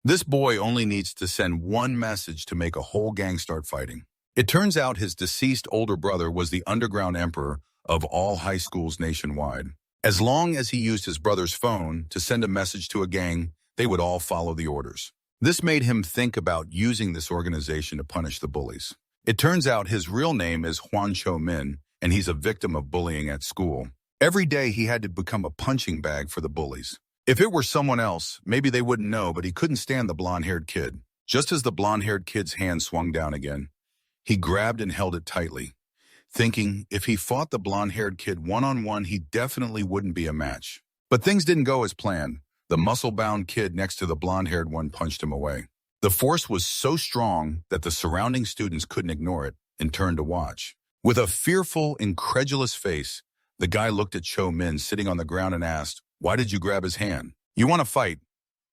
This boy only needs to send one message to make a whole gang start fighting. It turns out his deceased older brother was the underground emperor of all high schools nationwide. As long as he used his brother's phone to send a message to a gang, they would all follow the orders. This made him think about using this organization to punish the bullies. It turns out his real name is Hwan Cho-min, and he's a victim of bullying at school. Every day he had to become a punching bag for the bullies. If it were someone else, maybe they wouldn't know, but he couldn't stand the blonde-haired kid. Just as the blonde-haired kid's hand swung down again, he grabbed and held it tightly, thinking if he fought the blonde-haired kid one-on-one, he definitely wouldn't be a match. But things didn't go as planned. The muscle-bound kid next to the blonde-haired one punched him away. The force was so strong that the surrounding students couldn't ignore it and turned to watch. With a fearful, incredulous face, the guy looked at Cho-min sitting on the ground and asked, "Why did you grab his hand? You want to fight?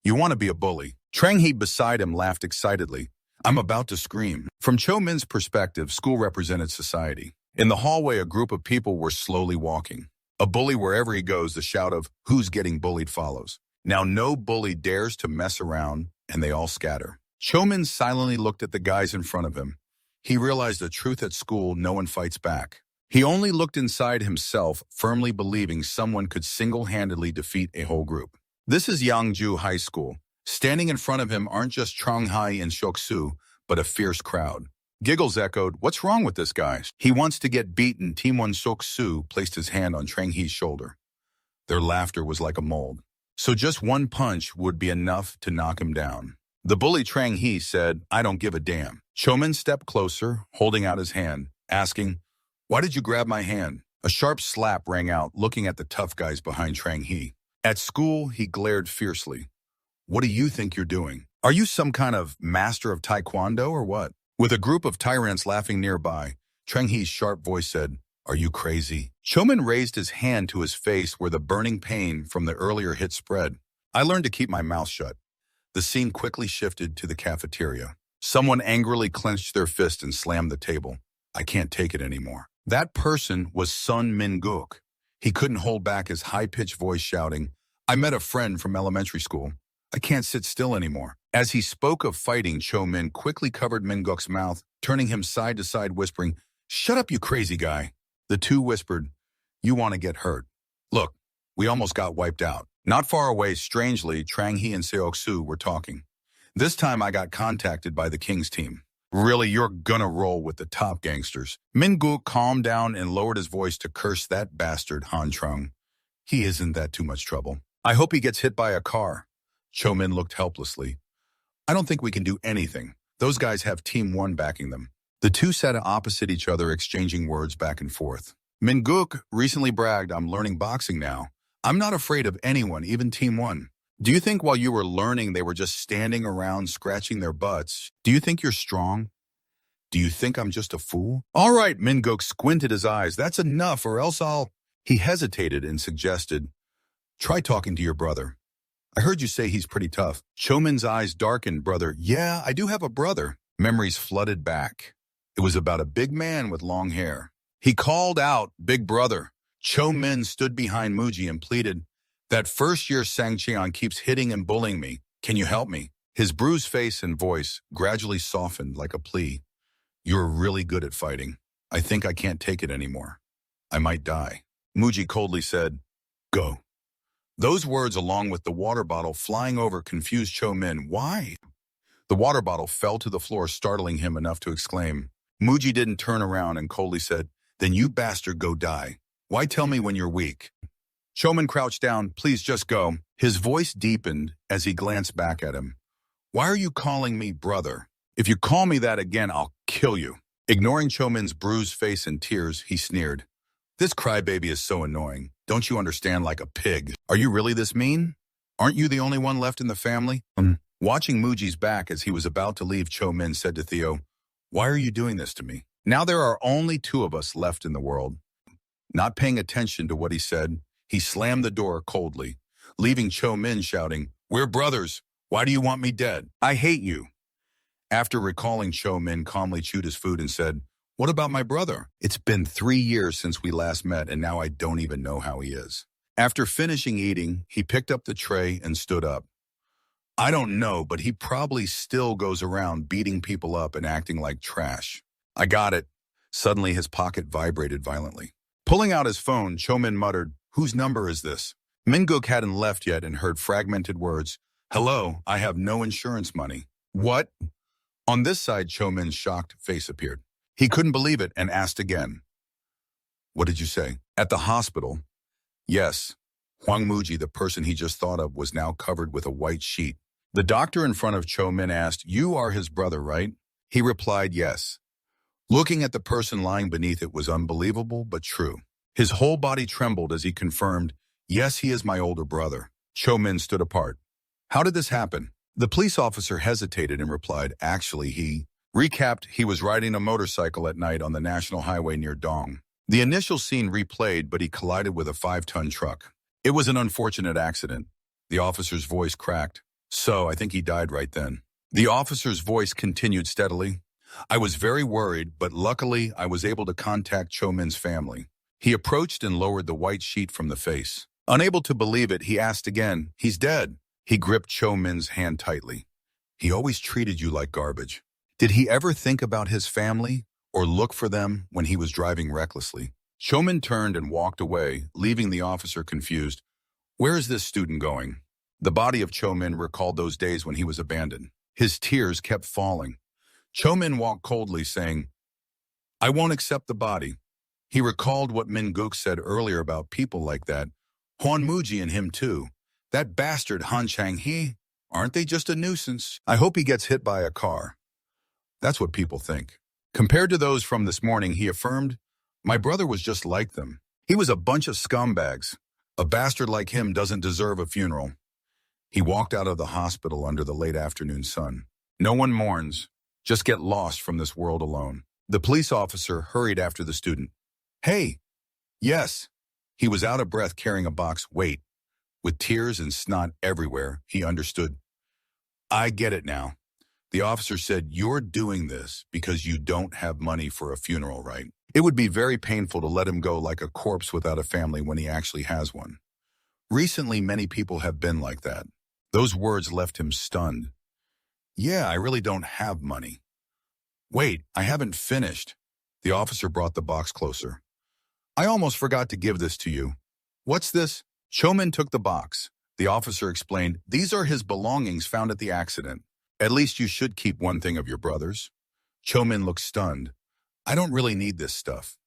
You want to be a bully?" Trang-hee beside him laughed excitedly. "I'm about to scream." From Cho-min's perspective, school represented society. In the hallway, a group of people were slowly walking. A bully wherever he goes, the shout of "Who's getting bullied?" follows. Now no bully dares to mess around, and they all scatter. Cho-min silently looked at the guys in front of him. He realized the truth at school: no one fights back. He only looked inside himself, firmly believing someone could single-handedly defeat a whole group. This is Yangju High School. Standing in front of him aren't just Chonghai and Shoksu, but a fierce crowd. Giggles echoed, "What's wrong with this guy? He wants to get beaten." Timwon Shoksu placed his hand on Trang-hee's shoulder. Their laughter was like a mold. So just one punch would be enough to knock him down. The bully Trang-hee said, "I don't give a damn." Cho-min stepped closer, holding out his hand, asking, "Why did you grab my hand?" A sharp slap rang out, looking at the tough guys behind Trang-hee. At school, he glared fiercely. "What do you think you're doing? Are you some kind of master of taekwondo or what?" With a group of tyrants laughing nearby, Trang-hee's sharp voice said, "Are you crazy?" Cho-min raised his hand to his face where the burning pain from the earlier hit spread. "I learned to keep my mouth shut." The scene quickly shifted to the cafeteria. Someone angrily clenched their fist and slammed the table. "I can't take it anymore." That person was Sun Min-guk. He couldn't hold back his high-pitched voice shouting, "I met a friend from elementary school. I can't sit still anymore." As he spoke of fighting, Cho-min quickly covered Min-guk's mouth, turning him side to side, whispering, "Shut up, you crazy guy." The two whispered, "You want to get hurt. Look, we almost got wiped out." Not far away, strangely, Trang-hee and Seok-soo were talking. "This time I got contacted by the King's team." "Really, you're gonna roll with the top gangsters." Min-guk calmed down and lowered his voice to curse that bastard Han Trung. "He isn't that too much trouble. I hope he gets hit by a car." Cho-min looked helplessly. "I don't think we can do anything. Those guys have Team 1 backing them." The two sat opposite each other, exchanging words back and forth. Min-guk recently bragged, "I'm learning boxing now. I'm not afraid of anyone, even Team 1. Do you think while you were learning they were just standing around scratching their butts? Do you think you're strong? Do you think I'm just a fool?" "All right," Min-guk squinted his eyes. "That's enough, or else I'll—" He hesitated and suggested, "Try talking to your brother. I heard you say he's pretty tough." Cho-min's eyes darkened. "Brother? Yeah, I do have a brother." Memories flooded back. It was about a big man with long hair. He called out, "Big brother." Cho-min stood behind Muji and pleaded, "That first-year Sang-cheon keeps hitting and bullying me. Can you help me?" His bruised face and voice gradually softened like a plea. "You're really good at fighting. I think I can't take it anymore. I might die." Muji coldly said, "Go." Those words, along with the water bottle flying over, confused Cho-min. "Why?" The water bottle fell to the floor, startling him enough to exclaim. Muji didn't turn around and coldly said, "Then you bastard go die. Why tell me when you're weak?" Cho-min crouched down. "Please just go." His voice deepened as he glanced back at him. "Why are you calling me brother? If you call me that again, I'll kill you." Ignoring Cho-min's bruised face and tears, he sneered, "This crybaby is so annoying. Don't you understand, like a pig? Are you really this mean? Aren't you the only one left in the family?" Watching Muji's back as he was about to leave, Cho-min said to Theo, "Why are you doing this to me? Now there are only two of us left in the world." Not paying attention to what he said, he slammed the door coldly, leaving Cho-min shouting, "We're brothers. Why do you want me dead? I hate you." After recalling, Cho-min calmly chewed his food and said, "What about my brother? It's been 3 years since we last met, and now I don't even know how he is." After finishing eating, he picked up the tray and stood up. I don't know, but he probably still goes around beating people up and acting like trash. I got it. Suddenly his pocket vibrated violently. Pulling out his phone, Chomin muttered, "Whose number is this?" Minguk hadn't left yet and heard fragmented words. "Hello, I have no insurance money." "What?" On this side, Chomin's shocked face appeared. He couldn't believe it and asked again. "What did you say?" "At the hospital." "Yes." Huang Muji, the person he just thought of, was now covered with a white sheet. The doctor in front of Chomin asked, "You are his brother, right?" He replied, "Yes." Looking at the person lying beneath it was unbelievable but true. His whole body trembled as he confirmed, "Yes, he is my older brother." Chomin stood apart. "How did this happen?" The police officer hesitated and replied, "Actually, he recapped he was riding a motorcycle at night on the national highway near Dong. The initial scene replayed, but he collided with a 5-ton truck. It was an unfortunate accident." The officer's voice cracked. "So, I think he died right then." The officer's voice continued steadily. "I was very worried, but luckily I was able to contact Chomin's family." He approached and lowered the white sheet from the face. Unable to believe it, he asked again, "He's dead?" He gripped Chomin's hand tightly. "He always treated you like garbage." Did he ever think about his family or look for them when he was driving recklessly? Chomin turned and walked away, leaving the officer confused. Where is this student going? The body of Chomin recalled those days when he was abandoned. His tears kept falling. Chomin walked coldly, saying, "I won't accept the body." He recalled what Minguk said earlier about people like that. Huan Muji and him too. That bastard Han Chang-hee. Aren't they just a nuisance? I hope he gets hit by a car. That's what people think. Compared to those from this morning, he affirmed, "My brother was just like them. He was a bunch of scumbags. A bastard like him doesn't deserve a funeral." He walked out of the hospital under the late afternoon sun. No one mourns. Just get lost from this world alone. The police officer hurried after the student. "Hey!" "Yes." He was out of breath carrying a box. "Wait." With tears and snot everywhere, he understood. "I get it now." The officer said, "You're doing this because you don't have money for a funeral, right? It would be very painful to let him go like a corpse without a family when he actually has one. Recently, many people have been like that." Those words left him stunned. "Yeah, I really don't have money." "Wait, I haven't finished." The officer brought the box closer. "I almost forgot to give this to you." "What's this?" Chomin took the box. The officer explained, "These are his belongings found at the accident. At least you should keep one thing of your brother's." Chomin looked stunned. "I don't really need this stuff."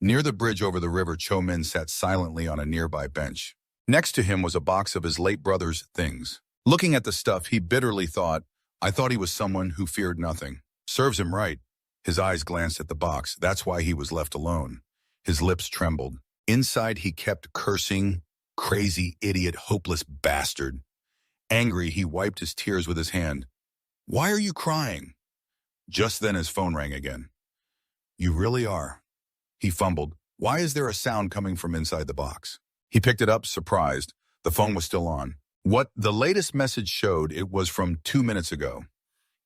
Near the bridge over the river, Chomin sat silently on a nearby bench. Next to him was a box of his late brother's things. Looking at the stuff, he bitterly thought, "I thought he was someone who feared nothing." Serves him right. His eyes glanced at the box. That's why he was left alone. His lips trembled. Inside, he kept cursing, "Crazy, idiot, hopeless bastard." Angry, he wiped his tears with his hand. "Why are you crying?" Just then his phone rang again. "You really are." He fumbled. "Why is there a sound coming from inside the box?" He picked it up, surprised. The phone was still on. What the latest message showed, it was from 2 minutes ago.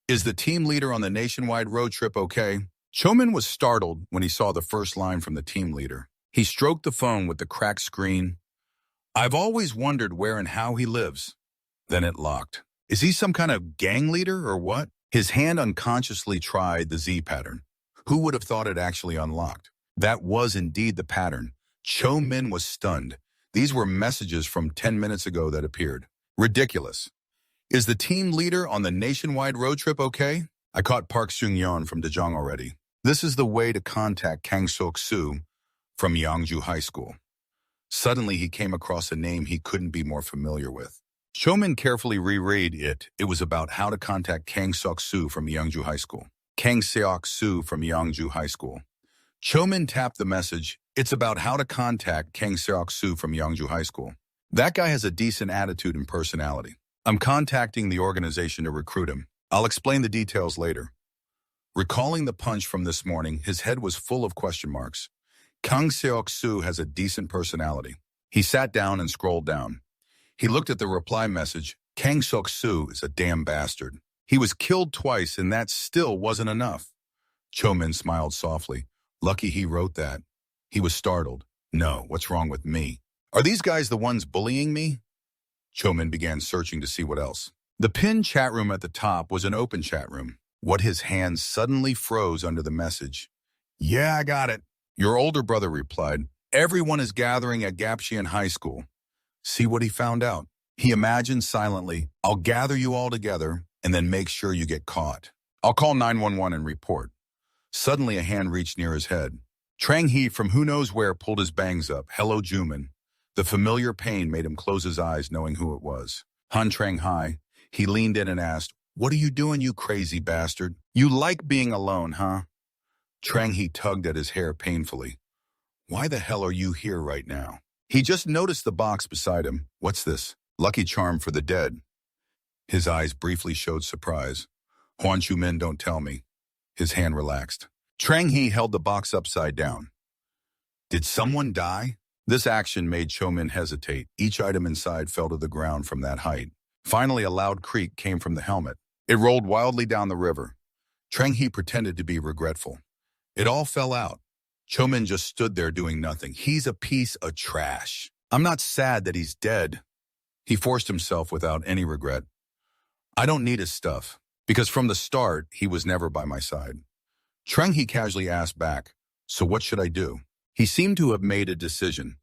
"Is the team leader on the nationwide road trip okay?" Chomin was startled when he saw the first line from the team leader. He stroked the phone with the cracked screen. "I've always wondered where and how he lives." Then it locked. Is he some kind of gang leader or what? His hand unconsciously tried the Z pattern. Who would have thought it actually unlocked? That was indeed the pattern. Chomin was stunned. These were messages from 10 minutes ago that appeared. Ridiculous. "Is the team leader on the nationwide road trip okay? I caught Park Seung-yeon from Daejeong already. This is the way to contact Kang Sok-soo from Yangju High School." Suddenly, he came across a name he couldn't be more familiar with. Chomin carefully reread it. It was about how to contact Kang Sok-soo from Yangju High School. Kang Seok-soo from Yangju High School. Chomin tapped the message. It's about how to contact Kang Seok-soo from Yangju High School. That guy has a decent attitude and personality. I'm contacting the organization to recruit him. I'll explain the details later. Recalling the punch from this morning, his head was full of question marks. Kang Seok-soo has a decent personality. He sat down and scrolled down. He looked at the reply message. Kang Seok-soo is a damn bastard. He was killed twice and that still wasn't enough. Chomin smiled softly. Lucky he wrote that. He was startled. No, what's wrong with me? Are these guys the ones bullying me? Chomin began searching to see what else. The pinned chat room at the top was an open chat room. What his hands suddenly froze under the message. Yeah, I got it. Your older brother replied, everyone is gathering at Gapshian High School. See what he found out. He imagined silently, I'll gather you all together and then make sure you get caught. I'll call 911 and report. Suddenly a hand reached near his head. Trang He from who knows where pulled his bangs up. Hello, Juman. The familiar pain made him close his eyes knowing who it was. Han Trang Hai. He leaned in and asked, what are you doing, you crazy bastard? You like being alone, huh? Trang He tugged at his hair painfully. Why the hell are you here right now? He just noticed the box beside him. What's this? Lucky charm for the dead. His eyes briefly showed surprise. Huan Chu Min, don't tell me. His hand relaxed. Trang He held the box upside down. Did someone die? This action made Cho Min hesitate. Each item inside fell to the ground from that height. Finally, a loud creak came from the helmet. It rolled wildly down the river. Trang He pretended to be regretful. It all fell out. Cho Min just stood there doing nothing. He's a piece of trash. I'm not sad that he's dead. He forced himself without any regret. I don't need his stuff, because from the start, he was never by my side. Trang He casually asked back, so what should I do? He seemed to have made a decision.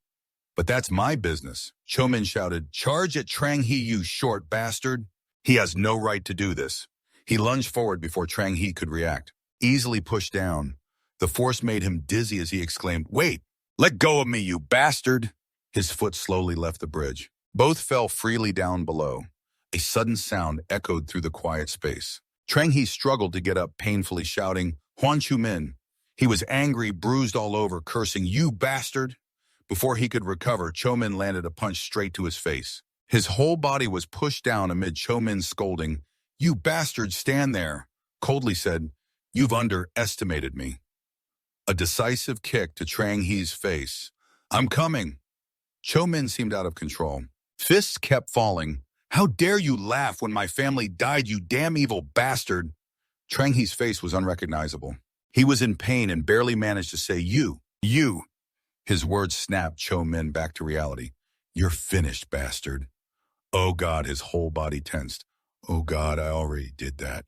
But that's my business. Cho Min shouted, charge at Trang He, you short bastard. He has no right to do this. He lunged forward before Trang He could react. Easily pushed down, the force made him dizzy as he exclaimed, wait, let go of me, you bastard. His foot slowly left the bridge. Both fell freely down below. A sudden sound echoed through the quiet space. Trang He struggled to get up, painfully shouting, Huan Chu Min. He was angry, bruised all over, cursing, you bastard. Before he could recover, Cho Min landed a punch straight to his face. His whole body was pushed down amid Cho Min's scolding. You bastard, stand there. Coldly said, you've underestimated me. A decisive kick to Trang He's face. I'm coming. Cho Min seemed out of control. Fists kept falling. How dare you laugh when my family died, you damn evil bastard. Trang He's face was unrecognizable. He was in pain and barely managed to say, you. His words snapped Cho Min back to reality. You're finished, bastard. Oh God, his whole body tensed. Oh God, I already did that.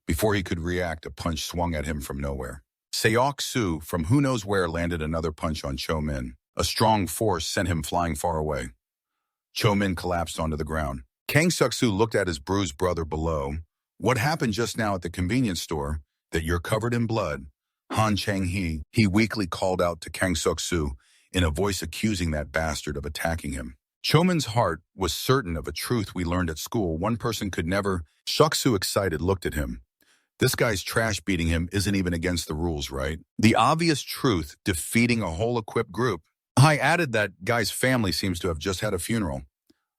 Before he could react, a punch swung at him from nowhere. Seok Su from who knows where landed another punch on Cho Min. A strong force sent him flying far away. Cho Min collapsed onto the ground. Kang Suk-Su looked at his bruised brother below. What happened just now at the convenience store? That you're covered in blood? Han Chang he weakly called out to Kang Suk-Su in a voice accusing that bastard of attacking him. Cho Min's heart was certain of a truth we learned at school. One person could never. Suk-Su, excited, looked at him. This guy's trash beating him isn't even against the rules, right? The obvious truth defeating a whole equipped group. I added that guy's family seems to have just had a funeral.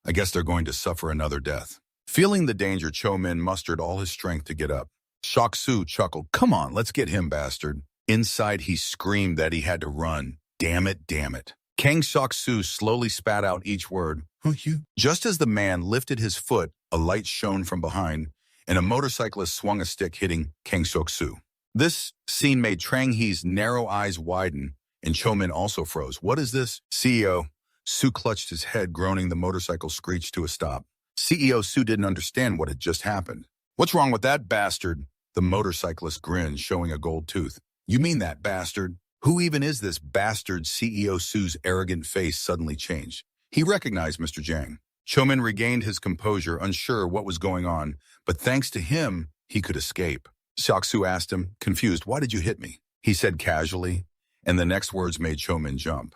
I guess they're going to suffer another death. Feeling the danger, Cho Min mustered all his strength to get up. Suk-Su chuckled, come on, let's get him, bastard. Inside, he screamed that he had to run. Damn it. Kang Suk-Su slowly spat out each word. You. Just as the man lifted his foot, a light shone from behind, and a motorcyclist swung a stick hitting Kang Suk-Su. This scene made Trang He's narrow eyes widen, and Cho Min also froze. What is this? CEO. Su clutched his head, groaning. The motorcycle screeched to a stop. CEO Su didn't understand what had just happened. What's wrong with that bastard? The motorcyclist grinned, showing a gold tooth. You mean that bastard? Who even is this bastard? CEO Su's arrogant face suddenly changed. He recognized Mr. Jiang. Cho Min regained his composure, unsure what was going on, but thanks to him, he could escape. Suk-Su asked him, confused, why did you hit me? He said casually, and the next words made Cho Min jump.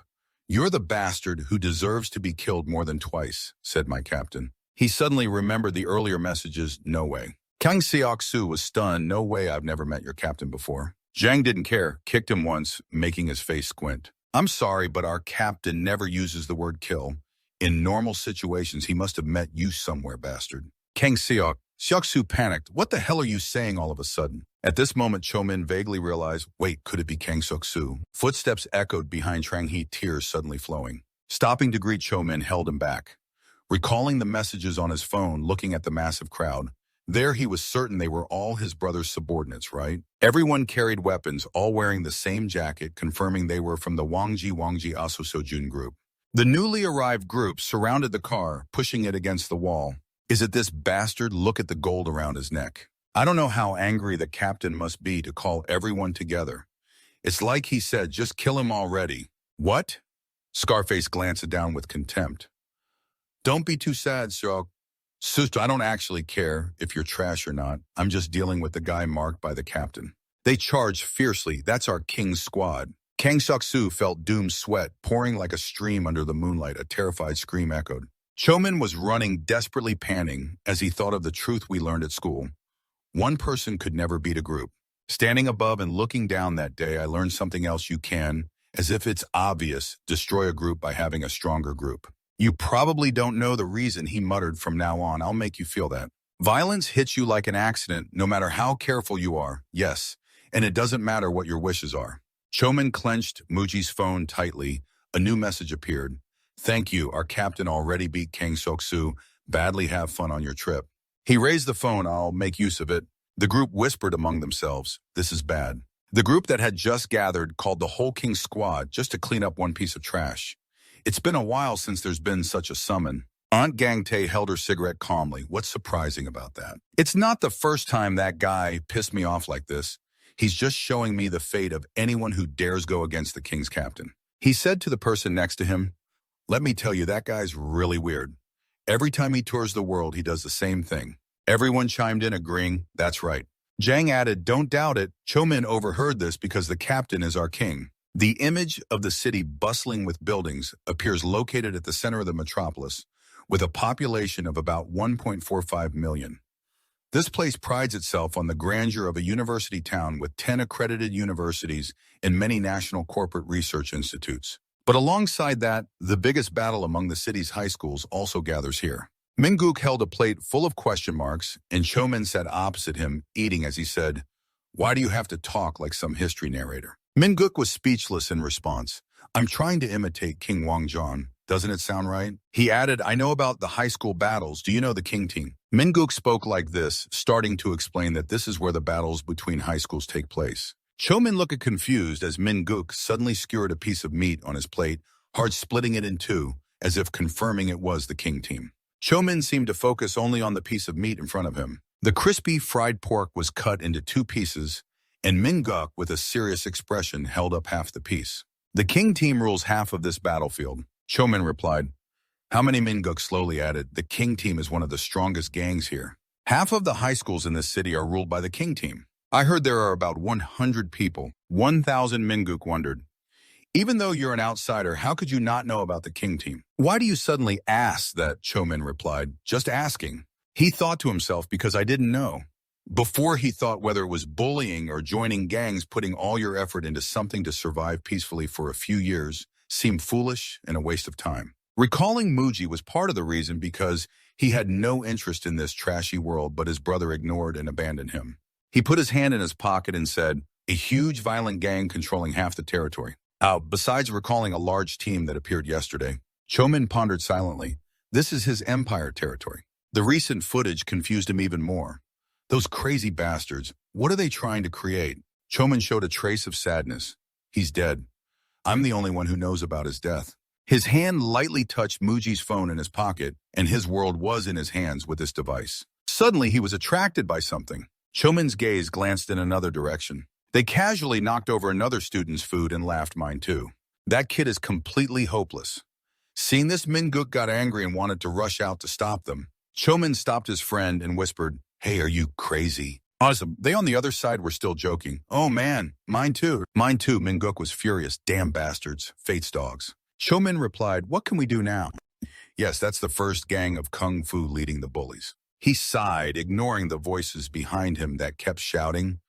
You're the bastard who deserves to be killed more than twice, said my captain. He suddenly remembered the earlier messages, no way. Kang Seok-Su was stunned, no way, I've never met your captain before. Jiang didn't care, kicked him once, making his face squint. I'm sorry, but our captain never uses the word kill. In normal situations, he must have met you somewhere, bastard. Kang Seok-Su panicked. What the hell are you saying all of a sudden? At this moment, Cho Min vaguely realized, wait, could it be Kang Suk-Su? Footsteps echoed behind Trang He, tears suddenly flowing. Stopping to greet Cho Min held him back. Recalling the messages on his phone, looking at the massive crowd. There he was certain they were all his brother's subordinates, right? Everyone carried weapons, all wearing the same jacket, confirming they were from the Wangji Aso Sojun group. The newly arrived group surrounded the car, pushing it against the wall. Is it this bastard? Look at the gold around his neck. I don't know how angry the captain must be to call everyone together. It's like he said, just kill him already. What? Scarface glanced down with contempt. Don't be too sad, sir. Sus, I don't actually care if you're trash or not. I'm just dealing with the guy marked by the captain. They charged fiercely. That's our king's squad. Kang Seok-soo felt Doom's sweat pouring like a stream under the moonlight. A terrified scream echoed. Chomin was running, desperately panting, as he thought of the truth we learned at school. One person could never beat a group. Standing above and looking down that day, I learned something else. You can, as if it's obvious, destroy a group by having a stronger group. You probably don't know the reason, he muttered. From now on, I'll make you feel that. Violence hits you like an accident, no matter how careful you are. Yes, and it doesn't matter what your wishes are. Chomin clenched Muji's phone tightly. A new message appeared. Thank you, our captain already beat Kang Seok-soo. Badly have fun on your trip. He raised the phone. I'll make use of it. The group whispered among themselves. This is bad. The group that had just gathered called the whole King's squad just to clean up one piece of trash. It's been a while since there's been such a summon. Aunt Gang-tae held her cigarette calmly. What's surprising about that? It's not the first time that guy pissed me off like this. He's just showing me the fate of anyone who dares go against the King's captain. He said to the person next to him, let me tell you, that guy's really weird. Every time he tours the world, he does the same thing. Everyone chimed in, agreeing, that's right. Jang added, don't doubt it. Chomin overheard this because the captain is our king. The image of the city bustling with buildings appears located at the center of the metropolis, with a population of about 1.45 million. This place prides itself on the grandeur of a university town with 10 accredited universities and many national corporate research institutes. But alongside that, the biggest battle among the city's high schools also gathers here. Min-guk held a plate full of question marks, and Chomin sat opposite him, eating as he said, why do you have to talk like some history narrator? Min-guk was speechless in response. I'm trying to imitate King Wangjon. Doesn't it sound right? He added, I know about the high school battles. Do you know the King team? Min-guk spoke like this, starting to explain that this is where the battles between high schools take place. Chomin looked confused as Min-guk suddenly skewered a piece of meat on his plate, hard splitting it in two, as if confirming it was the King team. Chomin seemed to focus only on the piece of meat in front of him. The crispy fried pork was cut into two pieces, and Min-guk, with a serious expression, held up half the piece. The King team rules half of this battlefield. Chomin replied. How many? Min-guk slowly added. The King team is one of the strongest gangs here. Half of the high schools in this city are ruled by the King team. I heard there are about 100 people. 1,000, Min-guk wondered. Even though you're an outsider, how could you not know about the King team? Why do you suddenly ask that? Chomin replied. Just asking. He thought to himself, because I didn't know. Before, he thought whether it was bullying or joining gangs, putting all your effort into something to survive peacefully for a few years seemed foolish and a waste of time. Recalling Muji was part of the reason, because he had no interest in this trashy world, but his brother ignored and abandoned him. He put his hand in his pocket and said, a huge violent gang controlling half the territory. Besides recalling a large team that appeared yesterday, Chomin pondered silently. This is his empire territory. The recent footage confused him even more. Those crazy bastards, what are they trying to create? Chomin showed a trace of sadness. He's dead. I'm the only one who knows about his death. His hand lightly touched Muji's phone in his pocket, and his world was in his hands with this device. Suddenly, he was attracted by something. Chomin's gaze glanced in another direction. They casually knocked over another student's food and laughed. Mine too. That kid is completely hopeless. Seeing this, Min-guk got angry and wanted to rush out to stop them. Chomin stopped his friend and whispered, hey, are you crazy? Awesome. They on the other side were still joking. Oh man, mine too. Mine too, Min-guk was furious. Damn bastards, fate's dogs. Chomin replied, what can we do now? Yes, that's the first gang of Kung Fu leading the bullies. He sighed, ignoring the voices behind him that kept shouting,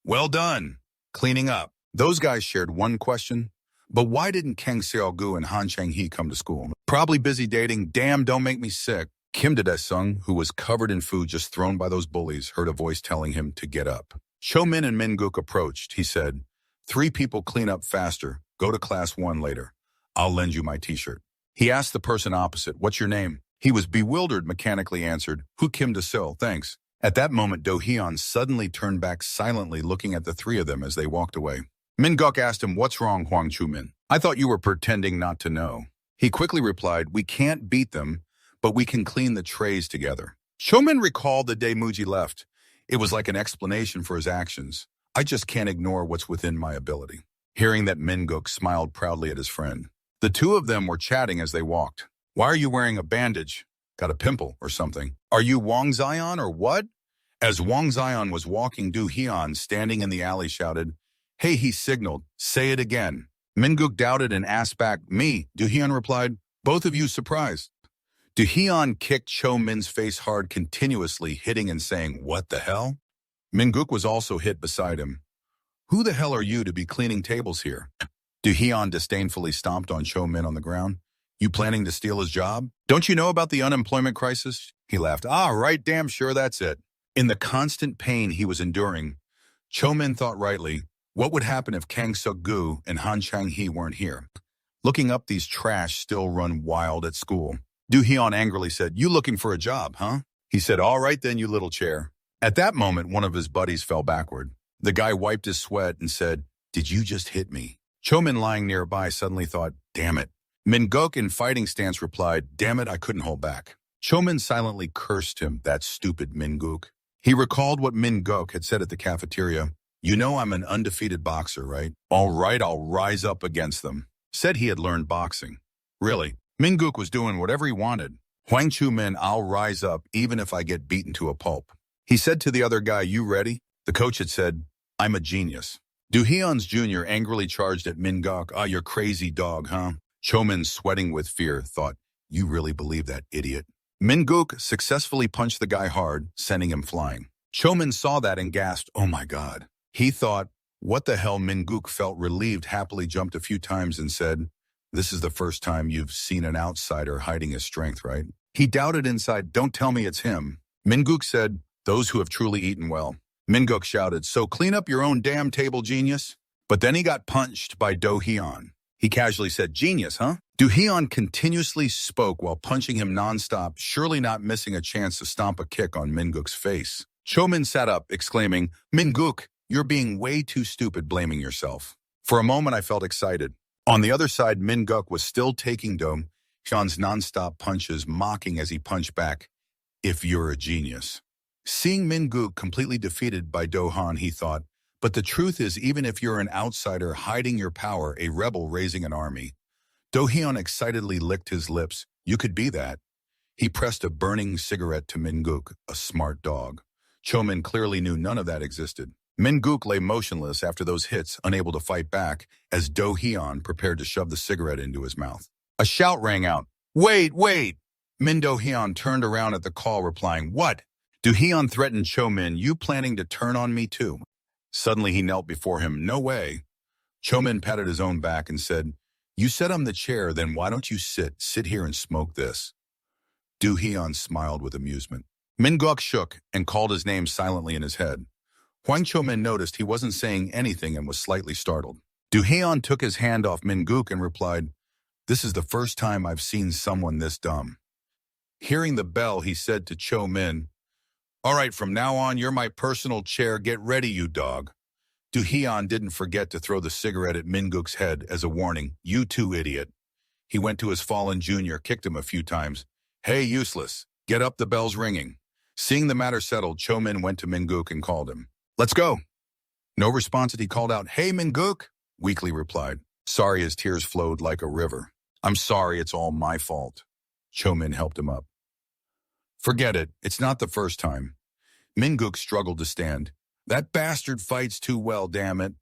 well done, cleaning up. Those guys shared one question, but why didn't Kang Seol-gu and Han Chang-hee come to school? Probably busy dating. Damn, don't make me sick. Kim Da-sung, who was covered in food just thrown by those bullies, heard a voice telling him to get up. Chomin and Min-guk approached. He said, 3 people clean up faster. Go to class 1 later. I'll lend you my t-shirt. He asked the person opposite, what's your name? He was bewildered, mechanically answered, Hu Kim Da-sil, thanks. At that moment, Do-hyun suddenly turned back silently, looking at the 3 of them as they walked away. Min-guk asked him, what's wrong, Hwang Chu-min? I thought you were pretending not to know. He quickly replied, we can't beat them, but we can clean the trays together. Chomin recalled the day Muji left. It was like an explanation for his actions. I just can't ignore what's within my ability. Hearing that, Minguk smiled proudly at his friend. The two of them were chatting as they walked. Why are you wearing a bandage? Got a pimple or something? Are you Wang Zion or what? As Wang Zion was walking, Du Hyun, standing in the alley, shouted, Hey, he signaled. Say it again. Minguk doubted and asked back, Me. Du Hyun replied, Both of you surprised. Du Hyun kicked Cho Min's face hard, continuously hitting and saying, What the hell? Minguk was also hit beside him. Who the hell are you to be cleaning tables here? Du Hyun disdainfully stomped on Cho Min on the ground. You planning to steal his job? Don't you know about the unemployment crisis? He laughed. Ah, right, damn sure that's it. In the constant pain he was enduring, Cho Min thought rightly, what would happen if Kang Suk-gu and Han Chang-hee weren't here? Looking up, these trash still run wild at school. Du Hyun angrily said, You looking for a job, huh? He said, All right then, you little chair. At that moment, one of his buddies fell backward. The guy wiped his sweat and said, Did you just hit me? Cho Min, lying nearby, suddenly thought, Damn it. Minguk, in fighting stance, replied, Damn it, I couldn't hold back. Cho Min silently cursed him, that stupid Minguk. He recalled what Minguk had said at the cafeteria. You know I'm an undefeated boxer, right? All right, I'll rise up against them. Said he had learned boxing. Really, Minguk was doing whatever he wanted. Huang Chu Min, I'll rise up even if I get beaten to a pulp. He said to the other guy, You ready? The coach had said, I'm a genius. Du Hyun's junior angrily charged at Minguk. Ah, you're crazy dog, huh? Cho Min, sweating with fear, thought, You really believe that, idiot? Minguk successfully punched the guy hard, sending him flying. Cho Min saw that and gasped, Oh my God. He thought, What the hell? Minguk felt relieved, happily jumped a few times and said, This is the first time you've seen an outsider hiding his strength, right? He doubted inside, Don't tell me it's him. Minguk said, Those who have truly eaten well. Minguk shouted, So clean up your own damn table, genius. But then he got punched by Do Hyun. He casually said, Genius, huh? Do Hyun continuously spoke while punching him nonstop, surely not missing a chance to stomp a kick on Minguk's face. Cho Min sat up, exclaiming, Minguk, you're being way too stupid blaming yourself. For a moment, I felt excited. On the other side, Minguk was still taking Do Hyun's nonstop punches, mocking as he punched back, If you're a genius. Seeing Minguk completely defeated by Do Han, he thought, But the truth is, even if you're an outsider hiding your power, a rebel raising an army. Do Hyun excitedly licked his lips. You could be that. He pressed a burning cigarette to Minguk, a smart dog. Cho Min clearly knew none of that existed. Minguk lay motionless after those hits, unable to fight back, as Do Hyun prepared to shove the cigarette into his mouth. A shout rang out. Wait, wait! Min Do Hyun turned around at the call, replying, What? Do Hyun threatened Cho Min, You planning to turn on me too? Suddenly he knelt before him. No way. Cho Min patted his own back and said, You said I'm the chair, then why don't you sit here and smoke this? Do Hyun smiled with amusement. Minguk shook and called his name silently in his head. Hwang Cho Min noticed he wasn't saying anything and was slightly startled. Do Hyun took his hand off Minguk and replied, This is the first time I've seen someone this dumb. Hearing the bell, he said to Cho Min, All right, from now on, you're my personal chair. Get ready, you dog. Do Hyun didn't forget to throw the cigarette at Minguk's head as a warning. You too, idiot. He went to his fallen junior, kicked him a few times. Hey, useless. Get up, the bell's ringing. Seeing the matter settled, Cho Min went to Minguk and called him. Let's go. No response, and he called out, Hey, Minguk, weakly replied. Sorry, his tears flowed like a river. I'm sorry, it's all my fault. Cho Min helped him up. Forget it, it's not the first time. Minguk struggled to stand. That bastard fights too well, damn it.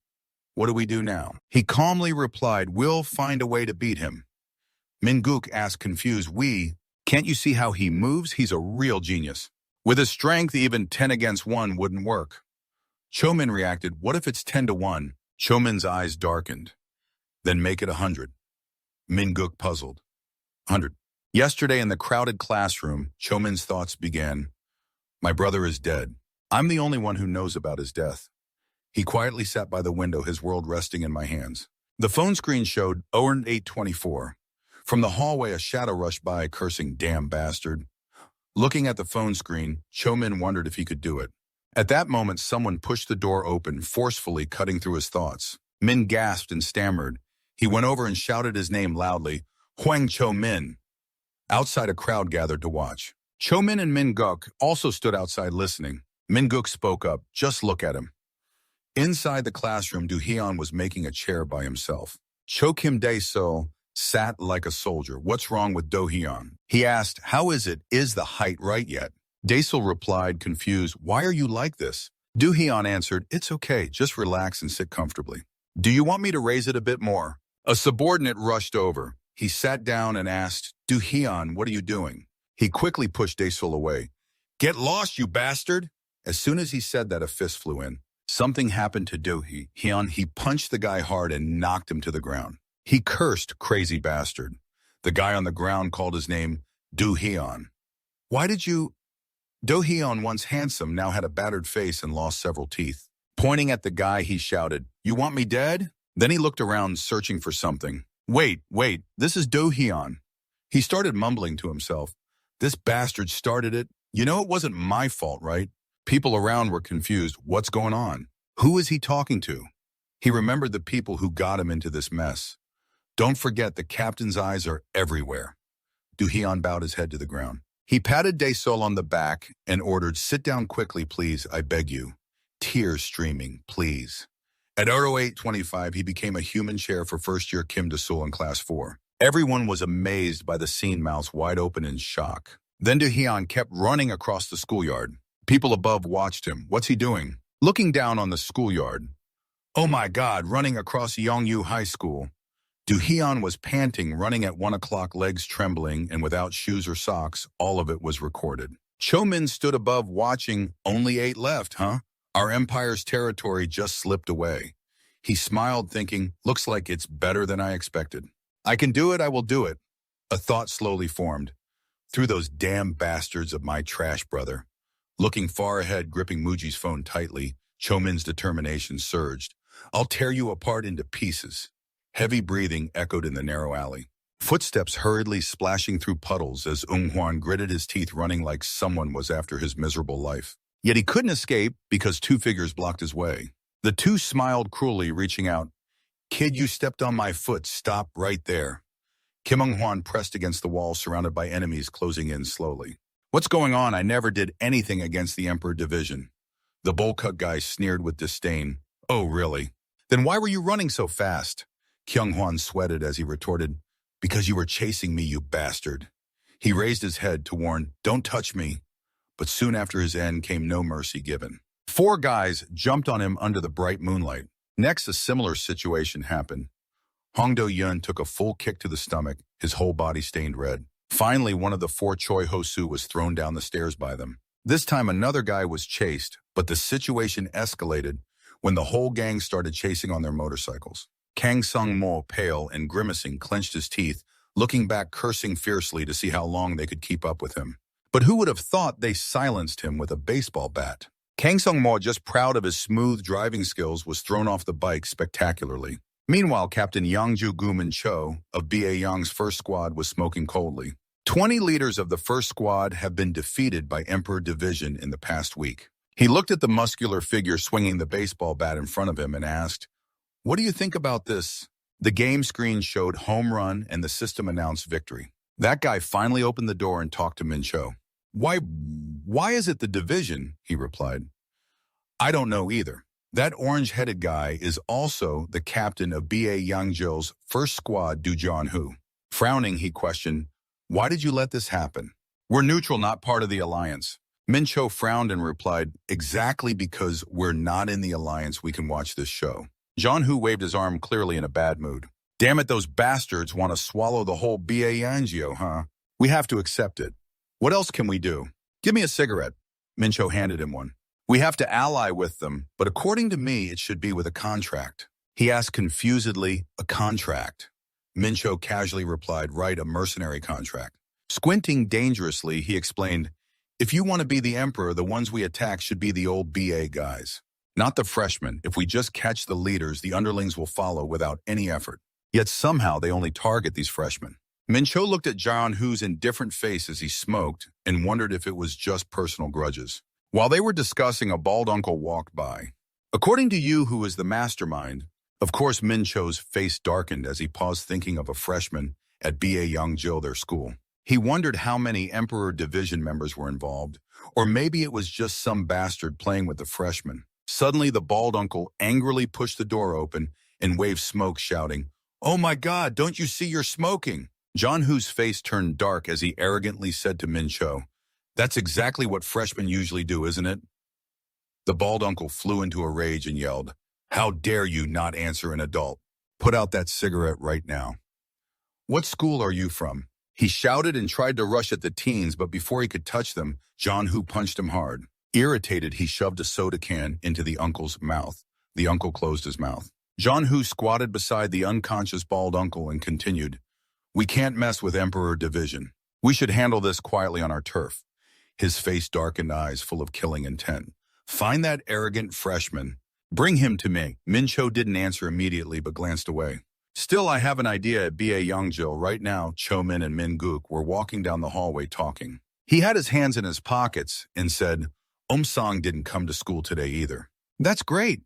What do we do now? He calmly replied, We'll find a way to beat him. Minguk asked confused, Can't you see how he moves? He's a real genius. With his strength, even 10 against 1 wouldn't work. Cho Min reacted, What if it's 10-1? Cho Min's eyes darkened. Then make it 100. Minguk puzzled. 100. Yesterday in the crowded classroom, Cho Min's thoughts began. My brother is dead. I'm the only one who knows about his death. He quietly sat by the window, his world resting in my hands. The phone screen showed 0824. From the hallway, a shadow rushed by, cursing, Damn bastard. Looking at the phone screen, Cho Min wondered if he could do it. At that moment, someone pushed the door open, forcefully cutting through his thoughts. Min gasped and stammered. He went over and shouted his name loudly, Hwang Cho Min. Outside, a crowd gathered to watch. Chomin and Minguk also stood outside listening. Minguk spoke up, "Just look at him." Inside the classroom, Do-hyun was making a chair by himself. Cho Kim Dae-sol sat like a soldier. "What's wrong with Do-hyun?" He asked, "How is it? Is the height right yet?" Dae-sol replied, confused, "Why are you like this?" Do-hyun answered, "It's okay, just relax and sit comfortably." "Do you want me to raise it a bit more?" A subordinate rushed over. He sat down and asked, "Do-hyun, what are you doing?" He quickly pushed Dae-sol away. "Get lost, you bastard!" As soon as he said that, a fist flew in. Something happened to Do-hyun. He punched the guy hard and knocked him to the ground. He cursed, "Crazy bastard." The guy on the ground called his name Do-hyun. "Why did you—" Do-hyun, once handsome, now had a battered face and lost several teeth. Pointing at the guy, he shouted, "You want me dead?" Then he looked around, searching for something. Wait, this is Do-hyun." He started mumbling to himself. "This bastard started it. You know it wasn't my fault, right?" People around were confused. What's going on? Who is he talking to? He remembered the people who got him into this mess. Don't forget, the captain's eyes are everywhere. Do-hyun bowed his head to the ground. He patted Dae-sol on the back and ordered, "Sit down quickly, please, I beg you." Tears streaming, "Please." At 08:25, he became a human chair for first-year Kim Do-sul in Class 4. Everyone was amazed by the scene, mouths wide open in shock. Then Do-hyun kept running across the schoolyard. People above watched him. What's he doing? Looking down on the schoolyard. Oh my God, running across Yongyu High School. Do-hyun was panting, running at 1 o'clock, legs trembling, and without shoes or socks. All of it was recorded. Chomin stood above watching. Only 8 left, huh? Our empire's territory just slipped away. He smiled, thinking, looks like it's better than I expected. I can do it, I will do it. A thought slowly formed. Through those damn bastards of my trash brother. Looking far ahead, gripping Muji's phone tightly, Chomin's determination surged. I'll tear you apart into pieces. Heavy breathing echoed in the narrow alley. Footsteps hurriedly splashing through puddles as Ung-hwan gritted his teeth, running like someone was after his miserable life. Yet he couldn't escape because 2 figures blocked his way. The 2 smiled cruelly, reaching out. Kid, you stepped on my foot. Stop right there. Kim Ung-hwan pressed against the wall, surrounded by enemies closing in slowly. What's going on? I never did anything against the Emperor Division. The bowl-cut guy sneered with disdain. Oh, really? Then why were you running so fast? Kyung-hwan sweated as he retorted, because you were chasing me, you bastard. He raised his head to warn, don't touch me. But soon after his end came no mercy given. 4 guys jumped on him under the bright moonlight. Next, a similar situation happened. Hong Do-yeon took a full kick to the stomach, his whole body stained red. Finally, one of the 4 Choi Ho-soo was thrown down the stairs by them. This time, another guy was chased, but the situation escalated when the whole gang started chasing on their motorcycles. Kang Sung-mo, pale and grimacing, clenched his teeth, looking back, cursing fiercely to see how long they could keep up with him. But who would have thought they silenced him with a baseball bat? Kang Sung-mo, just proud of his smooth driving skills, was thrown off the bike spectacularly. Meanwhile, Captain Yangju Guman Cho of B.A. Yang's first squad was smoking coldly. 20 leaders of the first squad have been defeated by Emperor Division in the past week. He looked at the muscular figure swinging the baseball bat in front of him and asked, what do you think about this? The game screen showed home run and the system announced victory. That guy finally opened the door and talked to Min Cho. Why is it the division? He replied. I don't know either. That orange-headed guy is also the captain of B.A. Yangju's first squad, Do John-hu. Frowning, he questioned, why did you let this happen? We're neutral, not part of the alliance. Min Cho frowned and replied, exactly because we're not in the alliance, we can watch this show. John-hu waved his arm, clearly in a bad mood. Damn it, those bastards want to swallow the whole B.A. Yangju, huh? We have to accept it. What else can we do? Give me a cigarette. Min Cho handed him one. We have to ally with them, but according to me, it should be with a contract. He asked confusedly, a contract? Min Cho casually replied, right, a mercenary contract. Squinting dangerously, he explained, if you want to be the emperor, the ones we attack should be the old BA guys. Not the freshmen. If we just catch the leaders, the underlings will follow without any effort. Yet somehow they only target these freshmen. Min Cho looked at John-hu's indifferent face as he smoked and wondered if it was just personal grudges. While they were discussing, a bald uncle walked by. According to you, who is the mastermind, of course Min Cho's face darkened as he paused, thinking of a freshman at B.A. Yangju, their school. He wondered how many Emperor Division members were involved, or maybe it was just some bastard playing with the freshmen. Suddenly, the bald uncle angrily pushed the door open and waved smoke, shouting, "Oh my God, don't you see you're smoking?" John Hu's face turned dark as he arrogantly said to Min Cho, "That's exactly what freshmen usually do, isn't it?" The bald uncle flew into a rage and yelled, "How dare you not answer an adult? Put out that cigarette right now." "What school are you from?" He shouted and tried to rush at the teens, but before he could touch them, John Hu punched him hard. Irritated, he shoved a soda can into the uncle's mouth. The uncle closed his mouth. John Hu squatted beside the unconscious bald uncle and continued, "We can't mess with Emperor Division. We should handle this quietly on our turf." His face darkened, eyes full of killing intent. "Find that arrogant freshman. Bring him to me." Min Cho didn't answer immediately but glanced away. "Still, I have an idea at BA Yongjil." Right now, Cho Min and Min Gook were walking down the hallway talking. He had his hands in his pockets and said, "Song didn't come to school today either." "That's great.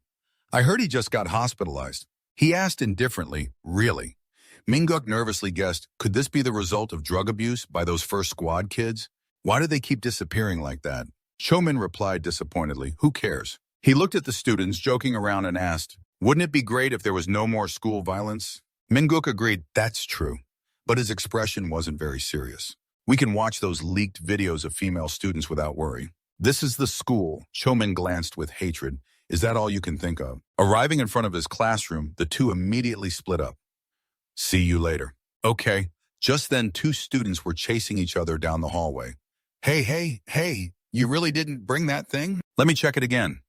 I heard he just got hospitalized." He asked indifferently, "Really?" Min Gook nervously guessed, could this be the result of drug abuse by those first squad kids? Why do they keep disappearing like that? Cho Min replied disappointedly, "Who cares?" He looked at the students joking around and asked, "Wouldn't it be great if there was no more school violence?" Min Gook agreed, "That's true." But his expression wasn't very serious. "We can watch those leaked videos of female students without worry." "This is the school." Cho Min glanced with hatred. "Is that all you can think of?" Arriving in front of his classroom, the two immediately split up. "See you later." "Okay." Just then, two students were chasing each other down the hallway. Hey, you really didn't bring that thing? Let me check it again."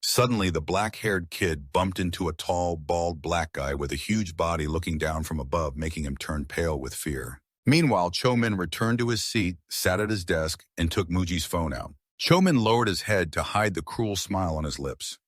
Suddenly, the black-haired kid bumped into a tall, bald black guy with a huge body looking down from above, making him turn pale with fear. Meanwhile, Cho Min returned to his seat, sat at his desk, and took Muji's phone out. Cho Min lowered his head to hide the cruel smile on his lips.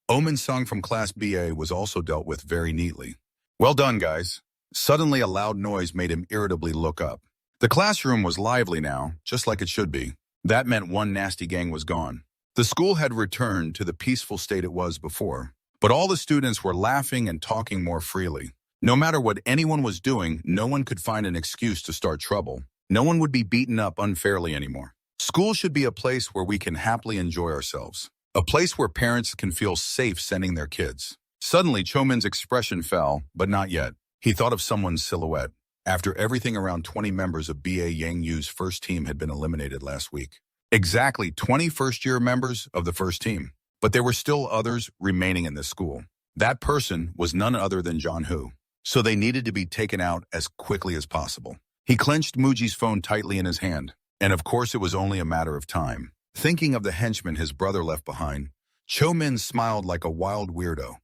Omin Sung from Class BA was also dealt with very neatly. "Well done, guys." Suddenly, a loud noise made him irritably look up. The classroom was lively now, just like it should be. That meant one nasty gang was gone. The school had returned to the peaceful state it was before, but all the students were laughing and talking more freely. No matter what anyone was doing, no one could find an excuse to start trouble. No one would be beaten up unfairly anymore. School should be a place where we can happily enjoy ourselves. A place where parents can feel safe sending their kids. Suddenly, Cho Min's expression fell, but not yet. He thought of someone's silhouette. After everything, around 20 members of BA Yang Yu's first team had been eliminated last week. Exactly 20 first-year members of the first team. But there were still others remaining in this school. That person was none other than John Hu. So they needed to be taken out as quickly as possible. He clenched Muji's phone tightly in his hand. And of course, it was only a matter of time. Thinking of the henchman his brother left behind, Cho Min smiled like a wild weirdo.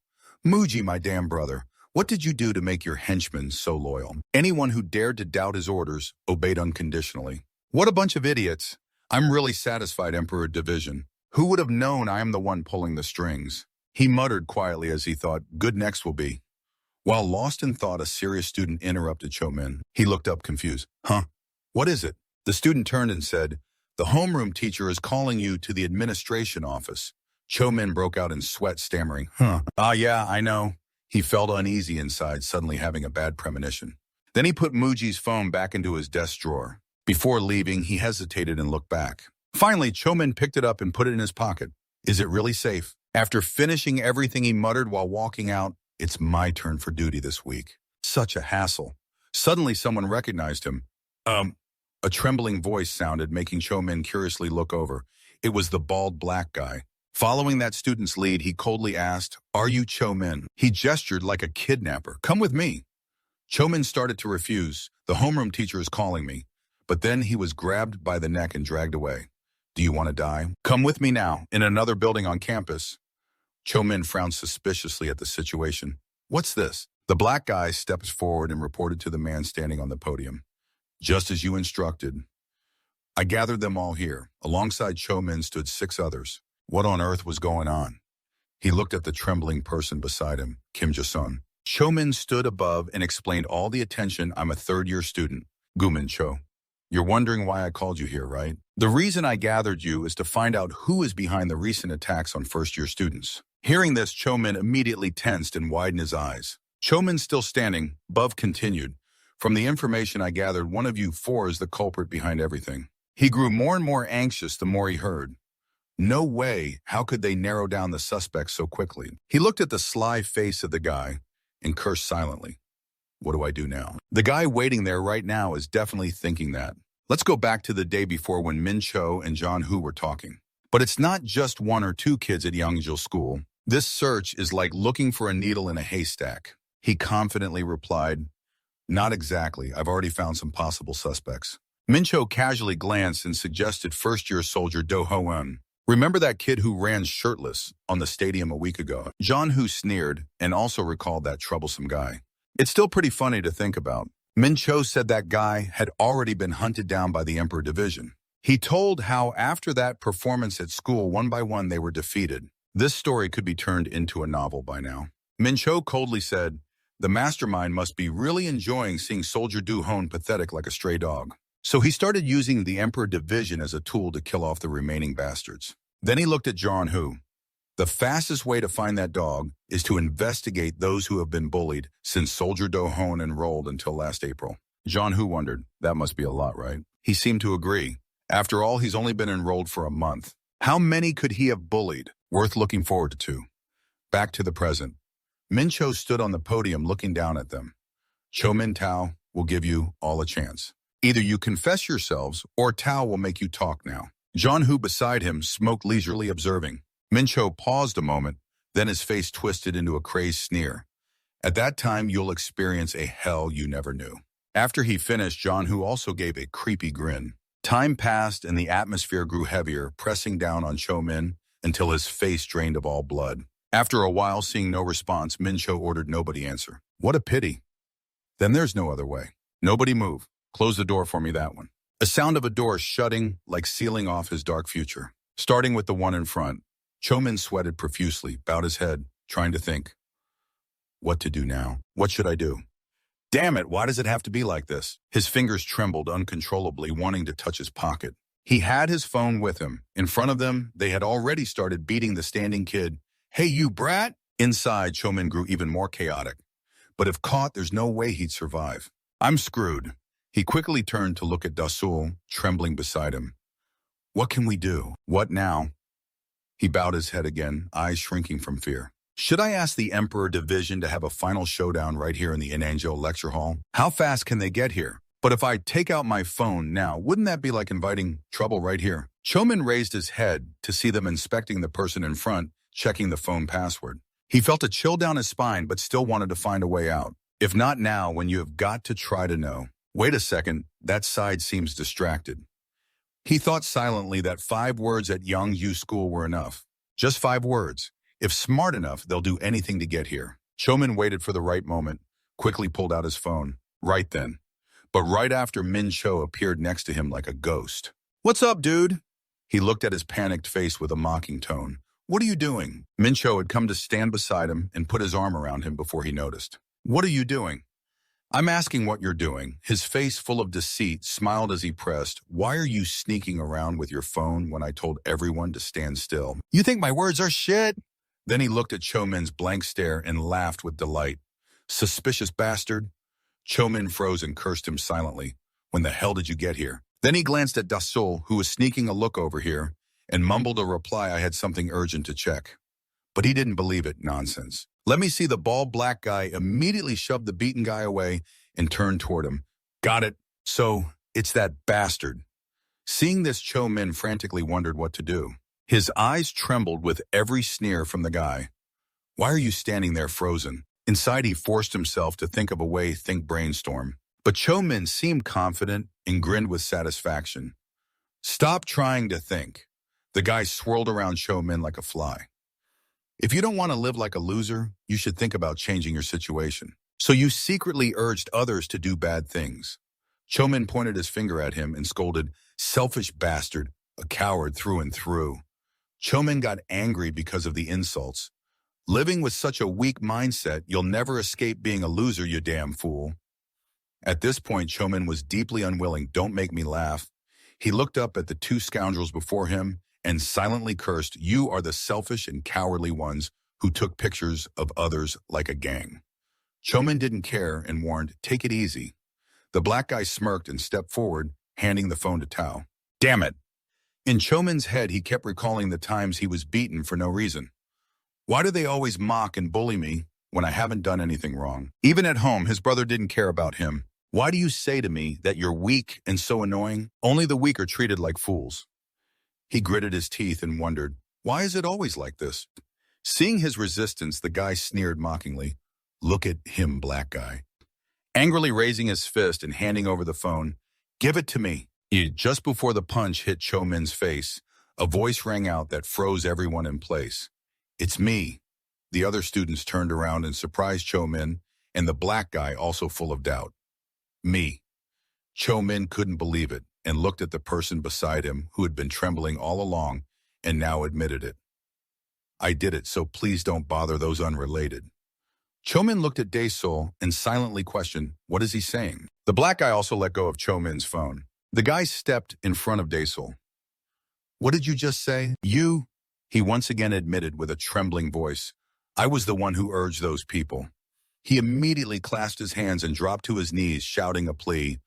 "Muji, my damn brother, what did you do to make your henchman so loyal?" Anyone who dared to doubt his orders obeyed unconditionally. "What a bunch of idiots. I'm really satisfied, Emperor Division. Who would have known I am the one pulling the strings?" He muttered quietly as he thought, "Good next will be." While lost in thought, a serious student interrupted Cho Min. He looked up confused. "Huh? What is it?" The student turned and said, "The homeroom teacher is calling you to the administration office." Cho Min broke out in sweat, stammering, "Huh? Ah, yeah, I know." He felt uneasy inside, suddenly having a bad premonition. Then he put Muji's phone back into his desk drawer. Before leaving, he hesitated and looked back. Finally, Cho Min picked it up and put it in his pocket. "Is it really safe?" After finishing everything, he muttered while walking out, "It's my turn for duty this week." Such a hassle. Suddenly, someone recognized him. A trembling voice sounded, making Cho Min curiously look over. It was the bald black guy. Following that student's lead, he coldly asked, "Are you Cho Min?" He gestured like a kidnapper. "Come with me." Cho Min started to refuse. "The homeroom teacher is calling me." But then he was grabbed by the neck and dragged away. "Do you want to die? Come with me now, in another building on campus." Cho Min frowned suspiciously at the situation. "What's this?" The black guy stepped forward and reported to the man standing on the podium. "Just as you instructed. I gathered them all here." Alongside Cho Min stood 6 others. What on earth was going on? He looked at the trembling person beside him, Kim Jasun. Cho Min stood above and explained all the attention. "I'm a third-year student. Gumin Cho. You're wondering why I called you here, right? The reason I gathered you is to find out who is behind the recent attacks on first-year students." Hearing this, Cho Min immediately tensed and widened his eyes. Cho Min still standing, Bov continued, From the information I gathered, one of you four is the culprit behind everything. He grew more and more anxious the more he heard. No way, how could they narrow down the suspects so quickly? He looked at the sly face of the guy and cursed silently. What do I do now? The guy waiting there right now is definitely thinking that. Let's go back to the day before when Min Cho and John Hu were talking. But it's not just one or two kids at Yangzhou School. This search is like looking for a needle in a haystack. He confidently replied, not exactly. I've already found some possible suspects. Min Cho casually glanced and suggested first-year soldier Do Ho-eun. Remember that kid who ran shirtless on the stadium a week ago? John Hu sneered and also recalled that troublesome guy. It's still pretty funny to think about. Min Cho said that guy had already been hunted down by the Emperor Division. He told how after that performance at school, one by one they were defeated. This story could be turned into a novel by now. Min Cho coldly said, the mastermind must be really enjoying seeing Soldier Du Hon pathetic like a stray dog. So he started using the Emperor Division as a tool to kill off the remaining bastards. Then he looked at John Hu. The fastest way to find that dog is to investigate those who have been bullied since Soldier Do Hon enrolled until last April. John Hu wondered, that must be a lot, right? He seemed to agree. After all, he's only been enrolled for a month. How many could he have bullied? Worth looking forward to. Back to the present. Min Cho stood on the podium looking down at them. Cho Min Tao will give you all a chance. Either you confess yourselves or Tao will make you talk now. John Hu beside him smoked leisurely observing. Min Cho paused a moment, then his face twisted into a crazed sneer. At that time, you'll experience a hell you never knew. After he finished, John Hu also gave a creepy grin. Time passed and the atmosphere grew heavier, pressing down on Cho Min until his face drained of all blood. After a while, seeing no response, Min Cho ordered nobody answer. What a pity. Then there's no other way. Nobody move. Close the door for me, that one. A sound of a door shutting, like sealing off his dark future. Starting with the one in front, Cho Min sweated profusely, bowed his head, trying to think. What to do now? What should I do? Damn it, why does it have to be like this? His fingers trembled uncontrollably, wanting to touch his pocket. He had his phone with him. In front of them, they had already started beating the standing kid. Hey, you brat! Inside, Cho Min grew even more chaotic. But if caught, there's no way he'd survive. I'm screwed. He quickly turned to look at Dasul, trembling beside him. What can we do? What now? He bowed his head again, eyes shrinking from fear. Should I ask the Emperor Division to have a final showdown right here in the Inanzhou lecture hall? How fast can they get here? But if I take out my phone now, wouldn't that be like inviting trouble right here? Cho Min raised his head to see them inspecting the person in front, checking the phone password. He felt a chill down his spine, but still wanted to find a way out. If not now, when you have got to try to know. Wait a second, that side seems distracted. He thought silently that 5 words at Yangzhou School were enough. Just 5 words. If smart enough, they'll do anything to get here. Cho Min waited for the right moment, quickly pulled out his phone. Right then. But right after, Min Cho appeared next to him like a ghost. What's up, dude? He looked at his panicked face with a mocking tone. What are you doing? Min Cho had come to stand beside him and put his arm around him before he noticed. What are you doing? I'm asking what you're doing. His face full of deceit smiled as he pressed. Why are you sneaking around with your phone when I told everyone to stand still? You think my words are shit? Then he looked at Cho Min's blank stare and laughed with delight. Suspicious bastard. Cho Min froze and cursed him silently. When the hell did you get here? Then he glanced at Dasul, who was sneaking a look over here, and mumbled a reply. I had something urgent to check. But he didn't believe it. Nonsense. Let me see. The bald black guy immediately shoved the beaten guy away and turned toward him. Got it. So, it's that bastard. Seeing this, Cho Min frantically wondered what to do. His eyes trembled with every sneer from the guy. Why are you standing there frozen? Inside, he forced himself to think of a way, brainstorm. But Cho Min seemed confident and grinned with satisfaction. Stop trying to think. The guy swirled around Cho Min like a fly. If you don't want to live like a loser, you should think about changing your situation. So you secretly urged others to do bad things. Cho Min pointed his finger at him and scolded, selfish bastard, a coward through and through. Cho Min got angry because of the insults. Living with such a weak mindset, you'll never escape being a loser, you damn fool. At this point, Cho Min was deeply unwilling. Don't make me laugh. He looked up at the 2 scoundrels before him and silently cursed, you are the selfish and cowardly ones who took pictures of others like a gang. Cho Min didn't care and warned, take it easy. The black guy smirked and stepped forward, handing the phone to Tao. Damn it! In Chomin's head, he kept recalling the times he was beaten for no reason. Why do they always mock and bully me when I haven't done anything wrong? Even at home, his brother didn't care about him. Why do you say to me that you're weak and so annoying? Only the weak are treated like fools. He gritted his teeth and wondered, why is it always like this? Seeing his resistance, the guy sneered mockingly. Look at him, black guy. Angrily raising his fist and handing over the phone, give it to me. Just before the punch hit Chomin's face, a voice rang out that froze everyone in place. It's me. The other students turned around and surprised Chomin, and the black guy also full of doubt. Me. Chomin couldn't believe it and looked at the person beside him who had been trembling all along and now admitted it. I did it, so please don't bother those unrelated. Chomin looked at Daesol and silently questioned, what is he saying? The black guy also let go of Chomin's phone. The guy stepped in front of Daesol. What did you just say? You? He once again admitted with a trembling voice. I was the one who urged those people. He immediately clasped his hands and dropped to his knees, shouting a plea.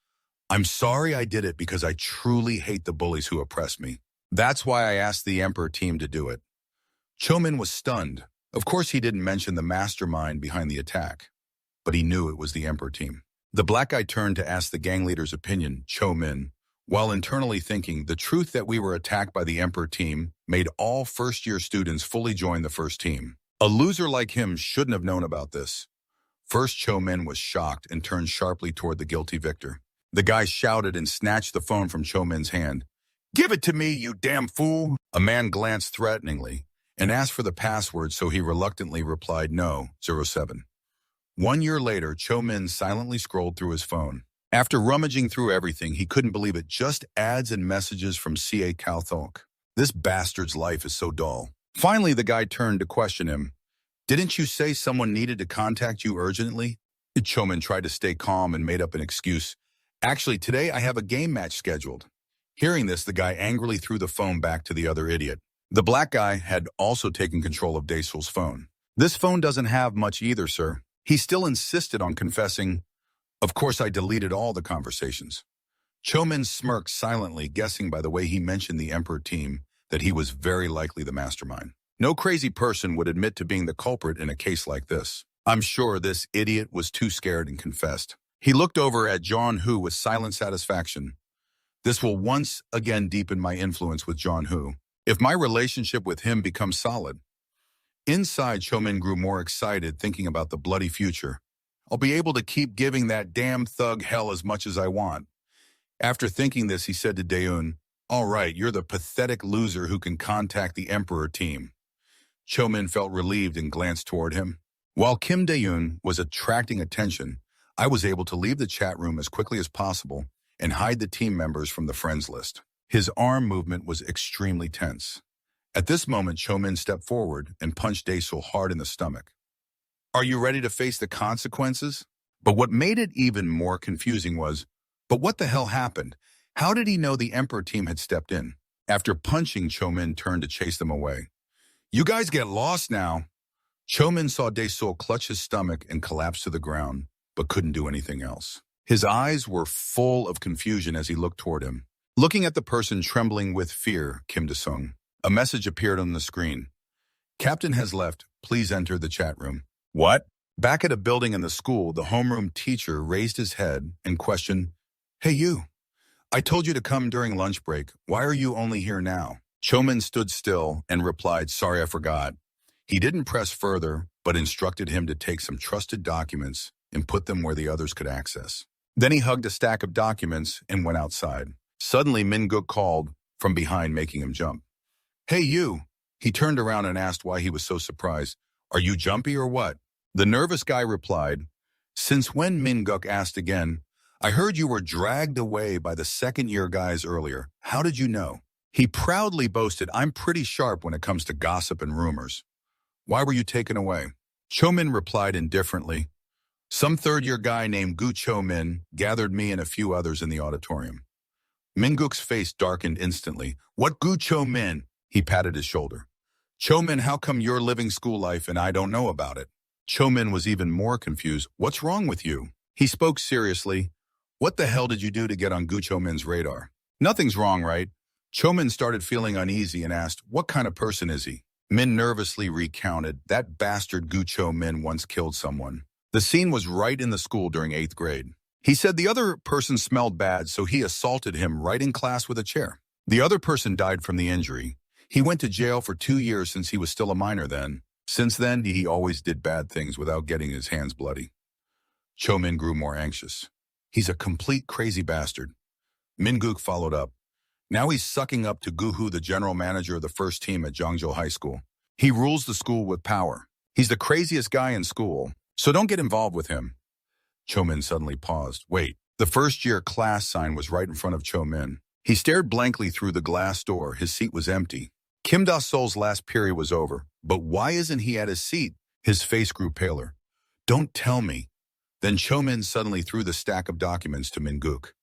I'm sorry I did it because I truly hate the bullies who oppress me. That's why I asked the Emperor team to do it. Chomin was stunned. Of course, he didn't mention the mastermind behind the attack, but he knew it was the Emperor team. The black guy turned to ask the gang leader's opinion, Chomin, while internally thinking the truth that we were attacked by the Emperor team made all first-year students fully join the first team. A loser like him shouldn't have known about this. First, Chomin was shocked and turned sharply toward the guilty victor. The guy shouted and snatched the phone from Chomin's hand. Give it to me, you damn fool! A man glanced threateningly and asked for the password, so he reluctantly replied no, 07. 1 year later, Chomin silently scrolled through his phone. After rummaging through everything, he couldn't believe it. Just ads and messages from C.A. Calthok. This bastard's life is so dull. Finally, the guy turned to question him. Didn't you say someone needed to contact you urgently? Chomin tried to stay calm and made up an excuse. Actually, today I have a game match scheduled. Hearing this, the guy angrily threw the phone back to the other idiot. The black guy had also taken control of Daesol's phone. This phone doesn't have much either, sir. He still insisted on confessing. Of course, I deleted all the conversations. Chomin smirked silently, guessing by the way he mentioned the Emperor team that he was very likely the mastermind. No crazy person would admit to being the culprit in a case like this. I'm sure this idiot was too scared and confessed. He looked over at John Hu with silent satisfaction. This will once again deepen my influence with John Hu, if my relationship with him becomes solid. Inside, Chomin grew more excited, thinking about the bloody future. I'll be able to keep giving that damn thug hell as much as I want. After thinking this, he said to Daeun, all right, you're the pathetic loser who can contact the Emperor team. Chomin felt relieved and glanced toward him. While Kim Daeun was attracting attention, I was able to leave the chat room as quickly as possible and hide the team members from the friends list. His arm movement was extremely tense. At this moment, Chomin stepped forward and punched Daesol hard in the stomach. Are you ready to face the consequences? But what made it even more confusing was, but what the hell happened? How did he know the Emperor team had stepped in? After punching, Chomin turned to chase them away. You guys get lost now. Chomin saw Daesol clutch his stomach and collapse to the ground, but couldn't do anything else. His eyes were full of confusion as he looked toward him. Looking at the person trembling with fear, Kim Da-sung, a message appeared on the screen. Captain has left. Please enter the chat room. What? Back at a building in the school, the homeroom teacher raised his head and questioned, Hey you, I told you to come during lunch break. Why are you only here now? Chomin stood still and replied, sorry, I forgot. He didn't press further, but instructed him to take some trusted documents and put them where the others could access. Then he hugged a stack of documents and went outside. Suddenly, Min-guk called from behind, making him jump. Hey you! He turned around and asked why he was so surprised. Are you jumpy or what? The nervous guy replied, Since when? Min-guk asked again. I heard you were dragged away by the second-year guys earlier. How did you know? He proudly boasted, I'm pretty sharp when it comes to gossip and rumors. Why were you taken away? Chomin replied indifferently. Some third-year guy named Gu Chomin gathered me and a few others in the auditorium. Min-guk's face darkened instantly. What Gu Chomin? He patted his shoulder. Chomin, how come you're living school life and I don't know about it? Chomin was even more confused. What's wrong with you? He spoke seriously. What the hell did you do to get on Gu Cho-min's radar? Nothing's wrong, right? Cho-min started feeling uneasy and asked, what kind of person is he? Min nervously recounted, that bastard Gu Cho-min once killed someone. The scene was right in the school during 8th grade. He said the other person smelled bad, so he assaulted him right in class with a chair. The other person died from the injury. He went to jail for 2 years since he was still a minor then. Since then, he always did bad things without getting his hands bloody. Cho-min grew more anxious. He's a complete crazy bastard. Min-guk followed up. Now he's sucking up to Gu-hu, the general manager of the first team at Zhangzhou High School. He rules the school with power. He's the craziest guy in school, so don't get involved with him. Cho-min suddenly paused. Wait, the first-year class sign was right in front of Cho-min. He stared blankly through the glass door. His seat was empty. Kim Da-sol's last period was over, but why isn't he at his seat? His face grew paler. Don't tell me. Then Cho-min suddenly threw the stack of documents to Min-guk.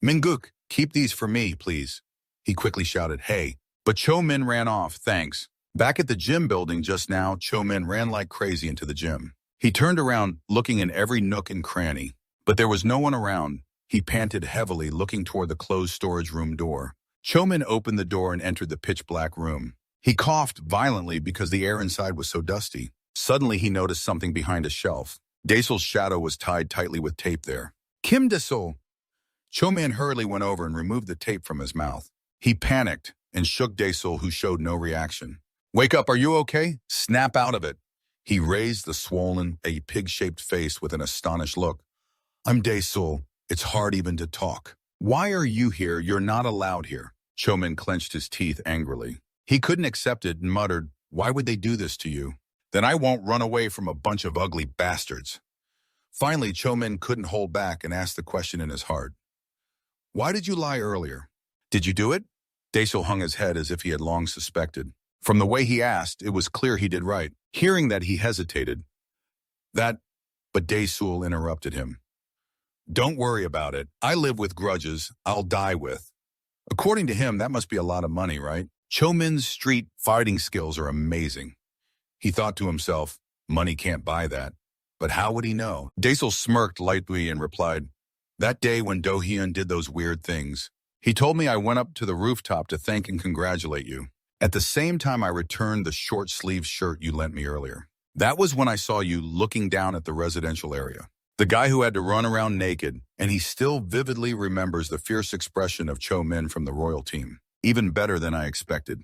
Min-guk, keep these for me, please. He quickly shouted, hey, but Cho-min ran off, thanks. Back at the gym building just now, Cho-min ran like crazy into the gym. He turned around, looking in every nook and cranny, but there was no one around. He panted heavily, looking toward the closed storage room door. Cho-min opened the door and entered the pitch-black room. He coughed violently because the air inside was so dusty. Suddenly, he noticed something behind a shelf. Daesol's shadow was tied tightly with tape there. Kim Daesol! Cho-min hurriedly went over and removed the tape from his mouth. He panicked and shook Daesol, who showed no reaction. Wake up, are you okay? Snap out of it. He raised the swollen, pig-shaped face with an astonished look. I'm Daesol. It's hard even to talk. Why are you here? You're not allowed here. Cho-min clenched his teeth angrily. He couldn't accept it and muttered, why would they do this to you? Then I won't run away from a bunch of ugly bastards. Finally, Cho-min couldn't hold back and asked the question in his heart. Why did you lie earlier? Did you do it? Daesol hung his head as if he had long suspected. From the way he asked, it was clear he did right. Hearing that, he hesitated. But Daesol interrupted him. Don't worry about it. I live with grudges I'll die with. According to him, that must be a lot of money, right? Cho-min's street fighting skills are amazing. He thought to himself, money can't buy that. But how would he know? Daesol smirked lightly and replied, that day when Do-hyun did those weird things, he told me I went up to the rooftop to thank and congratulate you. At the same time, I returned the short-sleeved shirt you lent me earlier. That was when I saw you looking down at the residential area. The guy who had to run around naked, and he still vividly remembers the fierce expression of Cho-min from the royal team. Even better than I expected.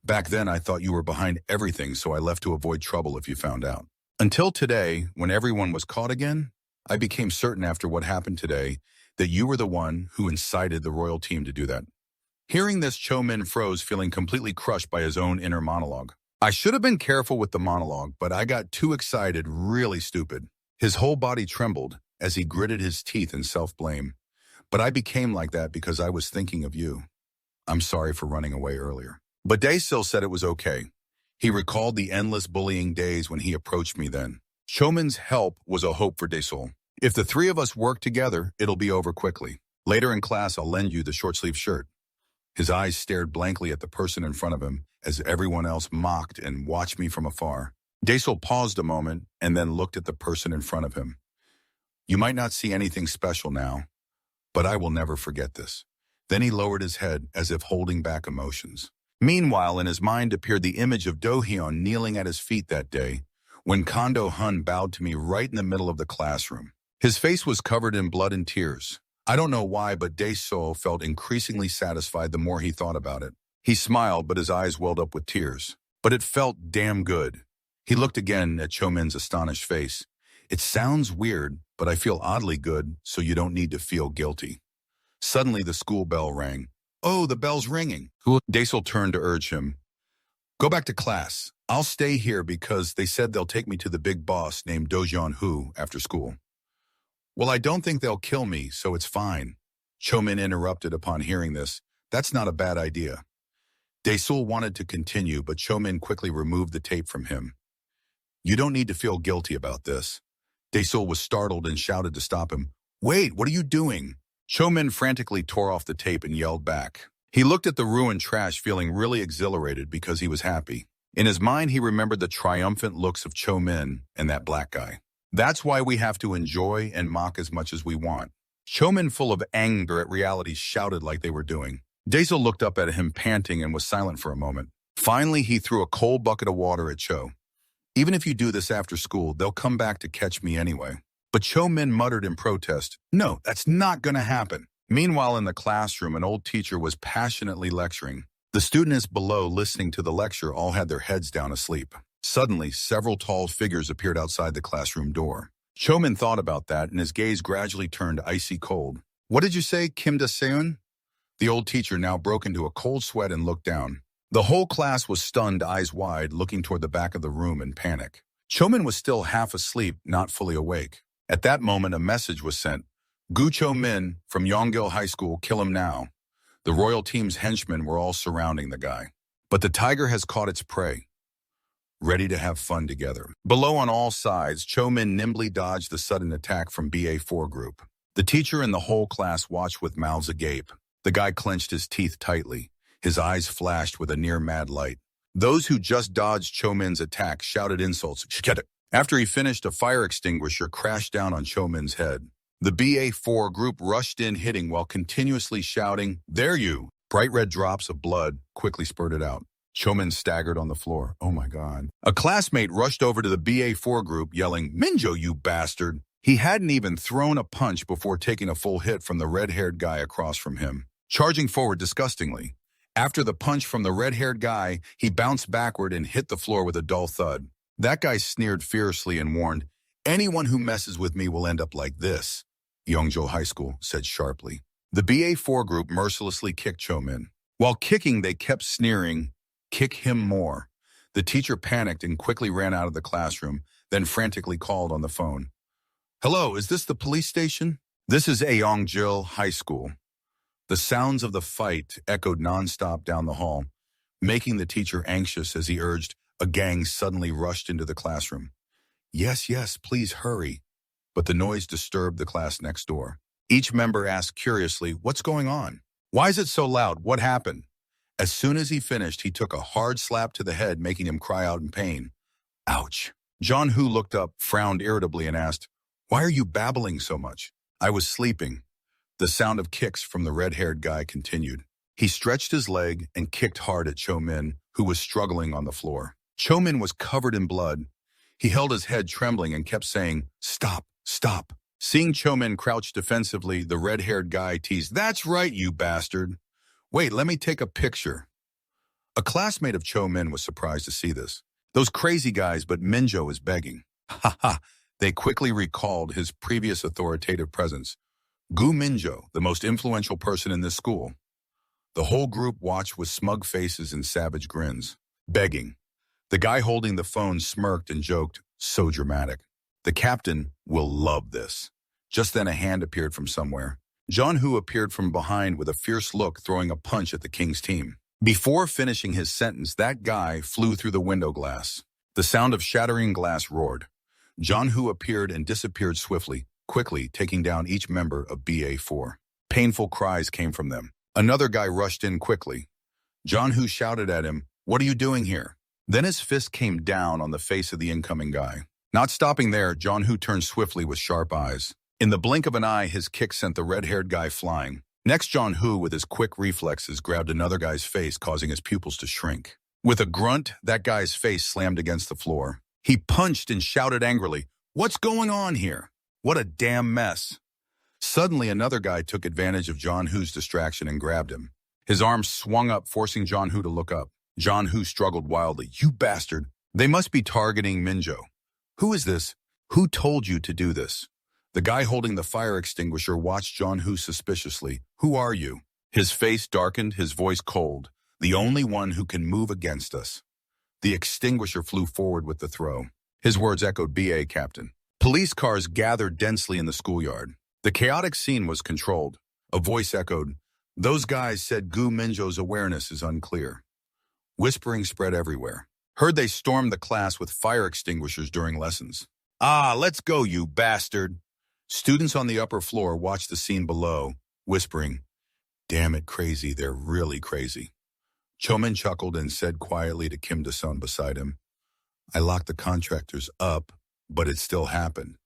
Back then, I thought you were behind everything, so I left to avoid trouble if you found out. Until today, when everyone was caught again, I became certain after what happened today that you were the one who incited the royal team to do that. Hearing this, Cho-min froze, feeling completely crushed by his own inner monologue. I should have been careful with the monologue, but I got too excited, really stupid. His whole body trembled as he gritted his teeth in self-blame. But I became like that because I was thinking of you. I'm sorry for running away earlier. But Daesol said it was okay. He recalled the endless bullying days when he approached me then. Cho-min's help was a hope for Daesol. If the three of us work together, it'll be over quickly. Later in class, I'll lend you the short-sleeved shirt. His eyes stared blankly at the person in front of him as everyone else mocked and watched me from afar. Daesol paused a moment and then looked at the person in front of him. You might not see anything special now, but I will never forget this. Then he lowered his head as if holding back emotions. Meanwhile, in his mind appeared the image of Do-hyun kneeling at his feet that day when Kondo-hun bowed to me right in the middle of the classroom. His face was covered in blood and tears. I don't know why, but Daesol felt increasingly satisfied the more he thought about it. He smiled, but his eyes welled up with tears. But it felt damn good. He looked again at Cho-min's astonished face. It sounds weird, but I feel oddly good, so you don't need to feel guilty. Suddenly, the school bell rang. Oh, the bell's ringing. Daesol turned to urge him. Go back to class. I'll stay here because they said they'll take me to the big boss named Do-hyun after school. Well, I don't think they'll kill me, so it's fine. Cho-min interrupted upon hearing this. That's not a bad idea. Daesol wanted to continue, but Cho-min quickly removed the tape from him. You don't need to feel guilty about this. Daesol was startled and shouted to stop him. Wait, what are you doing? Cho-min frantically tore off the tape and yelled back. He looked at the ruined trash, feeling really exhilarated because he was happy. In his mind, he remembered the triumphant looks of Cho-min and that black guy. That's why we have to enjoy and mock as much as we want. Showmen, full of anger at reality, shouted like they were doing. Daisel looked up at him, panting, and was silent for a moment. Finally, he threw a cold bucket of water at Cho. Even if you do this after school, they'll come back to catch me anyway. But Cho Min muttered in protest, "No, that's not going to happen." Meanwhile, in the classroom, an old teacher was passionately lecturing. The students below, listening to the lecture, all had their heads down asleep. Suddenly, several tall figures appeared outside the classroom door. Cho Min thought about that, and his gaze gradually turned icy cold. "What did you say, Kim Da-seun?" The old teacher now broke into a cold sweat and looked down. The whole class was stunned, eyes wide, looking toward the back of the room in panic. Cho Min was still half asleep, not fully awake. At that moment, a message was sent. "Gu Cho Min from Yonggil High School, kill him now." The royal team's henchmen were all surrounding the guy. But the tiger has caught its prey, ready to have fun together. Below on all sides, Cho Min nimbly dodged the sudden attack from BA4 group. The teacher and the whole class watched with mouths agape. The guy clenched his teeth tightly. His eyes flashed with a near-mad light. Those who just dodged Cho Min's attack shouted insults. After he finished, a fire extinguisher crashed down on Cho Min's head. The BA4 group rushed in, hitting while continuously shouting, "There you!" Bright red drops of blood quickly spurted out. Cho Min staggered on the floor. Oh my God. A classmate rushed over to the BA4 group, yelling, "Minjo, you bastard!" He hadn't even thrown a punch before taking a full hit from the red-haired guy across from him, charging forward disgustingly. After the punch from the red-haired guy, he bounced backward and hit the floor with a dull thud. That guy sneered fiercely and warned, "Anyone who messes with me will end up like this." Yonggil High School said sharply. The BA4 group mercilessly kicked Cho Min. While kicking, they kept sneering, "Kick him more." The teacher panicked and quickly ran out of the classroom, then frantically called on the phone. "Hello, is this the police station?" "This is Yonggil High School." The sounds of the fight echoed nonstop down the hall, making the teacher anxious as he urged. A gang suddenly rushed into the classroom. Yes, please hurry." But the noise disturbed the class next door. Each member asked curiously, "What's going on? Why is it so loud? What happened?" As soon as he finished, he took a hard slap to the head, making him cry out in pain. Ouch. John Hu looked up, frowned irritably, and asked, "Why are you babbling so much?" "I was sleeping." The sound of kicks from the red-haired guy continued. He stretched his leg and kicked hard at Cho Min, who was struggling on the floor. Cho Min was covered in blood. He held his head trembling and kept saying, "Stop, stop." Seeing Cho Min crouch defensively, the red-haired guy teased, "That's right, you bastard. Wait, let me take a picture." A classmate of Cho Min was surprised to see this. "Those crazy guys, but Minjo is begging." Ha ha. They quickly recalled his previous authoritative presence. Gu Minjo, the most influential person in this school. The whole group watched with smug faces and savage grins. Begging. The guy holding the phone smirked and joked, "So dramatic. The captain will love this." Just then a hand appeared from somewhere. John Hu appeared from behind with a fierce look, throwing a punch at the king's team. Before finishing his sentence, that guy flew through the window glass. The sound of shattering glass roared. John Hu appeared and disappeared swiftly, quickly taking down each member of BA4. Painful cries came from them. Another guy rushed in quickly. John Hu shouted at him, "What are you doing here?" Then his fist came down on the face of the incoming guy. Not stopping there, John Hu turned swiftly with sharp eyes. In the blink of an eye, his kick sent the red-haired guy flying. Next, John Hu, with his quick reflexes, grabbed another guy's face, causing his pupils to shrink. With a grunt, that guy's face slammed against the floor. He punched and shouted angrily, "What's going on here? What a damn mess." Suddenly, another guy took advantage of John Hu's distraction and grabbed him. His arms swung up, forcing John Hu to look up. John Hu struggled wildly. "You bastard! They must be targeting Minjo." "Who is this? Who told you to do this?" The guy holding the fire extinguisher watched John Hu suspiciously. "Who are you?" His face darkened, his voice cold. "The only one who can move against us." The extinguisher flew forward with the throw. His words echoed, "BA Captain." Police cars gathered densely in the schoolyard. The chaotic scene was controlled. A voice echoed, "Those guys said Gu Minjo's awareness is unclear." Whispering spread everywhere. Heard they stormed the class with fire extinguishers during lessons. "Ah, let's go, you bastard." Students on the upper floor watched the scene below, whispering, "Damn it, crazy, they're really crazy." Cho Min chuckled and said quietly to Kim Da-seun beside him, "I locked the contractors up, but it still happened."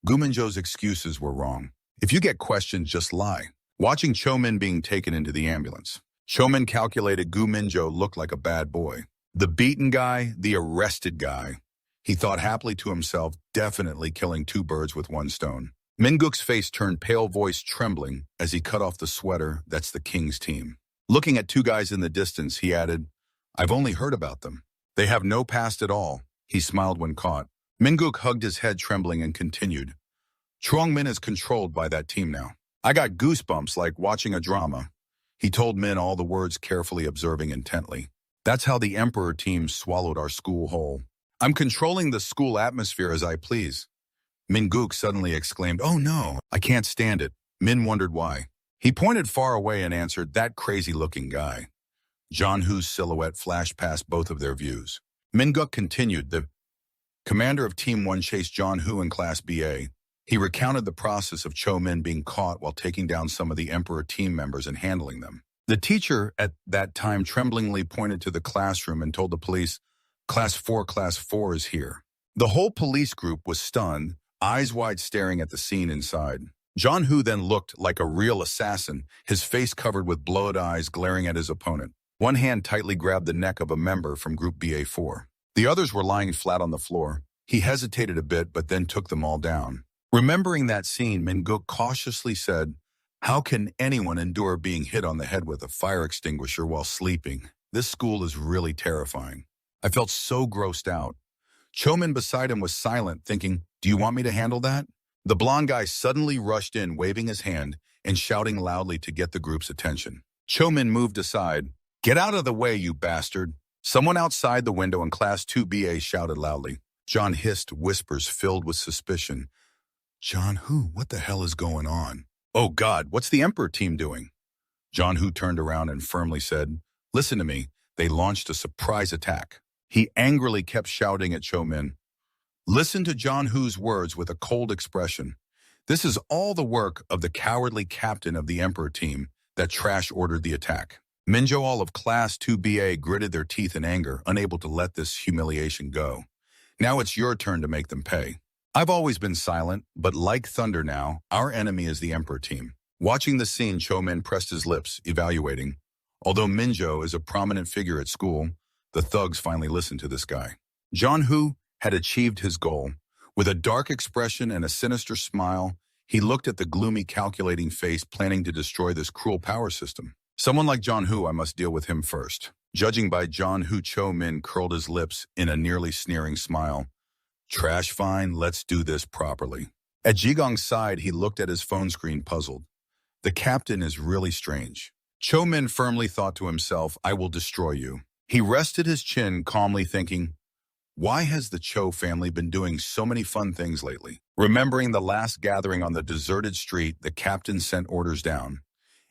Gu Minjo's excuses were wrong. If you get questions, just lie. Watching Chomin being taken into the ambulance. Chomin calculated Gu Minjo looked like a bad boy. The beaten guy, the arrested guy. He thought happily to himself, definitely killing two birds with one stone. Minguk's face turned pale, voice trembling as he cut off the sweater. That's the king's team. Looking at two guys in the distance, he added, I've only heard about them. They have no past at all. He smiled when caught. Minguk hugged his head, trembling, and continued. Truong Min is controlled by that team now. I got goosebumps like watching a drama. He told Min all the words, carefully observing intently. That's how the Emperor team swallowed our school whole. I'm controlling the school atmosphere as I please. Minguk suddenly exclaimed, Oh no, I can't stand it. Min wondered why. He pointed far away and answered, That crazy-looking guy. John Hu's silhouette flashed past both of their views. Minguk continued, The commander of Team 1 chased John Hu in Class BA. He recounted the process of Cho Min being caught while taking down some of the Emperor team members and handling them. The teacher at that time tremblingly pointed to the classroom and told the police, Class 4 is here. The whole police group was stunned, eyes wide staring at the scene inside. John Hu then looked like a real assassin, his face covered with blood eyes glaring at his opponent. One hand tightly grabbed the neck of a member from Group BA4. The others were lying flat on the floor. He hesitated a bit but then took them all down. Remembering that scene, Minguk cautiously said, How can anyone endure being hit on the head with a fire extinguisher while sleeping? This school is really terrifying. I felt so grossed out. Chomin beside him was silent, thinking, Do you want me to handle that? The blond guy suddenly rushed in, waving his hand and shouting loudly to get the group's attention. Chomin moved aside. Get out of the way, you bastard. Someone outside the window in Class 2BA shouted loudly. John hissed, whispers filled with suspicion. John Hu, what the hell is going on? Oh God, what's the Emperor team doing? John Hu turned around and firmly said, Listen to me, they launched a surprise attack. He angrily kept shouting at Chomin. Listen to John Hu's words with a cold expression. This is all the work of the cowardly captain of the Emperor team that Trash ordered the attack. Minjo all of Class 2BA gritted their teeth in anger, unable to let this humiliation go. Now it's your turn to make them pay. I've always been silent, but like thunder now, our enemy is the Emperor team. Watching the scene, Chomin pressed his lips, evaluating. Although Minjo is a prominent figure at school, the thugs finally listened to this guy. John Hu had achieved his goal. With a dark expression and a sinister smile, he looked at the gloomy, calculating face planning to destroy this cruel power system. Someone like John Hu, I must deal with him first. Judging by John Hu, Chomin curled his lips in a nearly sneering smile. Trash fine, let's do this properly. At Jigong's side, he looked at his phone screen puzzled. The captain is really strange. Chomin firmly thought to himself, I will destroy you. He rested his chin, calmly thinking, why has the Cho family been doing so many fun things lately? Remembering the last gathering on the deserted street, the captain sent orders down.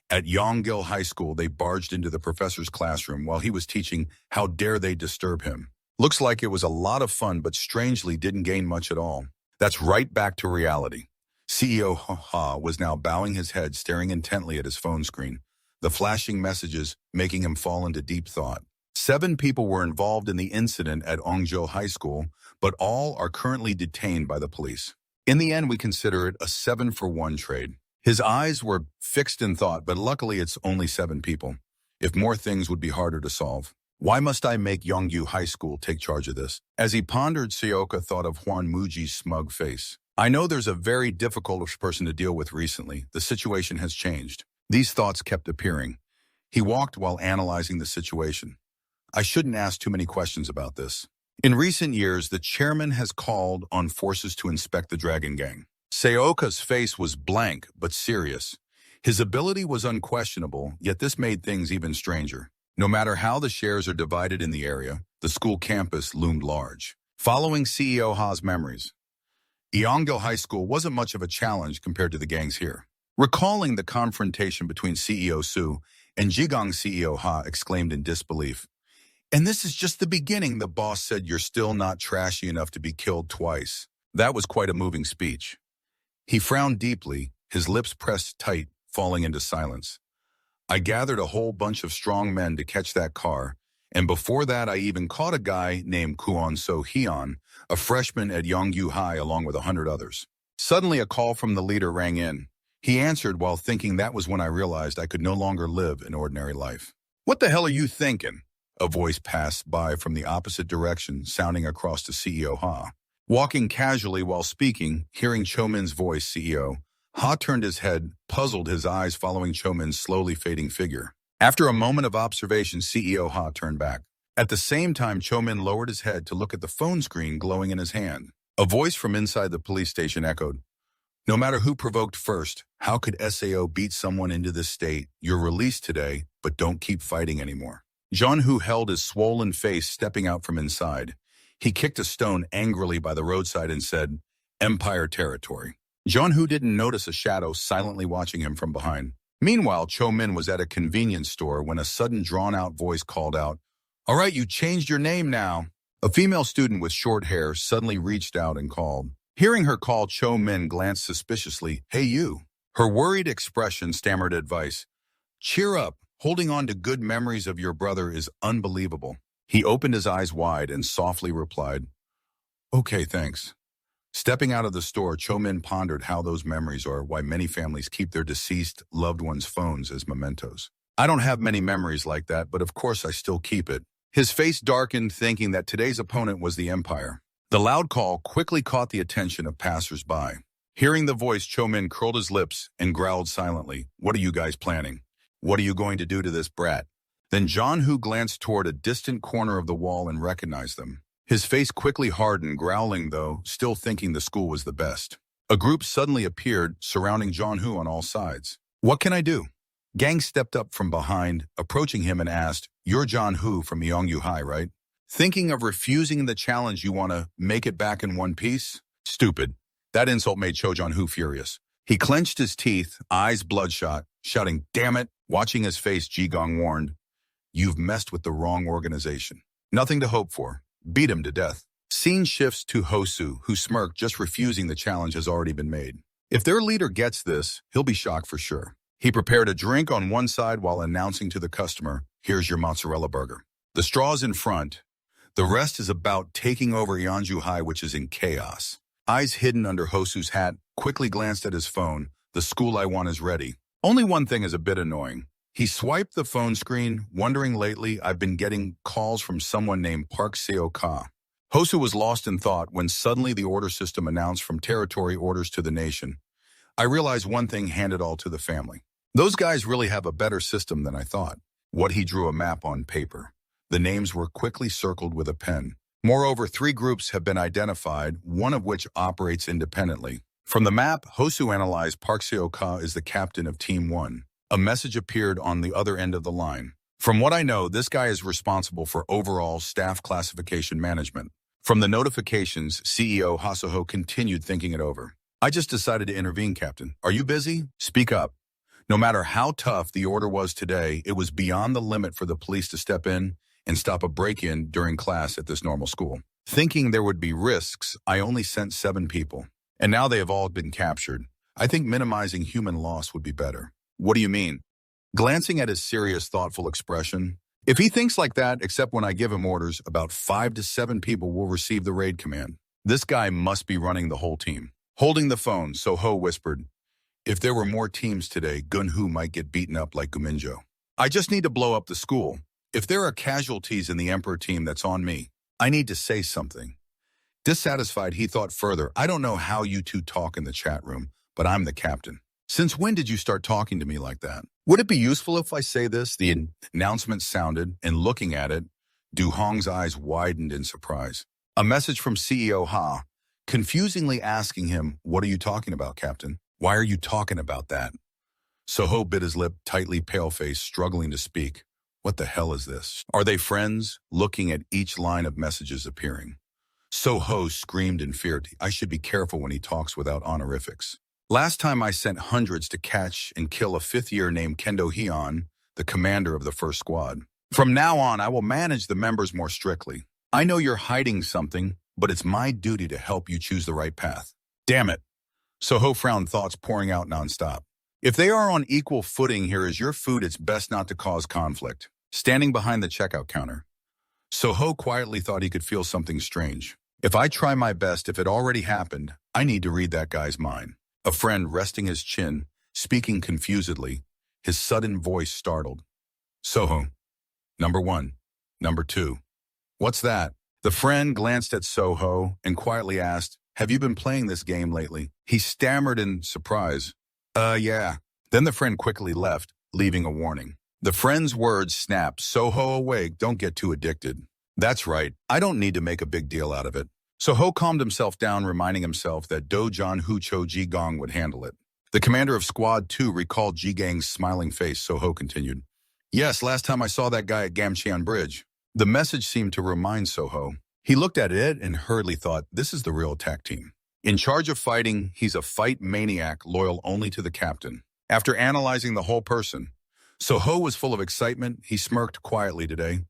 At Yonggil High School, they barged into the professor's classroom while he was teaching. How dare they disturb him? Looks like it was a lot of fun, but strangely didn't gain much at all. That's right back to reality. CEO Ha was now bowing his head, staring intently at his phone screen, the flashing messages making him fall into deep thought. 7 people were involved in the incident at Yonggil High School, but all are currently detained by the police. In the end, we consider it a 7-for-1 trade. His eyes were fixed in thought, but luckily it's only 7 people. If more things would be harder to solve. Why must I make Yonggil High School take charge of this? As he pondered, Seoka thought of Huan Muji's smug face. I know there's a very difficult person to deal with recently. The situation has changed. These thoughts kept appearing. He walked while analyzing the situation. I shouldn't ask too many questions about this. In recent years, the chairman has called on forces to inspect the Dragon Gang. Seoka's face was blank but serious. His ability was unquestionable, yet this made things even stranger. No matter how the shares are divided in the area, the school campus loomed large. Following CEO Ha's memories, Yonggil High School wasn't much of a challenge compared to the gangs here. Recalling the confrontation between CEO Su and Jigong, CEO Ha exclaimed in disbelief. And this is just the beginning, the boss said. You're still not trashy enough to be killed twice. That was quite a moving speech. He frowned deeply, his lips pressed tight, falling into silence. I gathered a whole bunch of strong men to catch that car, and before that I even caught a guy named Kuon So Hyun, a freshman at Yonggyu High along with 100 others. Suddenly a call from the leader rang in. He answered while thinking that was when I realized I could no longer live an ordinary life. What the hell are you thinking? A voice passed by from the opposite direction, sounding across to CEO Ha. Walking casually while speaking, hearing Chomin's voice, CEO, Ha turned his head, puzzled, his eyes following Chomin's slowly fading figure. After a moment of observation, CEO Ha turned back. At the same time, Chomin lowered his head to look at the phone screen glowing in his hand. A voice from inside the police station echoed, "No matter who provoked first, how could SAO beat someone into this state? You're released today, but don't keep fighting anymore." John-Hu held his swollen face, stepping out from inside. He kicked a stone angrily by the roadside and said, "Empire territory." John-Hu didn't notice a shadow silently watching him from behind. Meanwhile, Cho-min was at a convenience store when a sudden drawn-out voice called out, "All right, you changed your name now." A female student with short hair suddenly reached out and called. Hearing her call, Cho-min glanced suspiciously. "Hey, you." Her worried expression stammered advice. "Cheer up. Holding on to good memories of your brother is unbelievable." He opened his eyes wide and softly replied, "Okay, thanks." Stepping out of the store, Cho-min pondered how those memories are why many families keep their deceased loved ones' phones as mementos. "I don't have many memories like that, but of course I still keep it." His face darkened, thinking that today's opponent was the Empire. The loud call quickly caught the attention of passers-by. Hearing the voice, Cho-min curled his lips and growled silently, "What are you guys planning? What are you going to do to this brat?" Then John-Hu glanced toward a distant corner of the wall and recognized them. His face quickly hardened, growling though, still thinking the school was the best. A group suddenly appeared, surrounding John-Hu on all sides. "What can I do?" Gang stepped up from behind, approaching him and asked, "You're John-Hu from Yongyu High, right? Thinking of refusing the challenge, you want to make it back in one piece?" Stupid. That insult made Cho John-Hu furious. He clenched his teeth, eyes bloodshot, shouting, "Damn it!" Watching his face, Ji Gong warned, "You've messed with the wrong organization. Nothing to hope for. Beat him to death." Scene shifts to Hosu, who smirked, just refusing the challenge has already been made. If their leader gets this, he'll be shocked for sure. He prepared a drink on one side while announcing to the customer, "Here's your mozzarella burger." The straw's in front. The rest is about taking over Yonju High, which is in chaos. Eyes hidden under Hosu's hat, quickly glanced at his phone. "The school I want is ready. Only one thing is a bit annoying." He swiped the phone screen, wondering lately, "I've been getting calls from someone named Park Seo-ka." Hosu was lost in thought when suddenly the order system announced from territory orders to the nation. "I realized one thing, hand it all to the family." Those guys really have a better system than I thought. What he drew a map on paper. The names were quickly circled with a pen. Moreover, 3 groups have been identified, one of which operates independently. From the map, Hosu analyzed Park Seo-ka is the captain of Team 1. A message appeared on the other end of the line. "From what I know, this guy is responsible for overall staff classification management." From the notifications, CEO Haseho continued thinking it over. "I just decided to intervene, Captain. Are you busy? Speak up." No matter how tough the order was today, it was beyond the limit for the police to step in and stop a break-in during class at this normal school. Thinking there would be risks, I only sent 7 people. And now they have all been captured. I think minimizing human loss would be better. "What do you mean?" Glancing at his serious, thoughtful expression, "If he thinks like that, except when I give him orders, about 5 to 7 people will receive the raid command. This guy must be running the whole team." Holding the phone, Soho whispered, "If there were more teams today, Gun-Hu might get beaten up like Guminjo. I just need to blow up the school. If there are casualties in the Emperor team, that's on me. I need to say something." Dissatisfied, he thought further, "I don't know how you two talk in the chat room, but I'm the captain. Since when did you start talking to me like that? Would it be useful if I say this?" The announcement sounded, and looking at it, Du Hong's eyes widened in surprise. A message from CEO Ha, confusingly asking him, "What are you talking about, Captain? Why are you talking about that?" Soho bit his lip, tightly pale-faced, struggling to speak. What the hell is this? Are they friends? Looking at each line of messages appearing. Soho screamed in fear. I should be careful when he talks without honorifics. Last time I sent hundreds to catch and kill a 5th-year named Kendo Hyun, the commander of the first squad. From now on, I will manage the members more strictly. I know you're hiding something, but it's my duty to help you choose the right path. Damn it. Soho frowned, thoughts pouring out nonstop. If they are on equal footing, here is your food. It's best not to cause conflict. Standing behind the checkout counter, Soho quietly thought he could feel something strange. If I try my best, if it already happened, I need to read that guy's mind. A friend resting his chin, speaking confusedly, his sudden voice startled. Soho. Number 1. Number 2. What's that? The friend glanced at Soho and quietly asked, have you been playing this game lately? He stammered in surprise. Yeah. Then the friend quickly left, leaving a warning. The friend's words snapped. Soho awake, don't get too addicted. That's right, I don't need to make a big deal out of it. Soho calmed himself down, reminding himself that Dojan Hucho Jigong would handle it. The commander of Squad 2 recalled Jigang's smiling face. Soho continued. Yes, last time I saw that guy at Gamcheon Bridge. The message seemed to remind Soho. He looked at it and hurriedly thought, this is the real attack team. In charge of fighting, he's a fight maniac loyal only to the captain. After analyzing the whole person, Soho was full of excitement. He smirked quietly today.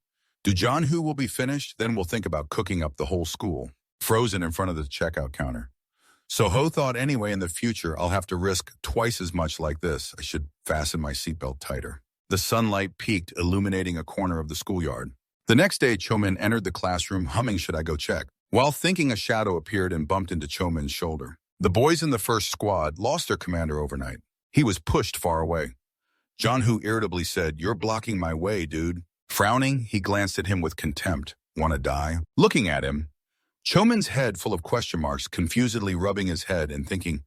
Dojanhu will be finished, then we'll think about cooking up the whole school. Frozen in front of the checkout counter. Soho thought anyway, in the future, I'll have to risk twice as much like this. I should fasten my seatbelt tighter. The sunlight peaked, illuminating a corner of the schoolyard. The next day, Chomin entered the classroom, humming, should I go check? While thinking, a shadow appeared and bumped into Chomin's shoulder. The boys in the first squad lost their commander overnight. He was pushed far away. Jonhu irritably said, you're blocking my way, dude. Frowning, he glanced at him with contempt. Wanna die? Looking at him, Chomin's head full of question marks, confusedly rubbing his head and thinking,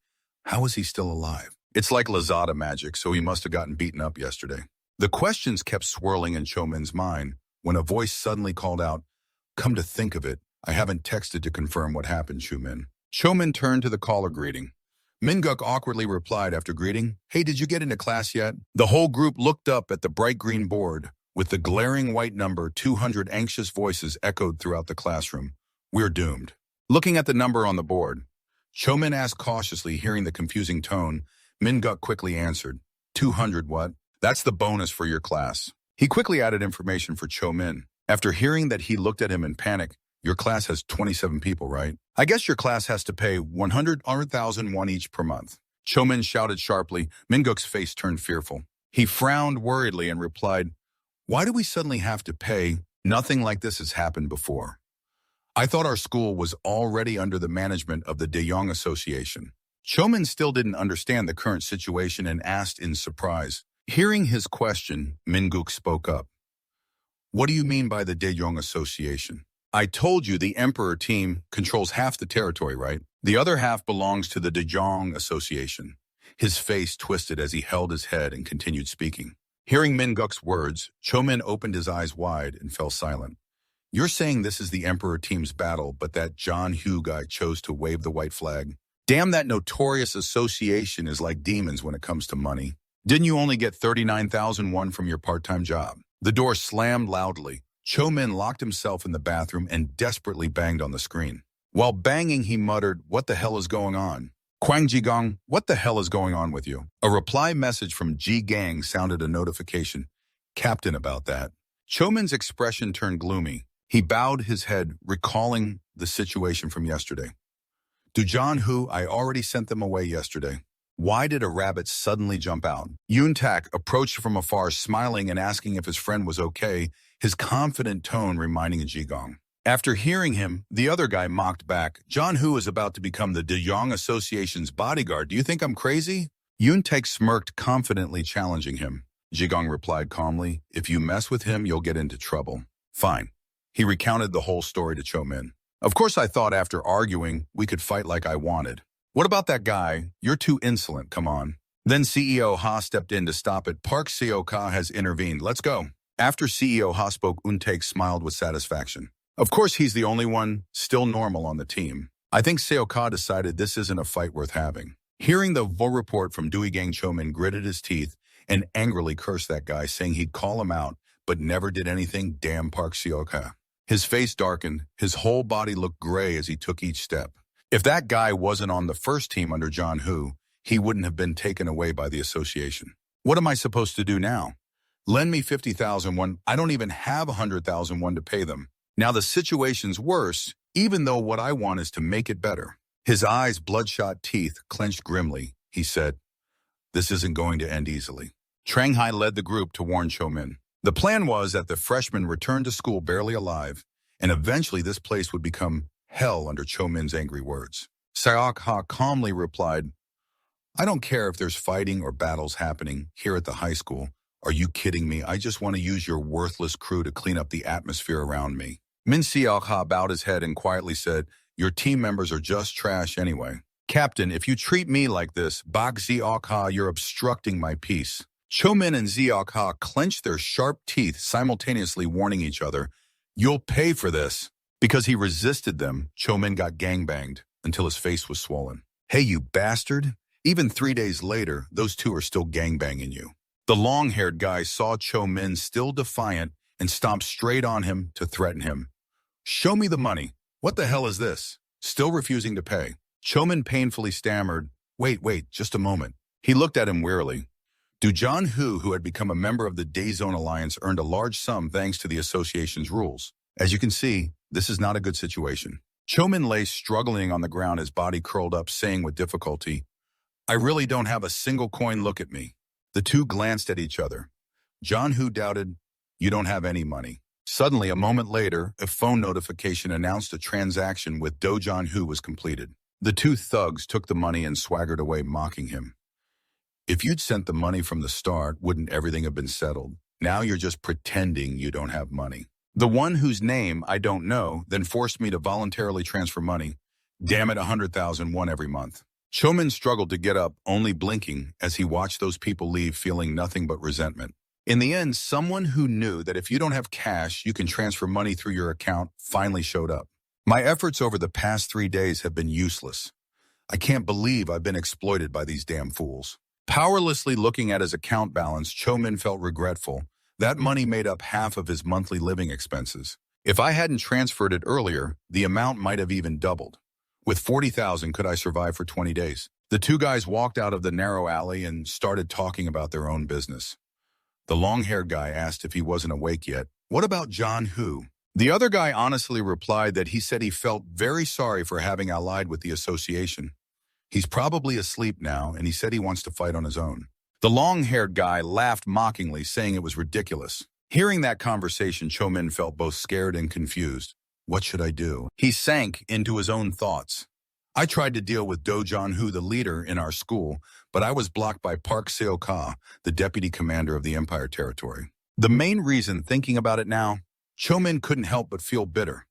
how is he still alive? It's like Lazada magic, so he must have gotten beaten up yesterday. The questions kept swirling in Chomin's mind when a voice suddenly called out, come to think of it, I haven't texted to confirm what happened, Chomin. Chomin turned to the caller, greeting. Minguk awkwardly replied after greeting, hey, did you get into class yet? The whole group looked up at the bright green board. With the glaring white number, 200 anxious voices echoed throughout the classroom. We're doomed. Looking at the number on the board, Chomin asked cautiously, hearing the confusing tone. Minguk quickly answered, 200 what? That's the bonus for your class. He quickly added information for Chomin. After hearing that, he looked at him in panic. Your class has 27 people, right? I guess your class has to pay 100,001 each per month. Chomin shouted sharply. Minguk's face turned fearful. He frowned worriedly and replied, why do we suddenly have to pay? Nothing like this has happened before. I thought our school was already under the management of the Deyong Association. Chomin still didn't understand the current situation and asked in surprise. Hearing his question, Minguk spoke up. What do you mean by the Deyong Association? I told you the Emperor team controls half the territory, right? The other half belongs to the Deyong Association. His face twisted as he held his head and continued speaking. Hearing Minguk's words, Chomin opened his eyes wide and fell silent. You're saying this is the Emperor team's battle, but that John Hu guy chose to wave the white flag? Damn, that notorious association is like demons when it comes to money. Didn't you only get 39,001 from your part-time job? The door slammed loudly. Chomin locked himself in the bathroom and desperately banged on the screen. While banging, he muttered, what the hell is going on? Kwang Jigong, what the hell is going on with you? A reply message from Ji Gang sounded a notification. Captain, about that. Chomin's expression turned gloomy. He bowed his head, recalling the situation from yesterday. To John Hu, I already sent them away yesterday. Why did a rabbit suddenly jump out? Yoon Tak approached from afar, smiling and asking if his friend was okay, his confident tone reminding Jigong. After hearing him, the other guy mocked back. John Hu is about to become the Deyong Association's bodyguard. Do you think I'm crazy? Yoon Tak smirked, confidently challenging him. Jigong replied calmly, if you mess with him, you'll get into trouble. Fine. He recounted the whole story to Chomin. Of course, I thought after arguing, we could fight like I wanted. What about that guy? You're too insolent, come on. Then CEO Ha stepped in to stop it. Park Seo-ka has intervened. Let's go. After CEO Ha spoke, Eun-taek smiled with satisfaction. Of course, he's the only one still normal on the team. I think Seo-ka decided this isn't a fight worth having. Hearing the vo report from Dui Gang, Chomin gritted his teeth and angrily cursed that guy, saying he'd call him out, but never did anything. Damn Park Seo-ka. His face darkened. His whole body looked gray as he took each step. If that guy wasn't on the first team under John Hu, he wouldn't have been taken away by the association. What am I supposed to do now? Lend me 50,001. I don't even have 100,001 to pay them. Now the situation's worse, even though what I want is to make it better. His eyes, bloodshot teeth, clenched grimly. He said, this isn't going to end easily. Trang Hai led the group to warn Chomin. The plan was that the freshmen returned to school barely alive, and eventually this place would become hell under Chomin's angry words. Sayok Ha calmly replied, I don't care if there's fighting or battles happening here at the high school. Are you kidding me? I just want to use your worthless crew to clean up the atmosphere around me. Min Seok-ha bowed his head and quietly said, your team members are just trash anyway. Captain, if you treat me like this, Bak Seok-ha, you're obstructing my peace. Chomin and Seok-ha clenched their sharp teeth, simultaneously warning each other, you'll pay for this. Because he resisted them, Chomin got gangbanged until his face was swollen. Hey, you bastard. Even 3 days later, those two are still gangbanging you. The long-haired guy saw Chomin still defiant and stomped straight on him to threaten him. Show me the money. What the hell is this? Still refusing to pay. Chomin painfully stammered, wait, just a moment. He looked at him wearily. Do-John-Hu, who had become a member of the Day-Zone Alliance, earned a large sum thanks to the association's rules. As you can see, this is not a good situation. Chomin lay struggling on the ground, his body curled up, saying with difficulty, I really don't have a single coin, look at me. The two glanced at each other. John-Hu doubted, you don't have any money. Suddenly, a moment later, a phone notification announced a transaction with Do-John-Hu was completed. The two thugs took the money and swaggered away, mocking him. If you'd sent the money from the start, wouldn't everything have been settled? Now you're just pretending you don't have money. The one whose name I don't know then forced me to voluntarily transfer money. Damn it, 100,000 won every month. Chomin struggled to get up, only blinking as he watched those people leave, feeling nothing but resentment. In the end, someone who knew that if you don't have cash, you can transfer money through your account finally showed up. My efforts over the past 3 days have been useless. I can't believe I've been exploited by these damn fools. Powerlessly looking at his account balance, Chomin felt regretful. That money made up half of his monthly living expenses. If I hadn't transferred it earlier, the amount might have even doubled. With 40,000, could I survive for 20 days? The two guys walked out of the narrow alley and started talking about their own business. The long-haired guy asked if he wasn't awake yet. What about John-Hu? The other guy honestly replied that he said he felt very sorry for having allied with the association. He's probably asleep now, and he said he wants to fight on his own. The long-haired guy laughed mockingly, saying it was ridiculous. Hearing that conversation, Chomin felt both scared and confused. What should I do? He sank into his own thoughts. I tried to deal with Do-John-Hu, the leader in our school, but I was blocked by Park Seo-ka, the deputy commander of the Empire Territory. The main reason, thinking about it now, Chomin couldn't help but feel bitter.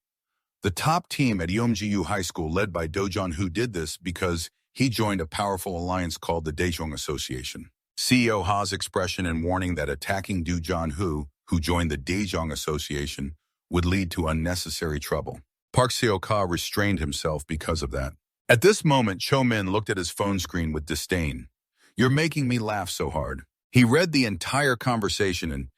The top team at Yeomji-yu High School, led by Do-John-Hu, did this because he joined a powerful alliance called the Daejong Association. CEO Ha's expression and warning that attacking Do-John-Hu, who joined the Daejong Association, would lead to unnecessary trouble. Park Seo-ka restrained himself because of that. At this moment, Chomin looked at his phone screen with disdain. You're making me laugh so hard. He read the entire conversation and,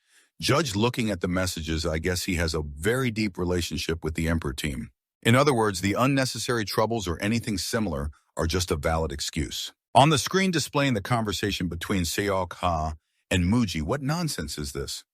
judged looking at the messages, I guess he has a very deep relationship with the Emperor team. In other words, the unnecessary troubles or anything similar are just a valid excuse. On the screen displaying the conversation between Seok-ha and Muji, what nonsense is this?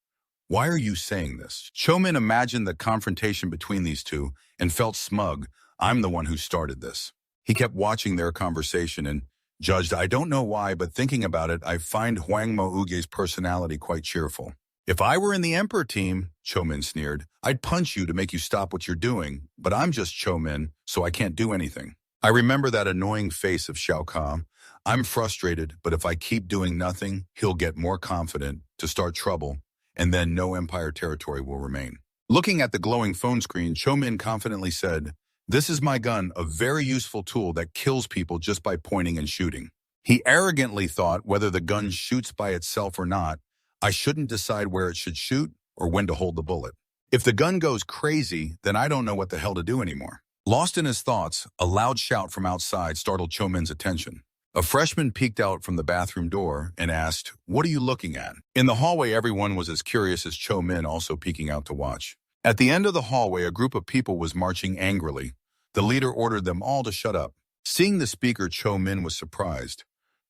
Why are you saying this? Chomin imagined the confrontation between these two and felt smug. I'm the one who started this. He kept watching their conversation and judged, I don't know why, but thinking about it, I find Hwang Mo-uge's personality quite cheerful. If I were in the Emperor team, Chomin sneered, I'd punch you to make you stop what you're doing, but I'm just Chomin, so I can't do anything. I remember that annoying face of Xiao Ka. I'm frustrated, but if I keep doing nothing, he'll get more confident to start trouble, and then no Empire territory will remain. Looking at the glowing phone screen, Chomin confidently said, this is my gun, a very useful tool that kills people just by pointing and shooting. He arrogantly thought whether the gun shoots by itself or not, I shouldn't decide where it should shoot or when to hold the bullet. If the gun goes crazy, then I don't know what the hell to do anymore. Lost in his thoughts, a loud shout from outside startled Chomin's attention. A freshman peeked out from the bathroom door and asked, what are you looking at? In the hallway, everyone was as curious as Chomin, also peeking out to watch. At the end of the hallway, a group of people was marching angrily. The leader ordered them all to shut up. Seeing the speaker, Chomin was surprised.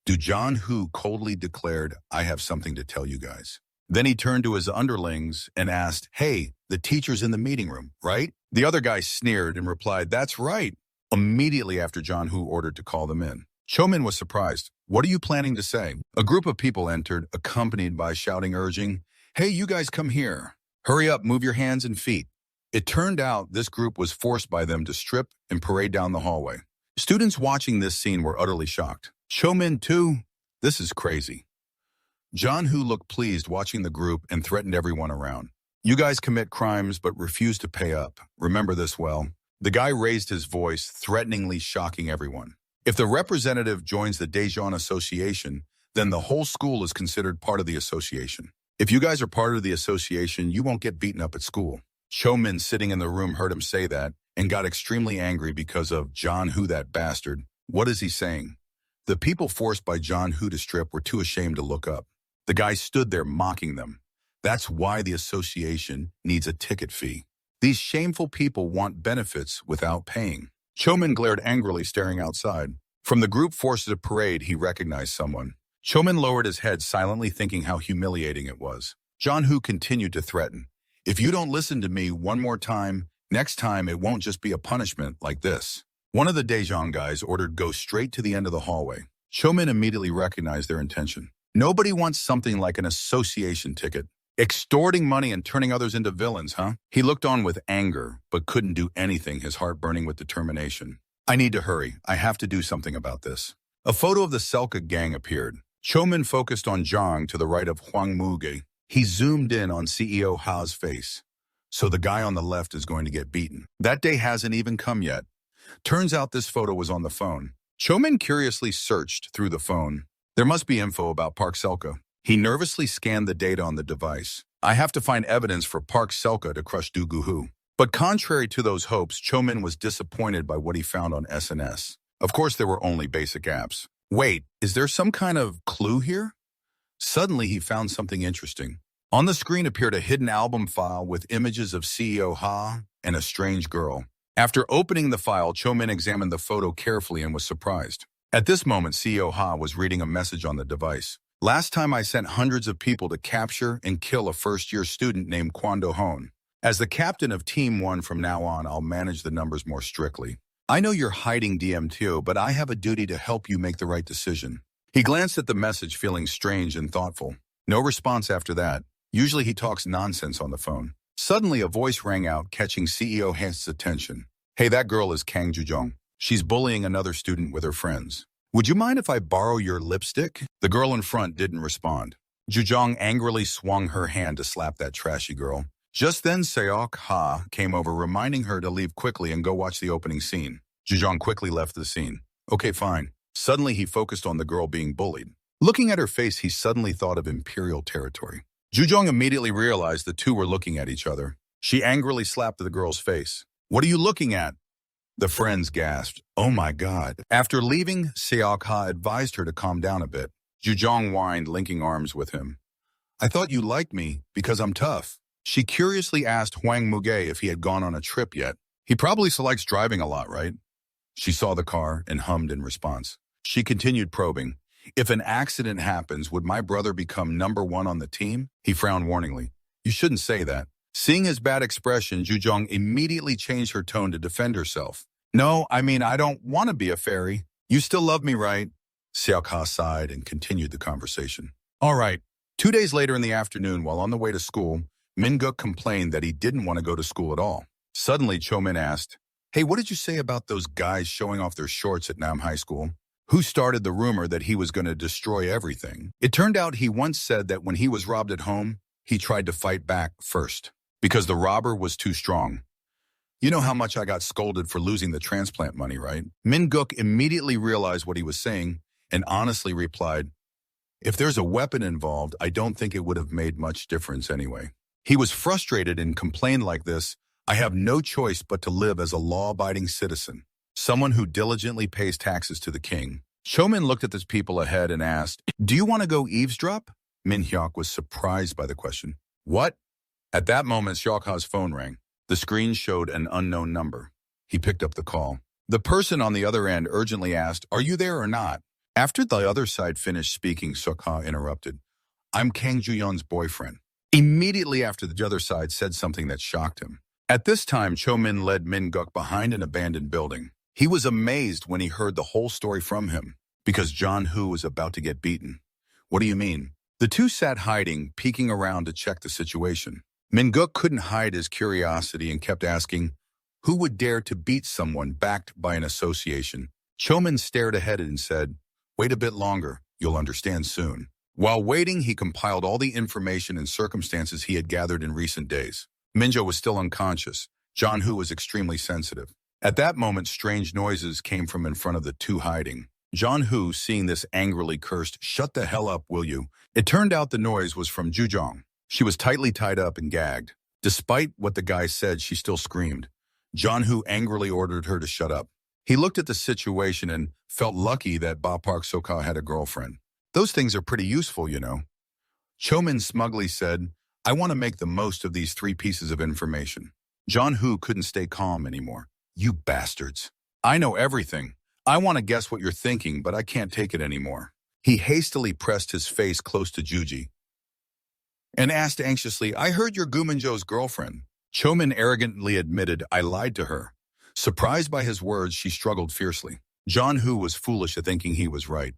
Do-John-Hu coldly declared, I have something to tell you guys. Then he turned to his underlings and asked, hey, the teacher's in the meeting room, right? The other guy sneered and replied, that's right. Immediately after John-Hu ordered to call them in. Chomin was surprised. What are you planning to say? A group of people entered, accompanied by shouting, urging, hey, you guys come here. Hurry up, move your hands and feet. It turned out this group was forced by them to strip and parade down the hallway. Students watching this scene were utterly shocked. Chomin too? This is crazy. John Hu looked pleased watching the group and threatened everyone around. You guys commit crimes but refuse to pay up. Remember this well. The guy raised his voice, threateningly shocking everyone. If the representative joins the Daejeon Association, then the whole school is considered part of the association. If you guys are part of the association, you won't get beaten up at school. Chomin sitting in the room heard him say that and got extremely angry because of John Hu, that bastard. What is he saying? The people forced by John Hu to strip were too ashamed to look up. The guy stood there mocking them. That's why the association needs a ticket fee. These shameful people want benefits without paying. Chomin glared angrily, staring outside. From the group forced to parade, he recognized someone. Chomin lowered his head, silently thinking how humiliating it was. John Hu continued to threaten. If you don't listen to me one more time, next time it won't just be a punishment like this. One of the Daejeon guys ordered go straight to the end of the hallway. Chomin immediately recognized their intention. Nobody wants something like an association ticket. Extorting money and turning others into villains, huh? He looked on with anger, but couldn't do anything, his heart burning with determination. I need to hurry. I have to do something about this. A photo of the Selka gang appeared. Chomin focused on Zhang to the right of Huang Muge. He zoomed in on CEO Ha's face. So the guy on the left is going to get beaten. That day hasn't even come yet. Turns out this photo was on the phone. Chomin curiously searched through the phone. There must be info about Park Selka. He nervously scanned the data on the device. I have to find evidence for Park Selka to crush Du Guhu. But contrary to those hopes, Chomin was disappointed by what he found on SNS. Of course, there were only basic apps. Wait, is there some kind of clue here? Suddenly, he found something interesting. On the screen appeared a hidden album file with images of CEO Ha and a strange girl. After opening the file, Chomin examined the photo carefully and was surprised. At this moment, CEO Ha was reading a message on the device. Last time I sent hundreds of people to capture and kill a first-year student named Kwon Do-hoon. As the captain of Team 1 from now on, I'll manage the numbers more strictly. I know you're hiding DMTO, but I have a duty to help you make the right decision. He glanced at the message, feeling strange and thoughtful. No response after that. Usually he talks nonsense on the phone. Suddenly, a voice rang out, catching CEO Han's attention. Hey, that girl is Kang Jujong. She's bullying another student with her friends. Would you mind if I borrow your lipstick? The girl in front didn't respond. Jujong angrily swung her hand to slap that trashy girl. Just then, Seok Ha came over, reminding her to leave quickly and go watch the opening scene. Jujong quickly left the scene. Okay, fine. Suddenly, he focused on the girl being bullied. Looking at her face, he suddenly thought of Imperial territory. Jujong immediately realized the two were looking at each other. She angrily slapped the girl's face. What are you looking at? The friends gasped. Oh my God. After leaving, Seok Ha advised her to calm down a bit. Jujong whined, linking arms with him. I thought you liked me because I'm tough. She curiously asked Huang Muge if he had gone on a trip yet. He probably likes driving a lot, right? She saw the car and hummed in response. She continued probing. If an accident happens, would my brother become #1 on the team? He frowned warningly. You shouldn't say that. Seeing his bad expression, Jujong immediately changed her tone to defend herself. No, I mean, I don't want to be a fairy. You still love me, right? Seok Ha sighed and continued the conversation. All right. 2 days later in the afternoon, while on the way to school, Min-guk complained that he didn't want to go to school at all. Suddenly, Chomin asked, Hey, what did you say about those guys showing off their shorts at Nam High School? Who started the rumor that he was going to destroy everything? It turned out he once said that when he was robbed at home, he tried to fight back first, because the robber was too strong. You know how much I got scolded for losing the transplant money, right? Min-guk immediately realized what he was saying and honestly replied, If there's a weapon involved, I don't think it would have made much difference anyway. He was frustrated and complained like this, I have no choice but to live as a law-abiding citizen, someone who diligently pays taxes to the king. Chomin looked at the people ahead and asked, Do you want to go eavesdrop? Min-hyuk was surprised by the question. What? At that moment, Seok Ha's phone rang. The screen showed an unknown number. He picked up the call. The person on the other end urgently asked, Are you there or not? After the other side finished speaking, Seok Ha interrupted. I'm Kang Ju-yeon's boyfriend. Immediately after the other side said something that shocked him. At this time, Chomin led Min-guk behind an abandoned building. He was amazed when he heard the whole story from him, because John Hu was about to get beaten. What do you mean? The two sat hiding, peeking around to check the situation. Min-guk couldn't hide his curiosity and kept asking, Who would dare to beat someone backed by an association? Chomin stared ahead and said, Wait a bit longer. You'll understand soon. While waiting, he compiled all the information and circumstances he had gathered in recent days. Minjo was still unconscious. John-Hu was extremely sensitive. At that moment, strange noises came from in front of the two hiding. John-Hu, seeing this, angrily cursed, "Shut the hell up, will you?" It turned out the noise was from Jujong. She was tightly tied up and gagged. Despite what the guy said, she still screamed. John-Hu angrily ordered her to shut up. He looked at the situation and felt lucky that Ba Park Soka had a girlfriend. Those things are pretty useful, you know. Chomin smugly said, "I want to make the most of these 3 pieces of information." John-Hu couldn't stay calm anymore. "You bastards. I know everything. I want to guess what you're thinking, but I can't take it anymore." He hastily pressed his face close to Juji and asked anxiously, "I heard you're Gumanjo's girlfriend." Chomin arrogantly admitted, "I lied to her." Surprised by his words, she struggled fiercely. John-Hu was foolish at thinking he was right.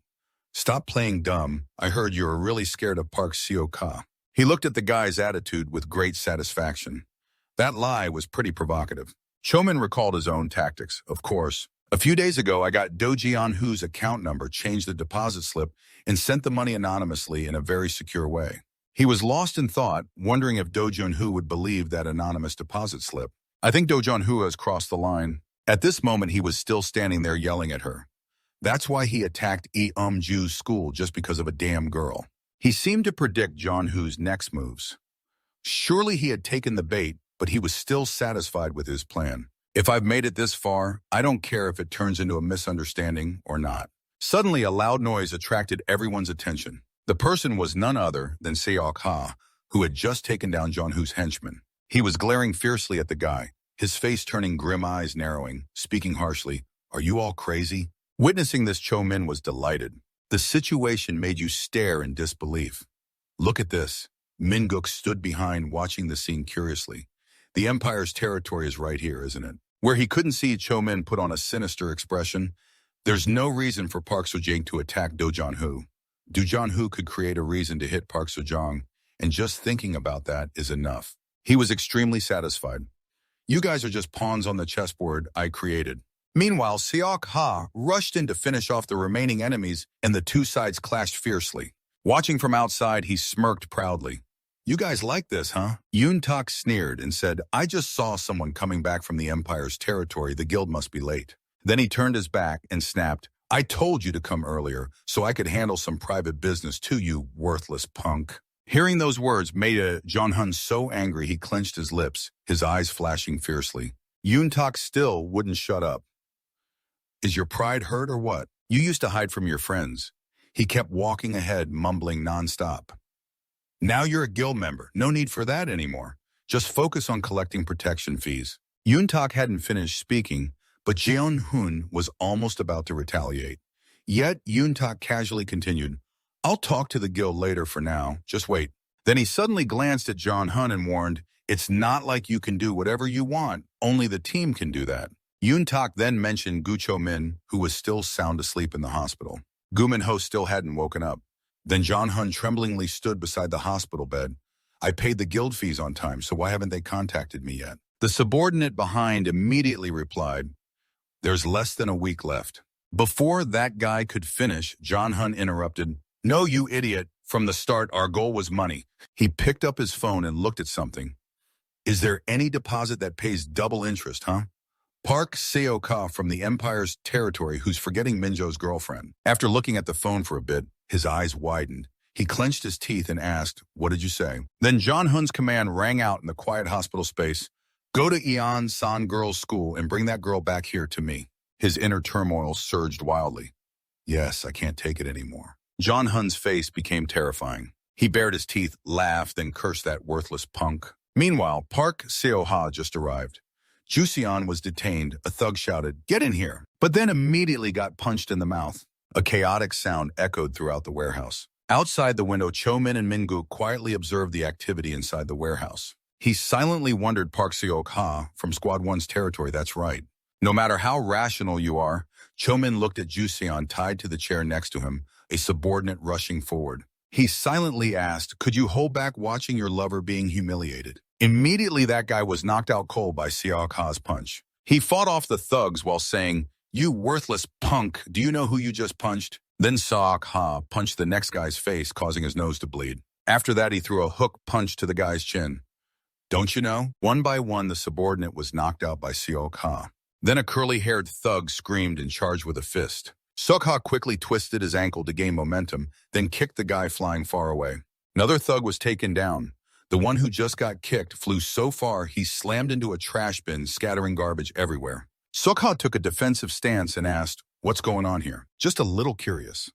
"Stop playing dumb. I heard you were really scared of Park Seo-ka." He looked at the guy's attitude with great satisfaction. That lie was pretty provocative. Chomin recalled his own tactics, of course. "A few days ago, I got Do Jian-Hu's account number, changed the deposit slip, and sent the money anonymously in a very secure way." He was lost in thought, wondering if Do Jian-Hu would believe that anonymous deposit slip. "I think Do Jian-Hu has crossed the line." At this moment, he was still standing there yelling at her. That's why he attacked Ju's school, just because of a damn girl. He seemed to predict John-Hu's next moves. Surely he had taken the bait, but he was still satisfied with his plan. "If I've made it this far, I don't care if it turns into a misunderstanding or not." Suddenly, a loud noise attracted everyone's attention. The person was none other than Seok-ha, who had just taken down John-Hu's henchman. He was glaring fiercely at the guy, his face turning, grim eyes narrowing, speaking harshly, "Are you all crazy?" Witnessing this, Cho-min was delighted. The situation made you stare in disbelief. "Look at this." Min-guk stood behind, watching the scene curiously. The Empire's territory is right here, isn't it? Where he couldn't see, Cho-min put on a sinister expression. There's no reason for Park Seo-jang to attack Do Jian-Hu. Do Jian-Hu could create a reason to hit Park Seo-jang, and just thinking about that is enough. He was extremely satisfied. "You guys are just pawns on the chessboard I created." Meanwhile, Seok-ha rushed in to finish off the remaining enemies, and the two sides clashed fiercely. Watching from outside, he smirked proudly. "You guys like this, huh?" Yoon-tak sneered and said, "I just saw someone coming back from the Empire's territory. The guild must be late." Then he turned his back and snapped, "I told you to come earlier so I could handle some private business too, you worthless punk." Hearing those words made John-Hun so angry he clenched his lips, his eyes flashing fiercely. Yoon-tak still wouldn't shut up. "Is your pride hurt or what? You used to hide from your friends." He kept walking ahead, mumbling nonstop. "Now you're a guild member. No need for that anymore. Just focus on collecting protection fees." Yoon-tak hadn't finished speaking, but Jeon-hun was almost about to retaliate. Yet Yoon-tak casually continued, "I'll talk to the guild later for now. Just wait." Then he suddenly glanced at John-hun and warned, "It's not like you can do whatever you want. Only the team can do that." Yoon-tak then mentioned Gu Cho-min, who was still sound asleep in the hospital. Gu Min-ho still hadn't woken up. Then John-hun tremblingly stood beside the hospital bed. "I paid the guild fees on time, so why haven't they contacted me yet?" The subordinate behind immediately replied, "There's less than a week left." Before that guy could finish, John-hun interrupted, "No, you idiot. From the start, our goal was money." He picked up his phone and looked at something. "Is there any deposit that pays double interest, huh?" Park Seo-ka from the Empire's territory, who's forgetting Minjo's girlfriend. After looking at the phone for a bit, his eyes widened. He clenched his teeth and asked, "What did you say?" Then John-hun's command rang out in the quiet hospital space. "Go to Eon-san girls' school and bring that girl back here to me." His inner turmoil surged wildly. "Yes, I can't take it anymore." John-hun's face became terrifying. He bared his teeth, laughed, and cursed that worthless punk. Meanwhile, Park Seo-ha just arrived. Juseon was detained. A thug shouted, "Get in here," but then immediately got punched in the mouth. A chaotic sound echoed throughout the warehouse. Outside the window, Cho-min and Min-guk quietly observed the activity inside the warehouse. He silently wondered, Park Seok-ha from Squad 1's territory, that's right. No matter how rational you are, Cho-min looked at Juseon tied to the chair next to him, a subordinate rushing forward. He silently asked, "Could you hold back watching your lover being humiliated?" Immediately that guy was knocked out cold by Seok-ha's punch. He fought off the thugs while saying, "You worthless punk, do you know who you just punched?" Then Seok Ha punched the next guy's face, causing his nose to bleed. After that, he threw a hook punch to the guy's chin. Don't you know? One by one, the subordinate was knocked out by Seok Ha. Then a curly-haired thug screamed and charged with a fist. Seok Ha quickly twisted his ankle to gain momentum, then kicked the guy flying far away. Another thug was taken down. The one who just got kicked flew so far he slammed into a trash bin, scattering garbage everywhere. Seok Ha took a defensive stance and asked, "What's going on here?" Just a little curious.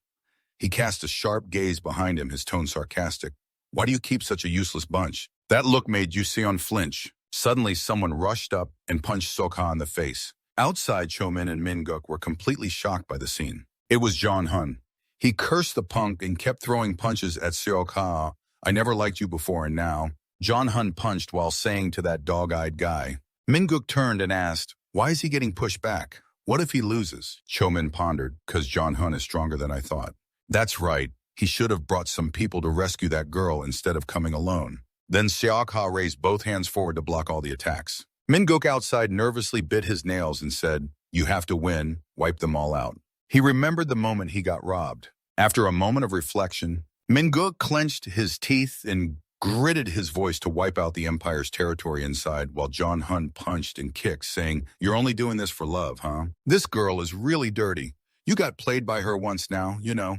He cast a sharp gaze behind him, his tone sarcastic. "Why do you keep such a useless bunch?" That look made Yuseon flinch. Suddenly, someone rushed up and punched Seok Ha in the face. Outside, Chomin and Minguk were completely shocked by the scene. It was John Hun. He cursed the punk and kept throwing punches at Seok Ha. "I never liked you before, and now." John Hun punched while saying to that dog-eyed guy. Minguk turned and asked, "Why is he getting pushed back? What if he loses?" Chomin pondered, "'Cause John Hun is stronger than I thought." That's right. He should have brought some people to rescue that girl instead of coming alone. Then Seok Ha raised both hands forward to block all the attacks. Minguk outside nervously bit his nails and said, "You have to win, wipe them all out." He remembered the moment he got robbed. After a moment of reflection, Minguk clenched his teeth and gritted his voice to wipe out the Empire's territory inside, while John Hun punched and kicked, saying, "You're only doing this for love, huh? This girl is really dirty. You got played by her once now, you know."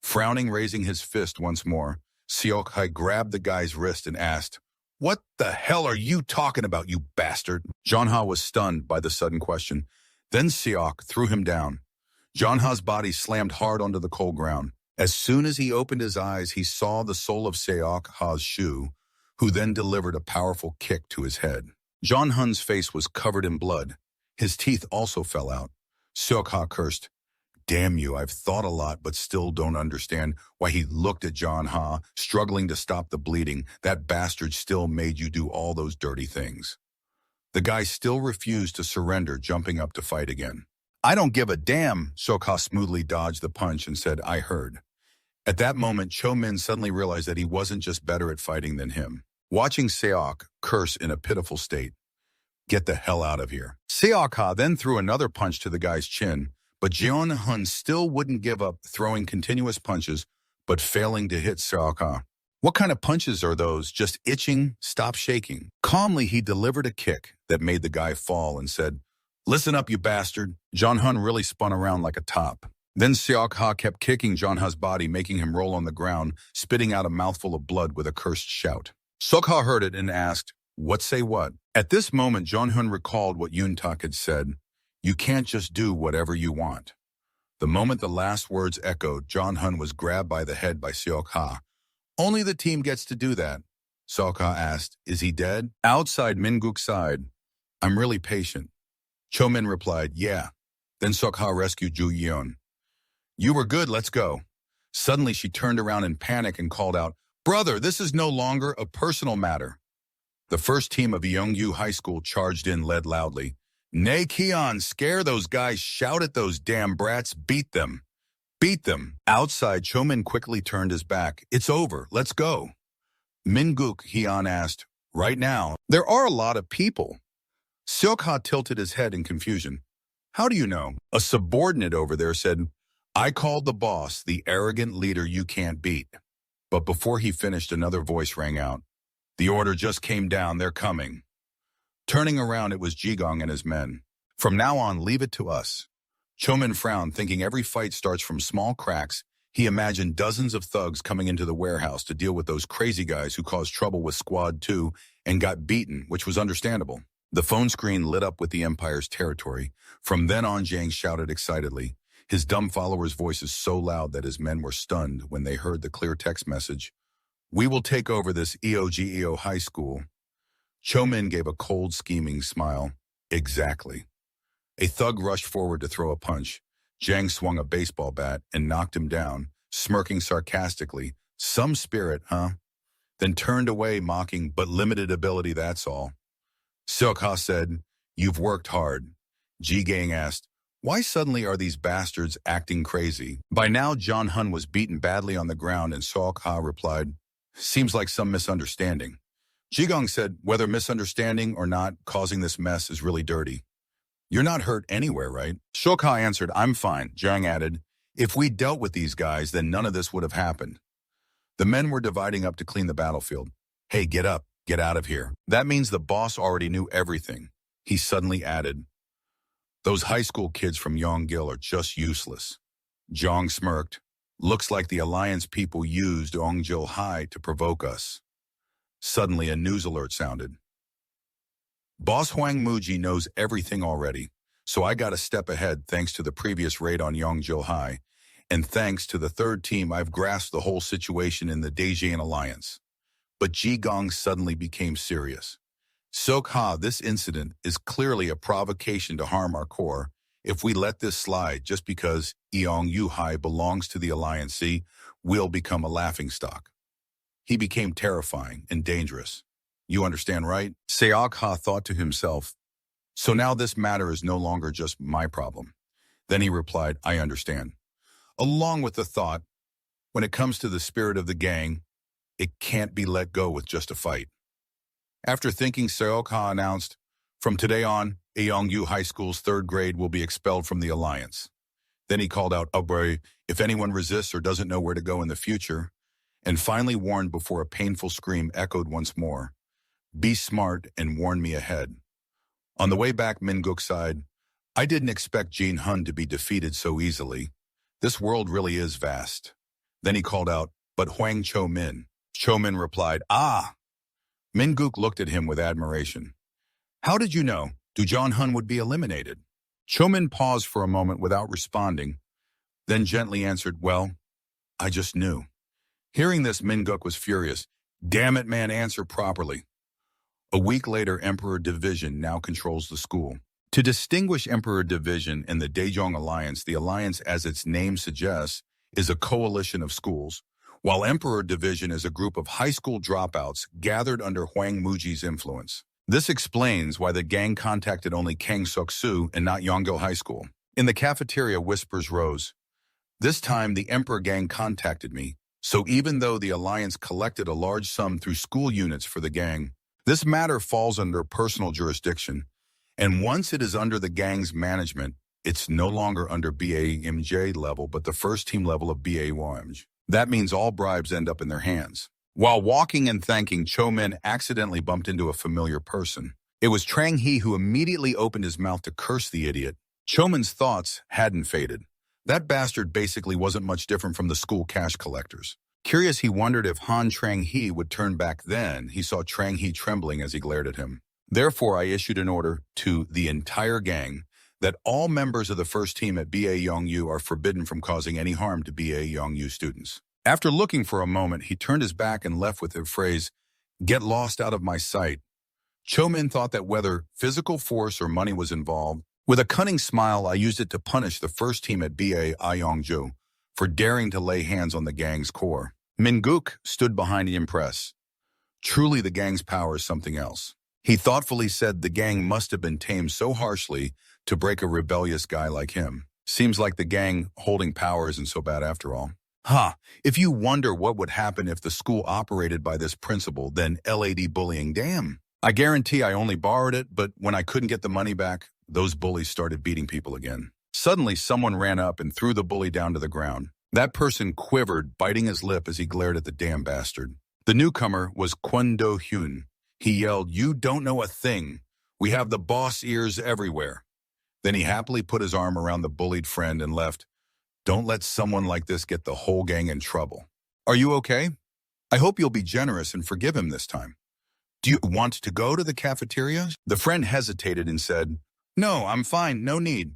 Frowning, raising his fist once more, Seok Ha grabbed the guy's wrist and asked, "What the hell are you talking about, you bastard?" John Ha was stunned by the sudden question. Then Seok threw him down. John Ha's body slammed hard onto the cold ground. As soon as he opened his eyes, he saw the sole of Seok Ha's shoe, who then delivered a powerful kick to his head. John Hun's face was covered in blood. His teeth also fell out. Seok Ha cursed, "Damn you, I've thought a lot but still don't understand why." He looked at John Ha, struggling to stop the bleeding. "That bastard still made you do all those dirty things." The guy still refused to surrender, jumping up to fight again. "I don't give a damn." Seok Ha smoothly dodged the punch and said, "I heard." At that moment, Cho Min suddenly realized that he wasn't just better at fighting than him. Watching Seok curse in a pitiful state, "Get the hell out of here." Seok Ha then threw another punch to the guy's chin, but Jeon Hun still wouldn't give up, throwing continuous punches, but failing to hit Seok Ha. "What kind of punches are those? Just itching? Stop shaking." Calmly, he delivered a kick that made the guy fall and said, "Listen up, you bastard." John Hun really spun around like a top. Then Seok Ha kept kicking John Ha's body, making him roll on the ground, spitting out a mouthful of blood with a cursed shout. Seok Ha heard it and asked, "What say what?" At this moment, John Hun recalled what Yoon Tak had said, "You can't just do whatever you want." The moment the last words echoed, John Hun was grabbed by the head by Seok Ha. "Only the team gets to do that." Seok Ha asked, "Is he dead?" Outside, Minguk sighed, "I'm really patient." Cho Min replied, "Yeah." Then Seok Ha rescued Ju Yeon. "You were good, let's go." Suddenly, she turned around in panic and called out, "Brother, this is no longer a personal matter." The first team of Yeongju High School charged in, led loudly. "Nay, Keon, scare those guys, shout at those damn brats, beat them. Beat them." Outside, Chomin quickly turned his back. "It's over, let's go." Minguk, Hyun asked, "Right now?" "There are a lot of people." Seok Ha tilted his head in confusion. "How do you know?" A subordinate over there said, "I called the boss, the arrogant leader you can't beat." But before he finished, another voice rang out. "The order just came down, they're coming." Turning around, it was Jigong and his men. "From now on, leave it to us." Chomin frowned, thinking every fight starts from small cracks. He imagined dozens of thugs coming into the warehouse to deal with those crazy guys who caused trouble with Squad 2 and got beaten, which was understandable. The phone screen lit up with the Empire's territory. From then on, Jang shouted excitedly, his dumb followers' voices so loud that his men were stunned when they heard the clear text message, "We will take over this EOGEO high school." Chomin gave a cold, scheming smile. Exactly. A thug rushed forward to throw a punch. Jang swung a baseball bat and knocked him down, smirking sarcastically. "Some spirit, huh?" Then turned away, mocking, "But limited ability, that's all." Seok Ha said, "You've worked hard." Ji-gang asked, "Why suddenly are these bastards acting crazy?" By now, John Hun was beaten badly on the ground, and Seok Ha replied, "Seems like some misunderstanding." Ji-gang said, "Whether misunderstanding or not, causing this mess is really dirty." "You're not hurt anywhere, right?" Shokha answered, "I'm fine." Jiang added, "If we dealt with these guys, then none of this would have happened." The men were dividing up to clean the battlefield. "Hey, get up. Get out of here." That means the boss already knew everything. He suddenly added, "Those high school kids from Yonggil are just useless." Jiang smirked. "Looks like the Alliance people used Yonggil High to provoke us." Suddenly, a news alert sounded. "Boss Huang Muji knows everything already, so I got a step ahead thanks to the previous raid on Yonggil High, and thanks to the third team I've grasped the whole situation in the Deijian Alliance." But Ji Gong suddenly became serious. "Sokha, this incident is clearly a provocation to harm our core. If we let this slide just because Yong Hai belongs to the Alliance, we'll become a laughingstock." He became terrifying and dangerous. "You understand, right?" Seok-ha thought to himself, "So now this matter is no longer just my problem." Then he replied, "I understand." Along with the thought, when it comes to the spirit of the gang, it can't be let go with just a fight. After thinking, Seok-ha announced, "From today on, Yongyu High School's third grade will be expelled from the Alliance." Then he called out, "Obey, if anyone resists or doesn't know where to go in the future," and finally warned before a painful scream echoed once more, "Be smart and warn me ahead." On the way back, Min-guk sighed, "I didn't expect Jin Hun to be defeated so easily. This world really is vast." Then he called out, "But Huang Cho-min." Cho-min replied, "Ah!" Min-guk looked at him with admiration. "How did you know Dujan Hun would be eliminated?" Cho-min paused for a moment without responding, then gently answered, "Well, I just knew." Hearing this, Min-guk was furious. "Damn it, man, answer properly." A week later, Emperor Division now controls the school. To distinguish Emperor Division and the Daejeong Alliance, the alliance, as its name suggests, is a coalition of schools, while Emperor Division is a group of high school dropouts gathered under Huang Muji's influence. This explains why the gang contacted only Kang Suk-su and not Yonggil High School. In the cafeteria, whispers rose. "This time, the Emperor gang contacted me, so even though the alliance collected a large sum through school units for the gang, this matter falls under personal jurisdiction, and once it is under the gang's management, it's no longer under BAMJ level, but the first team level of BAYMJ. That means all bribes end up in their hands." While walking and thanking, Cho-min accidentally bumped into a familiar person. It was Trang He, who immediately opened his mouth to curse the idiot. Cho-min's thoughts hadn't faded. That bastard basically wasn't much different from the school cash collectors. Curious, he wondered if Han Trang He would turn back. Then he saw Trang He trembling as he glared at him. "Therefore, I issued an order to the entire gang that all members of the first team at BA Yongyu are forbidden from causing any harm to BA Yongyu students." After looking for a moment, he turned his back and left with the phrase, "Get lost out of my sight." Cho-min thought that whether physical force or money was involved, with a cunning smile, I used it to punish the first team at BA Yongju for daring to lay hands on the gang's core. Min-guk stood behind the impress. Truly, the gang's power is something else. He thoughtfully said the gang must have been tamed so harshly to break a rebellious guy like him. Seems like the gang holding power isn't so bad after all. If you wonder what would happen if the school operated by this principle, then LAD bullying, damn. I guarantee I only borrowed it, but when I couldn't get the money back, those bullies started beating people again. Suddenly, someone ran up and threw the bully down to the ground. That person quivered, biting his lip as he glared at the damn bastard. The newcomer was Kwon Do-hyun. He yelled, "You don't know a thing. We have the boss ears everywhere." Then he happily put his arm around the bullied friend and left. Don't let someone like this get the whole gang in trouble. Are you okay? I hope you'll be generous and forgive him this time. Do you want to go to the cafeteria? The friend hesitated and said, "No, I'm fine, no need."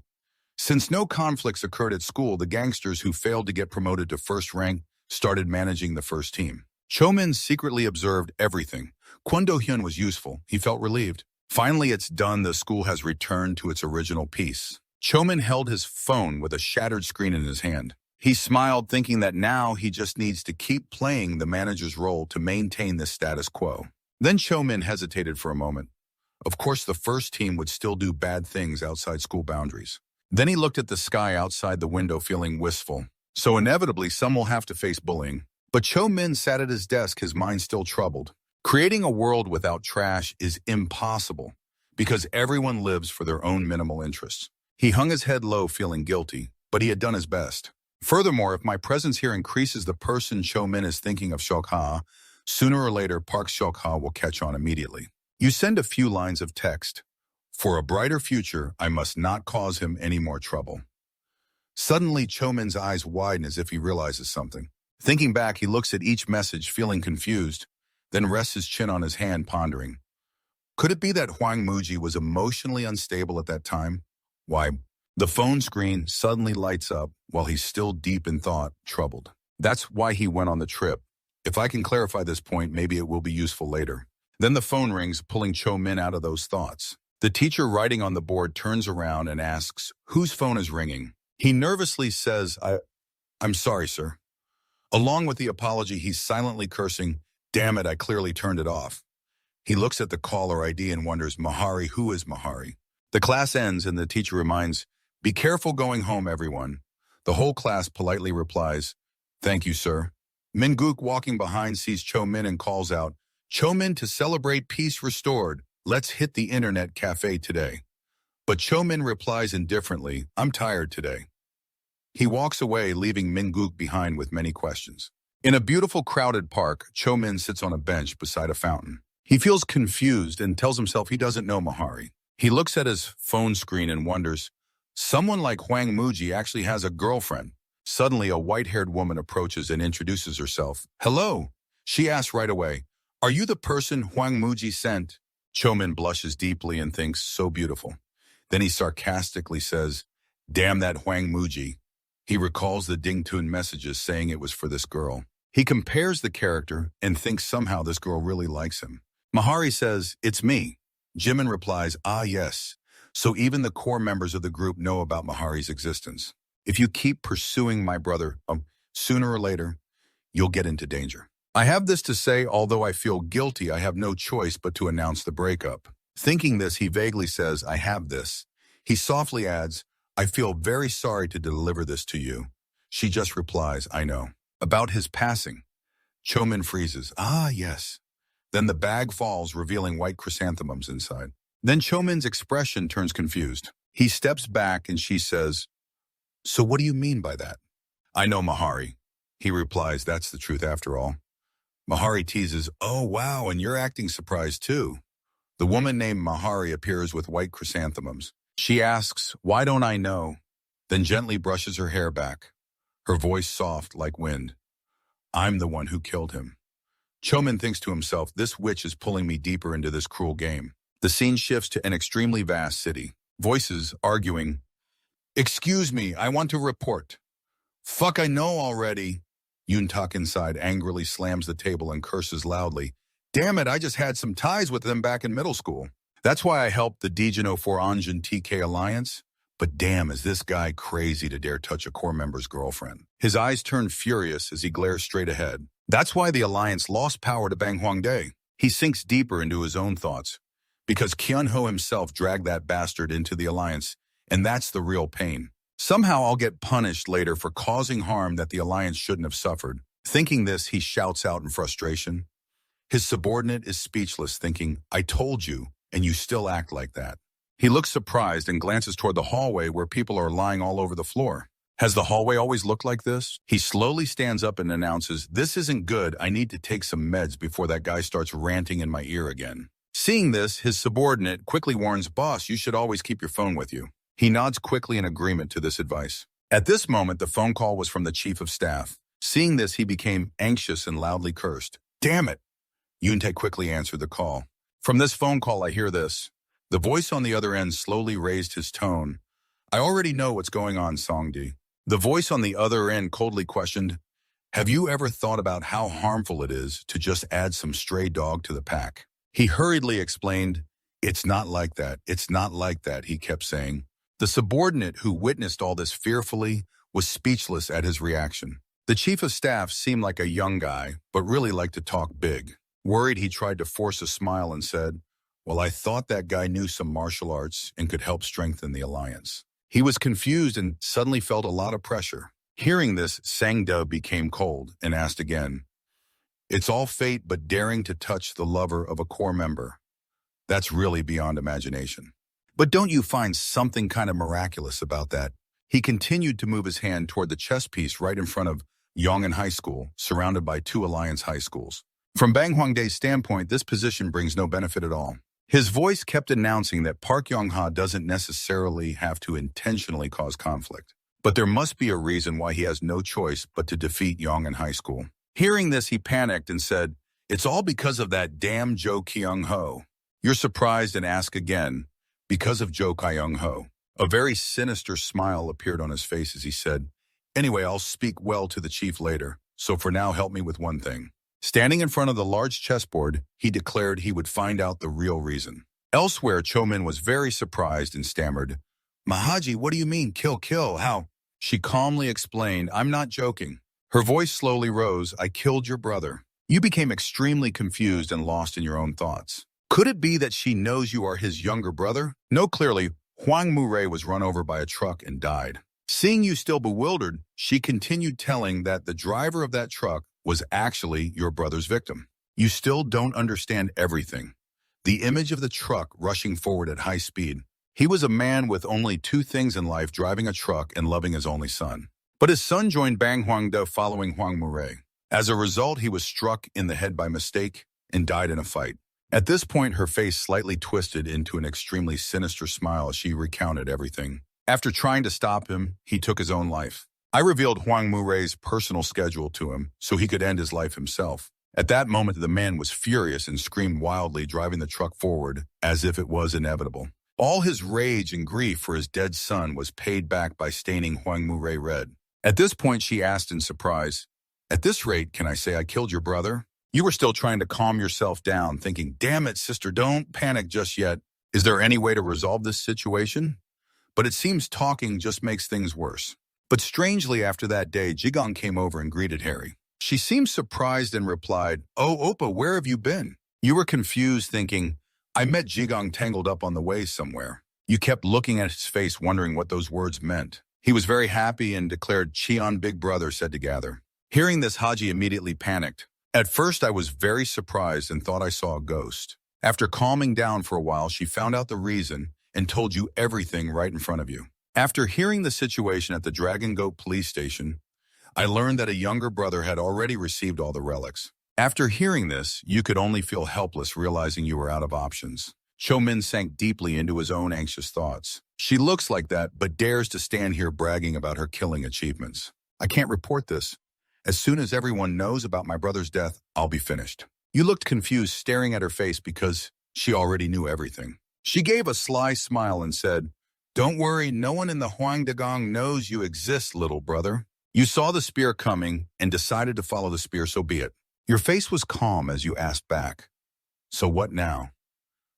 Since no conflicts occurred at school, the gangsters who failed to get promoted to first rank started managing the first team. Cho-min secretly observed everything. Kwon Do-hyun was useful. He felt relieved. Finally, it's done. The school has returned to its original peace. Cho-min held his phone with a shattered screen in his hand. He smiled, thinking that now he just needs to keep playing the manager's role to maintain the status quo. Then Cho-min hesitated for a moment. Of course, the first team would still do bad things outside school boundaries. Then he looked at the sky outside the window, feeling wistful. So inevitably, some will have to face bullying. But Cho-min sat at his desk, his mind still troubled. Creating a world without trash is impossible, because everyone lives for their own minimal interests. He hung his head low, feeling guilty, but he had done his best. Furthermore, if my presence here increases the person Cho-min is thinking of Shokha, sooner or later Park Shokha will catch on immediately. You send a few lines of text. For a brighter future, I must not cause him any more trouble. Suddenly, Cho-min's eyes widen as if he realizes something. Thinking back, he looks at each message, feeling confused, then rests his chin on his hand, pondering. Could it be that Hwang Muji was emotionally unstable at that time? Why, the phone screen suddenly lights up while he's still deep in thought, troubled. That's why he went on the trip. If I can clarify this point, maybe it will be useful later. Then the phone rings, pulling Cho-min out of those thoughts. The teacher writing on the board turns around and asks, whose phone is ringing? He nervously says, I'm sorry, sir. Along with the apology, he's silently cursing, damn it, I clearly turned it off. He looks at the caller ID and wonders, Mahari, who is Mahari? The class ends and the teacher reminds, be careful going home, everyone. The whole class politely replies, thank you, sir. Min-guk, walking behind, sees Cho-min and calls out, Cho-min, to celebrate peace restored, let's hit the internet cafe today. But Cho-min replies indifferently, I'm tired today. He walks away, leaving Min-guk behind with many questions. In a beautiful crowded park, Cho-min sits on a bench beside a fountain. He feels confused and tells himself he doesn't know Mahari. He looks at his phone screen and wonders, someone like Hwang Muji actually has a girlfriend. Suddenly, a white-haired woman approaches and introduces herself. Hello, she asks right away. Are you the person Hwang Muji sent? Cho-min blushes deeply and thinks, so beautiful. Then he sarcastically says, damn that Hwang Muji. He recalls the Dingtoon messages saying it was for this girl. He compares the character and thinks somehow this girl really likes him. Mahari says, it's me. Jimin replies, ah yes. So even the core members of the group know about Mahari's existence. If you keep pursuing my brother, sooner or later, you'll get into danger. I have this to say, although I feel guilty, I have no choice but to announce the breakup. Thinking this, he vaguely says, I have this. He softly adds, I feel very sorry to deliver this to you. She just replies, I know. About his passing. Cho-min freezes, ah yes. Then the bag falls, revealing white chrysanthemums inside. Then Cho-min's expression turns confused. He steps back and she says, so what do you mean by that? I know Mahari. He replies, that's the truth after all. Mahari teases, oh wow, and you're acting surprised too. The woman named Mahari appears with white chrysanthemums. She asks, why don't I know? Then gently brushes her hair back, her voice soft like wind. I'm the one who killed him. Cho-min thinks to himself, this witch is pulling me deeper into this cruel game. The scene shifts to an extremely vast city. Voices arguing, excuse me, I want to report. Fuck, I know already. Yoon-tak inside angrily slams the table and curses loudly. Damn it, I just had some ties with them back in middle school. That's why I helped the Djino 4 Anjin TK Alliance. But damn, is this guy crazy to dare touch a core member's girlfriend. His eyes turn furious as he glares straight ahead. That's why the Alliance lost power to Bang Hwangdae. He sinks deeper into his own thoughts. Because Kyun-ho himself dragged that bastard into the Alliance, and that's the real pain. Somehow I'll get punished later for causing harm that the Alliance shouldn't have suffered. Thinking this, he shouts out in frustration. His subordinate is speechless, thinking, I told you, and you still act like that. He looks surprised and glances toward the hallway where people are lying all over the floor. Has the hallway always looked like this? He slowly stands up and announces, this isn't good, I need to take some meds before that guy starts ranting in my ear again. Seeing this, his subordinate quickly warns, boss, you should always keep your phone with you. He nods quickly in agreement to this advice. At this moment, the phone call was from the chief of staff. Seeing this, he became anxious and loudly cursed. Damn it! Yoon-tae quickly answered the call. From this phone call, I hear this. The voice on the other end slowly raised his tone. I already know what's going on, Songdi. The voice on the other end coldly questioned, have you ever thought about how harmful it is to just add some stray dog to the pack? He hurriedly explained, it's not like that, it's not like that, he kept saying. The subordinate who witnessed all this fearfully was speechless at his reaction. The chief of staff seemed like a young guy, but really liked to talk big. Worried, he tried to force a smile and said, well, I thought that guy knew some martial arts and could help strengthen the alliance. He was confused and suddenly felt a lot of pressure. Hearing this, Sang-do became cold and asked again, it's all fate but daring to touch the lover of a core member. That's really beyond imagination. But don't you find something kind of miraculous about that? He continued to move his hand toward the chess piece right in front of Yongin High School, surrounded by two Alliance high schools. From Bang Hwangdae's standpoint, this position brings no benefit at all. His voice kept announcing that Park Yong-ha doesn't necessarily have to intentionally cause conflict. But there must be a reason why he has no choice but to defeat Yongin High School. Hearing this, he panicked and said, "It's all because of that damn Jo Kyung-ho." You're surprised and ask again, "Because of Jo Kyung-ho?" A very sinister smile appeared on his face as he said, "Anyway, I'll speak well to the chief later, so for now help me with one thing." Standing in front of the large chessboard, he declared he would find out the real reason. Elsewhere, Cho-min was very surprised and stammered, "Mahaji, what do you mean, kill, how?" She calmly explained, "I'm not joking." Her voice slowly rose, "I killed your brother." You became extremely confused and lost in your own thoughts. Could it be that she knows you are his younger brother? No, clearly, Hwang Mu-rae was run over by a truck and died. Seeing you still bewildered, she continued telling that the driver of that truck was actually your brother's victim. You still don't understand everything. The image of the truck rushing forward at high speed. He was a man with only two things in life, driving a truck and loving his only son. But his son joined Bang Hwangdae following Hwang Mu-rae. As a result, he was struck in the head by mistake and died in a fight. At this point, her face slightly twisted into an extremely sinister smile as she recounted everything. After trying to stop him, he took his own life. I revealed Hwang Mu-rae's personal schedule to him so he could end his life himself. At that moment, the man was furious and screamed wildly, driving the truck forward as if it was inevitable. All his rage and grief for his dead son was paid back by staining Hwang Mu-rae red. At this point, she asked in surprise, "At this rate, can I say I killed your brother?" You were still trying to calm yourself down, thinking, "Damn it, sister, don't panic just yet. Is there any way to resolve this situation?" But it seems talking just makes things worse. But strangely, after that day, Jigong came over and greeted Harry. She seemed surprised and replied, "Oh, Oppa, where have you been?" You were confused, thinking, "I met Jigong tangled up on the way somewhere." You kept looking at his face, wondering what those words meant. He was very happy and declared, "Cheon, big brother," said to gather. Hearing this, Haji immediately panicked. At first, I was very surprised and thought I saw a ghost. After calming down for a while, she found out the reason and told you everything right in front of you. After hearing the situation at the Dragon Goat police station, I learned that a younger brother had already received all the relics. After hearing this, you could only feel helpless, realizing you were out of options. Cho-min sank deeply into his own anxious thoughts. She looks like that, but dares to stand here bragging about her killing achievements. I can't report this. As soon as everyone knows about my brother's death, I'll be finished. You looked confused, staring at her face because she already knew everything. She gave a sly smile and said, "Don't worry, no one in the Hwangdae knows you exist, little brother. You saw the spear coming and decided to follow the spear, so be it." Your face was calm as you asked back, "So what now?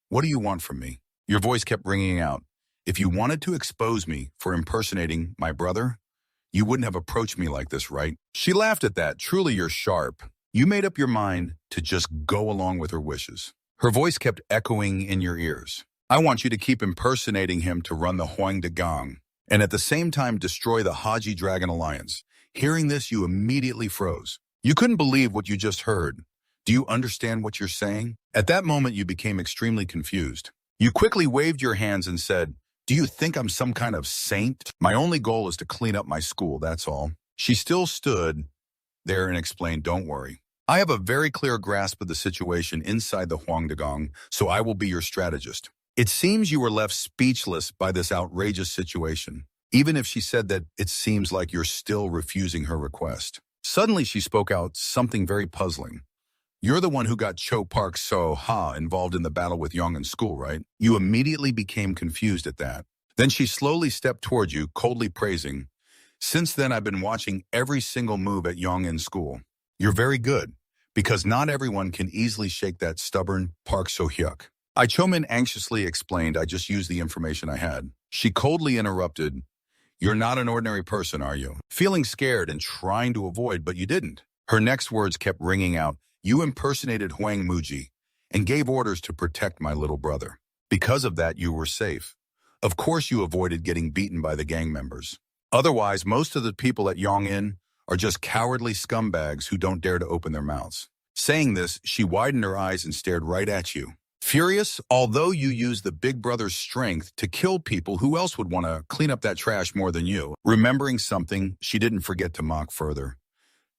What do you want from me?" Your voice kept ringing out, "If you wanted to expose me for impersonating my brother, you wouldn't have approached me like this, right?" She laughed at that. "Truly, you're sharp." You made up your mind to just go along with her wishes. Her voice kept echoing in your ears. "I want you to keep impersonating him to run the Hwangdae, and at the same time destroy the Haji Dragon Alliance." Hearing this, you immediately froze. You couldn't believe what you just heard. Do you understand what you're saying? At that moment, you became extremely confused. You quickly waved your hands and said, "Do you think I'm some kind of saint? My only goal is to clean up my school, that's all." She still stood there and explained, "Don't worry. I have a very clear grasp of the situation inside the Hwangdae, so I will be your strategist." It seems you were left speechless by this outrageous situation. Even if she said that, it seems like you're still refusing her request. Suddenly, she spoke out something very puzzling. "You're the one who got Cho Park So-ha involved in the battle with Young in school, right?" You immediately became confused at that. Then she slowly stepped toward you, coldly praising, "Since then, I've been watching every single move at Young in school. You're very good, because not everyone can easily shake that stubborn Park So-hyuk." Cho-min anxiously explained, "I just used the information I had." She coldly interrupted, "You're not an ordinary person, are you?" Feeling scared and trying to avoid, but you didn't. Her next words kept ringing out, "You impersonated Hwang Muji and gave orders to protect my little brother. Because of that, you were safe. Of course you avoided getting beaten by the gang members. Otherwise, most of the people at Yongin are just cowardly scumbags who don't dare to open their mouths." Saying this, she widened her eyes and stared right at you. Furious, although you use the big brother's strength to kill people, who else would want to clean up that trash more than you? Remembering something, she didn't forget to mock further.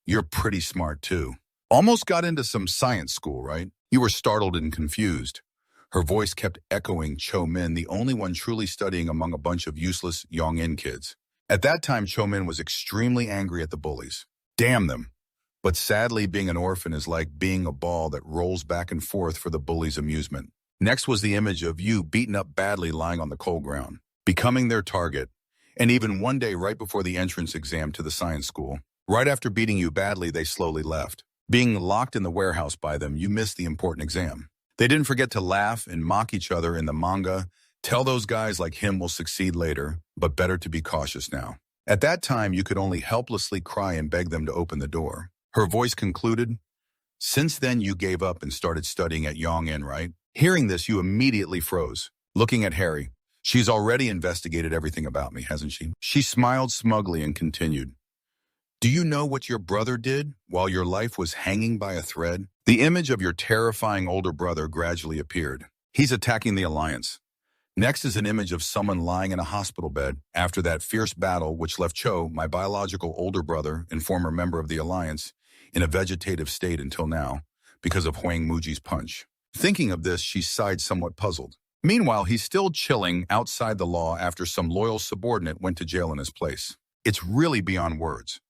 You're pretty smart too. Almost got into some science school, right? You were startled and confused. Her voice kept echoing Cho Min, the only one truly studying among a bunch of useless Yongin kids. At that time, Cho Min was extremely angry at the bullies. Damn them. But sadly, being an orphan is like being a ball that rolls back and forth for the bullies' amusement. Next was the image of you beaten up badly lying on the cold ground, becoming their target. And even one day right before the entrance exam to the science school, right after beating you badly, they slowly left. Being locked in the warehouse by them, you missed the important exam. They didn't forget to laugh and mock each other in the manga. Tell those guys like him will succeed later, but better to be cautious now. At that time, you could only helplessly cry and beg them to open the door. Her voice concluded, "Since then you gave up and started studying at Yongin, right?" Hearing this, you immediately froze. Looking at Harry, "She's already investigated everything about me, hasn't she?" She smiled smugly and continued, "Do you know what your brother did while your life was hanging by a thread?" The image of your terrifying older brother gradually appeared. He's attacking the Alliance. Next is an image of someone lying in a hospital bed after that fierce battle which left Cho, my biological older brother and former member of the Alliance, in a vegetative state until now, because of Huang Muji's punch. Thinking of this, she sighed, somewhat puzzled. Meanwhile, he's still chilling outside the law after some loyal subordinate went to jail in his place. It's really beyond words.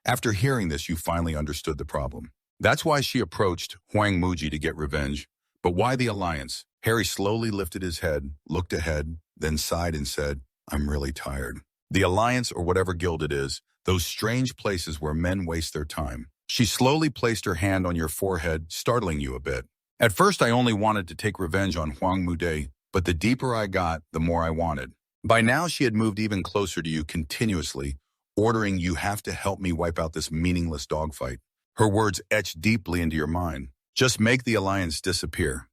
After hearing this, you finally understood the problem. That's why she approached Huang Muji to get revenge. But why the Alliance? Harry slowly lifted his head, looked ahead, then sighed and said, "I'm really tired." The Alliance, or whatever guild it is, those strange places where men waste their time. She slowly placed her hand on your forehead, startling you a bit. At first, I only wanted to take revenge on Huang Mude, but the deeper I got, the more I wanted. By now, she had moved even closer to you continuously, ordering you have to help me wipe out this meaningless dogfight. Her words etched deeply into your mind. Just make the Alliance disappear.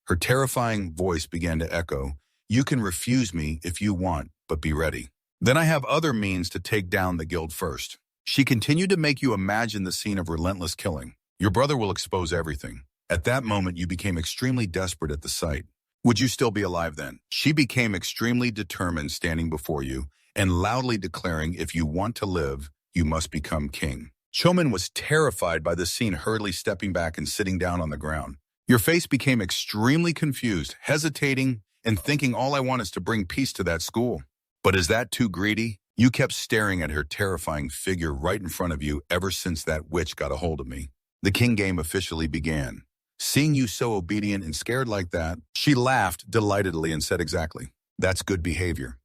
Her terrifying voice began to echo, "You can refuse me if you want, but be ready. Then I have other means to take down the guild first." She continued to make you imagine the scene of relentless killing. Your brother will expose everything. At that moment, you became extremely desperate at the sight. Would you still be alive then? She became extremely determined standing before you and loudly declaring, "If you want to live, you must become king." Chomin was terrified by the scene, hurriedly stepping back and sitting down on the ground. Your face became extremely confused, hesitating, and thinking, all I want is to bring peace to that school. But is that too greedy? You kept staring at her terrifying figure right in front of you ever since that witch got a hold of me. The king game officially began. Seeing you so obedient and scared like that, she laughed delightedly and said, "Exactly. That's good behavior."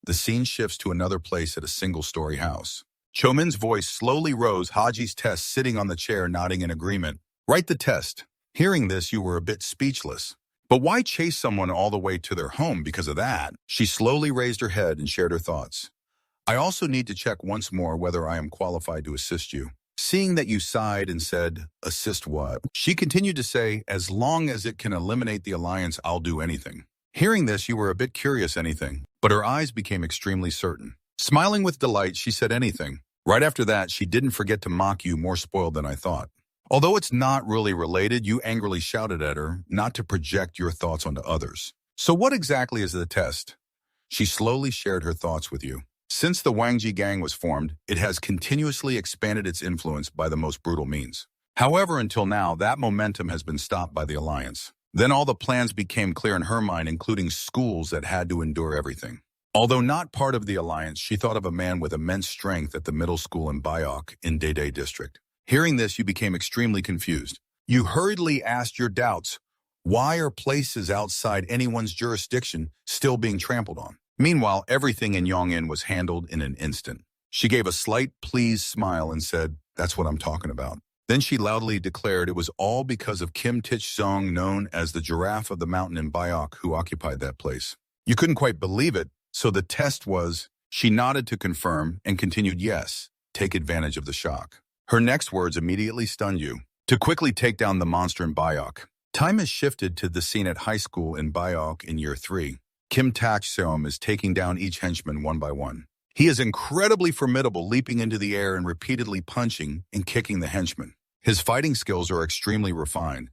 The scene shifts to another place at a single-story house. Chomin's voice slowly rose, Haji's test sitting on the chair nodding in agreement. "Write the test." Hearing this, you were a bit speechless. But why chase someone all the way to their home because of that? She slowly raised her head and shared her thoughts. "I also need to check once more whether I am qualified to assist you." Seeing that you sighed and said, "Assist what?" she continued to say, "As long as it can eliminate the Alliance, I'll do anything." Hearing this, you were a bit curious, anything, but her eyes became extremely certain. Smiling with delight, she said, "Anything." Right after that, she didn't forget to mock you, "More spoiled than I thought." Although it's not really related, you angrily shouted at her not to project your thoughts onto others. "So what exactly is the test?" She slowly shared her thoughts with you. Since the Wangji gang was formed, it has continuously expanded its influence by the most brutal means. However, until now, that momentum has been stopped by the Alliance. Then all the plans became clear in her mind, including schools that had to endure everything. Although not part of the Alliance, she thought of a man with immense strength at the middle school in Bayok in Dede district. Hearing this, you became extremely confused. You hurriedly asked your doubts. Why are places outside anyone's jurisdiction still being trampled on? Meanwhile, everything in Yongin was handled in an instant. She gave a slight pleased smile and said, "That's what I'm talking about." Then she loudly declared it was all because of Kim Tich-song, known as the Giraffe of the Mountain in Bayok, who occupied that place. You couldn't quite believe it, so the test was, she nodded to confirm and continued, "Yes, take advantage of the shock." Her next words immediately stunned you. "To quickly take down the monster in Bayok." Time has shifted to the scene at high school in Bayok in year 3. Kim Tak-seom is taking down each henchman one by one. He is incredibly formidable, leaping into the air and repeatedly punching and kicking the henchmen. His fighting skills are extremely refined.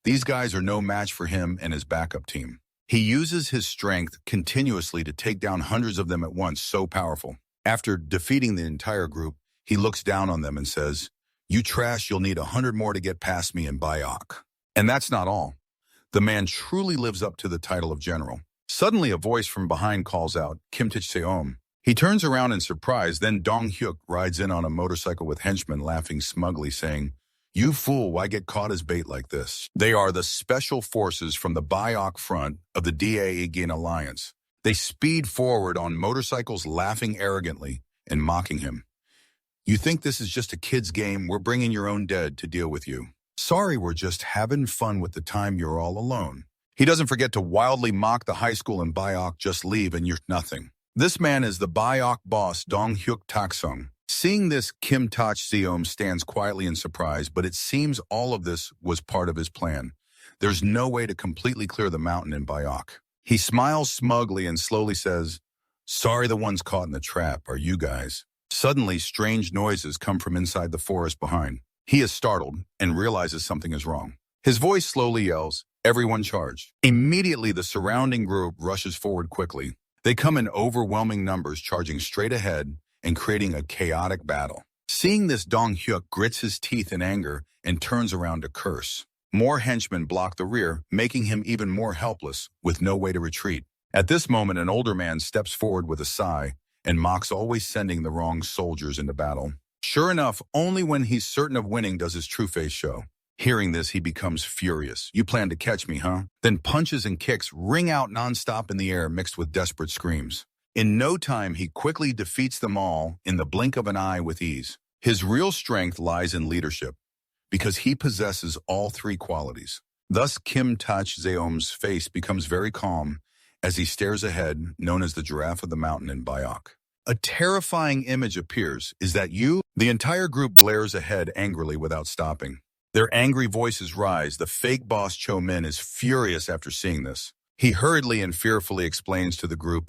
These guys are no match for him and his backup team. He uses his strength continuously to take down hundreds of them at once, so powerful. After defeating the entire group, he looks down on them and says, "You trash, you'll need 100 more to get past me in Bayok." And that's not all. The man truly lives up to the title of general. Suddenly, a voice from behind calls out, "Kim Tich Seom." He turns around in surprise, then Dong Hyuk rides in on a motorcycle with henchmen laughing smugly, saying, "You fool, why get caught as bait like this?" They are the special forces from the Bayok front of the Daegean Alliance. They speed forward on motorcycles, laughing arrogantly and mocking him. "You think this is just a kid's game? We're bringing your own dead to deal with you. Sorry, we're just having fun with the time you're all alone." He doesn't forget to wildly mock the high school in Bayok, "Just leave and you're nothing." This man is the Bayok boss, Dong Hyuk Taksung. Seeing this, Kim Toch Seom stands quietly in surprise, but it seems all of this was part of his plan. There's no way to completely clear the mountain in Bayok. He smiles smugly and slowly says, "Sorry, the ones caught in the trap are you guys." Suddenly, strange noises come from inside the forest behind. He is startled and realizes something is wrong. His voice slowly yells, "Everyone charge." Immediately, the surrounding group rushes forward quickly. They come in overwhelming numbers, charging straight ahead and creating a chaotic battle. Seeing this, Dong Hyuk grits his teeth in anger and turns around to curse. More henchmen block the rear, making him even more helpless, with no way to retreat. At this moment, an older man steps forward with a sigh and mocks always sending the wrong soldiers into battle. Sure enough, only when he's certain of winning does his true face show. Hearing this, he becomes furious. "You plan to catch me, huh?" Then punches and kicks ring out nonstop in the air, mixed with desperate screams. In no time, he quickly defeats them all in the blink of an eye with ease. His real strength lies in leadership, because he possesses all three qualities. Thus, Kim Toch Seom's face becomes very calm as he stares ahead, known as the giraffe of the mountain in Bayok. A terrifying image appears. "Is that you?" The entire group glares ahead angrily without stopping. Their angry voices rise. The fake boss Cho Min is furious after seeing this. He hurriedly and fearfully explains to the group,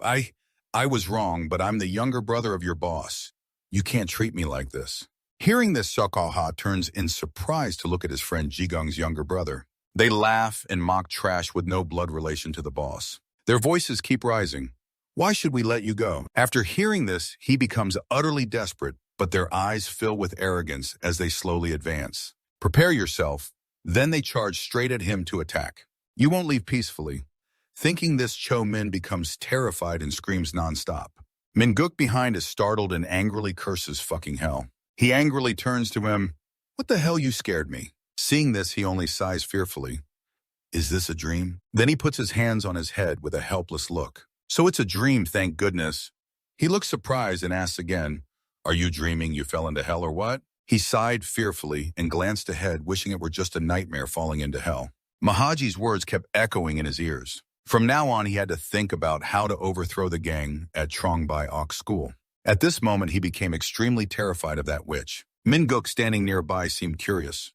I was wrong, but I'm the younger brother of your boss. You can't treat me like this." Hearing this, Seok-ha turns in surprise to look at his friend Jigung's younger brother. They laugh and mock trash with no blood relation to the boss. Their voices keep rising. "Why should we let you go?" After hearing this, he becomes utterly desperate, but their eyes fill with arrogance as they slowly advance. "Prepare yourself." Then they charge straight at him to attack. "You won't leave peacefully." Thinking this, Cho Min becomes terrified and screams nonstop. Min-guk behind is startled and angrily curses fucking hell. He angrily turns to him, "What the hell, you scared me." Seeing this, he only sighs fearfully. "Is this a dream?" Then he puts his hands on his head with a helpless look. "So it's a dream, thank goodness." He looks surprised and asks again, "Are you dreaming you fell into hell or what?" He sighed fearfully and glanced ahead, wishing it were just a nightmare falling into hell. Mahaji's words kept echoing in his ears. From now on, he had to think about how to overthrow the gang at Trongbai-ok School. At this moment, he became extremely terrified of that witch. Min-guk, standing nearby, seemed curious.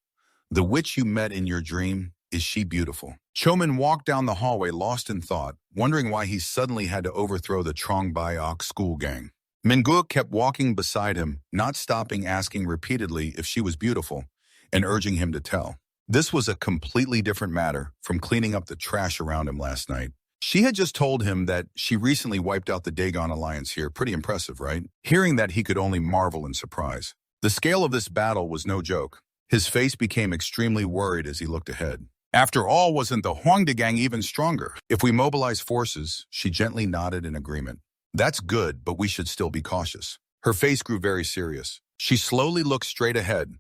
"The witch you met in your dream, is she beautiful?" Chomin walked down the hallway lost in thought, wondering why he suddenly had to overthrow the Trongbai-ok School gang. Min-guk kept walking beside him, not stopping, asking repeatedly if she was beautiful, and urging him to tell. This was a completely different matter from cleaning up the trash around him last night. She had just told him that she recently wiped out the Dagon Alliance here. Pretty impressive, right? Hearing that, he could only marvel in surprise. The scale of this battle was no joke. His face became extremely worried as he looked ahead. After all, wasn't the Hwangde gang even stronger? "If we mobilize forces," she gently nodded in agreement. "That's good, but we should still be cautious." Her face grew very serious. She slowly looked straight ahead.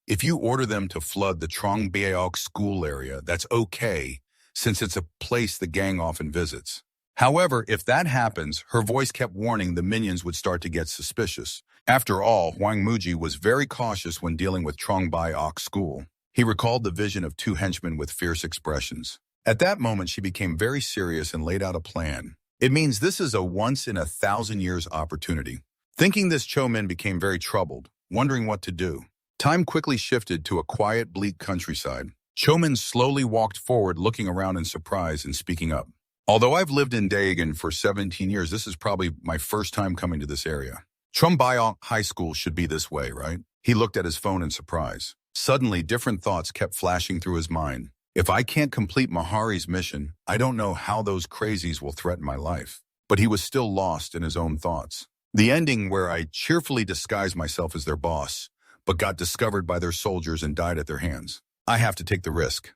"If you order them to flood the Trongbai-ok School area, that's okay, since it's a place the gang often visits. However, if that happens," her voice kept warning, "the minions would start to get suspicious." After all, Hwang Muji was very cautious when dealing with Trongbai-ok School. He recalled the vision of two henchmen with fierce expressions. At that moment, she became very serious and laid out a plan. "It means this is a once-in-a-thousand-years opportunity." Thinking this, Cho Min became very troubled, wondering what to do. Time quickly shifted to a quiet, bleak countryside. Cho Min slowly walked forward, looking around in surprise and speaking up. "Although I've lived in Daegan for 17 years, this is probably my first time coming to this area. Trongbai High School should be this way, right?" He looked at his phone in surprise. Suddenly, different thoughts kept flashing through his mind. If I can't complete Mahari's mission, I don't know how those crazies will threaten my life. But he was still lost in his own thoughts. The ending where I cheerfully disguised myself as their boss, but got discovered by their soldiers and died at their hands. I have to take the risk.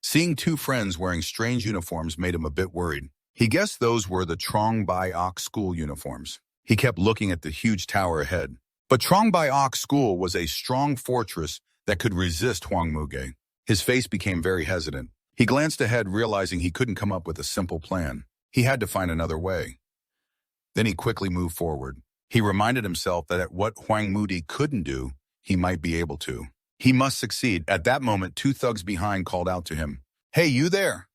Seeing two friends wearing strange uniforms made him a bit worried. He guessed those were the Trong Bai Ok school uniforms. He kept looking at the huge tower ahead. But Trong Bai Ok school was a strong fortress that could resist Hwang Muge. His face became very hesitant. He glanced ahead, realizing he couldn't come up with a simple plan. He had to find another way. Then he quickly moved forward. He reminded himself that at what Hwang Muge couldn't do, he might be able to. He must succeed. At that moment, two thugs behind called out to him. "Hey, you there!"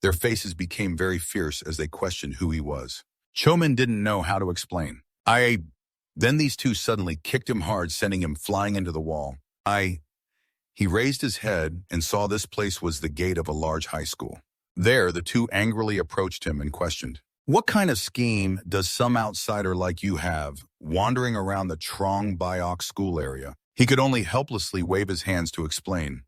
Their faces became very fierce as they questioned who he was. Chomin didn't know how to explain. Then these two suddenly kicked him hard, sending him flying into the wall. He raised his head and saw this place was the gate of a large high school. There, the two angrily approached him and questioned, "What kind of scheme does some outsider like you have, wandering around the Trong Bai Ok school area?" He could only helplessly wave his hands to explain.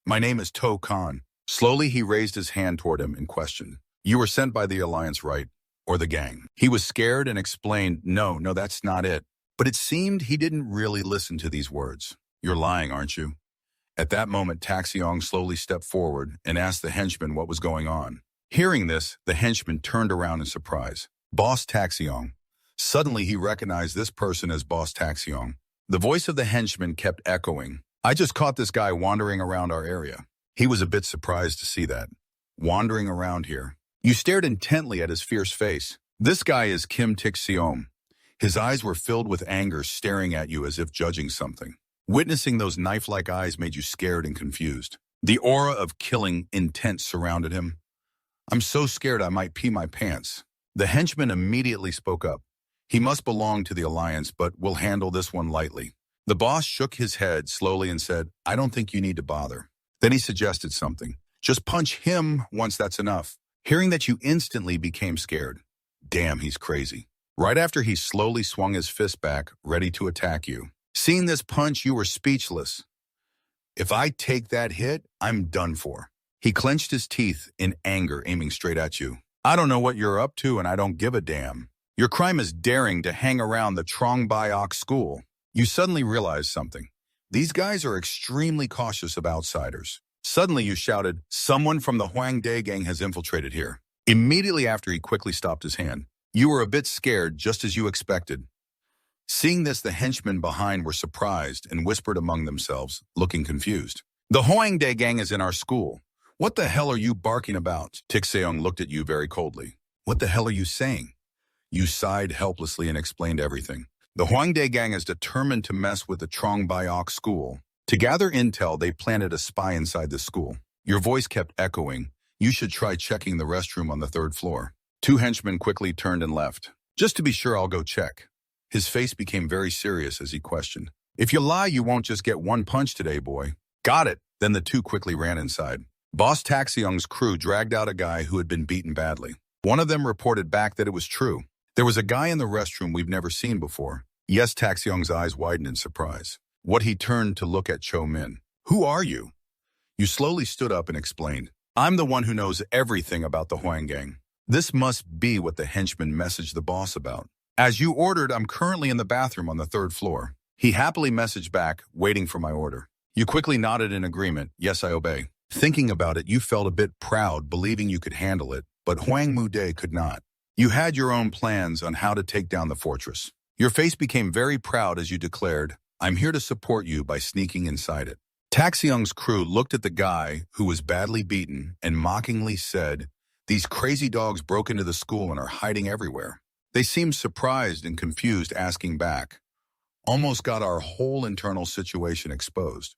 My name is To Khan." Slowly, he raised his hand toward him and questioned, "You were sent by the Alliance, right? Or the gang?" He was scared and explained, No, that's not it." But it seemed he didn't really listen to these words. "You're lying, aren't you?" At that moment, Taxiong slowly stepped forward and asked the henchman what was going on. Hearing this, the henchman turned around in surprise. "Boss Taxiong." Suddenly, he recognized this person as Boss Taxiong. The voice of the henchman kept echoing. "I just caught this guy wandering around our area." He was a bit surprised to see that. "Wandering around here." You stared intently at his fierce face. "This guy is Kim Tik Seom." His eyes were filled with anger, staring at you as if judging something. Witnessing those knife-like eyes made you scared and confused. The aura of killing intent surrounded him. "I'm so scared I might pee my pants." The henchman immediately spoke up. "He must belong to the Alliance, but we'll handle this one lightly." The boss shook his head slowly and said, "I don't think you need to bother." Then he suggested something. "Just punch him once, that's enough." Hearing that, you instantly became scared. Damn, he's crazy. Right after, he slowly swung his fist back, ready to attack you. Seeing this punch, you were speechless. "If I take that hit, I'm done for." He clenched his teeth in anger, aiming straight at you. "I don't know what you're up to, and I don't give a damn. Your crime is daring to hang around the Trong Bai Ok school." You suddenly realized something. These guys are extremely cautious of outsiders. Suddenly you shouted, "Someone from the Hwang Dae gang has infiltrated here." Immediately after, he quickly stopped his hand. You were a bit scared, just as you expected. Seeing this, the henchmen behind were surprised and whispered among themselves, looking confused. "The Hwang Dae gang is in our school. What the hell are you barking about?" Tik Seong looked at you very coldly. "What the hell are you saying?" You sighed helplessly and explained everything. "The Hwang Dae gang is determined to mess with the Trong Bai Ok school. To gather intel, they planted a spy inside the school." Your voice kept echoing. "You should try checking the restroom on the 3rd floor." Two henchmen quickly turned and left. "Just to be sure, I'll go check." His face became very serious as he questioned, "If you lie, you won't just get one punch today, boy." "Got it." Then the two quickly ran inside. Boss Taxiong's crew dragged out a guy who had been beaten badly. One of them reported back that it was true. "There was a guy in the restroom we've never seen before." Yes, Taxiong's eyes widened in surprise. What he turned to look at Cho Min. "Who are you?" You slowly stood up and explained, "I'm the one who knows everything about the Hwang gang." This must be what the henchman messaged the boss about. "As you ordered, I'm currently in the bathroom on the 3rd floor." He happily messaged back, waiting for my order. You quickly nodded in agreement. "Yes, I obey." Thinking about it, you felt a bit proud, believing you could handle it, but Hwang Mude could not. You had your own plans on how to take down the fortress. Your face became very proud as you declared, "I'm here to support you by sneaking inside it." Taxiong's crew looked at the guy who was badly beaten and mockingly said, "These crazy dogs broke into the school and are hiding everywhere." They seemed surprised and confused, asking back, "Almost got our whole internal situation exposed.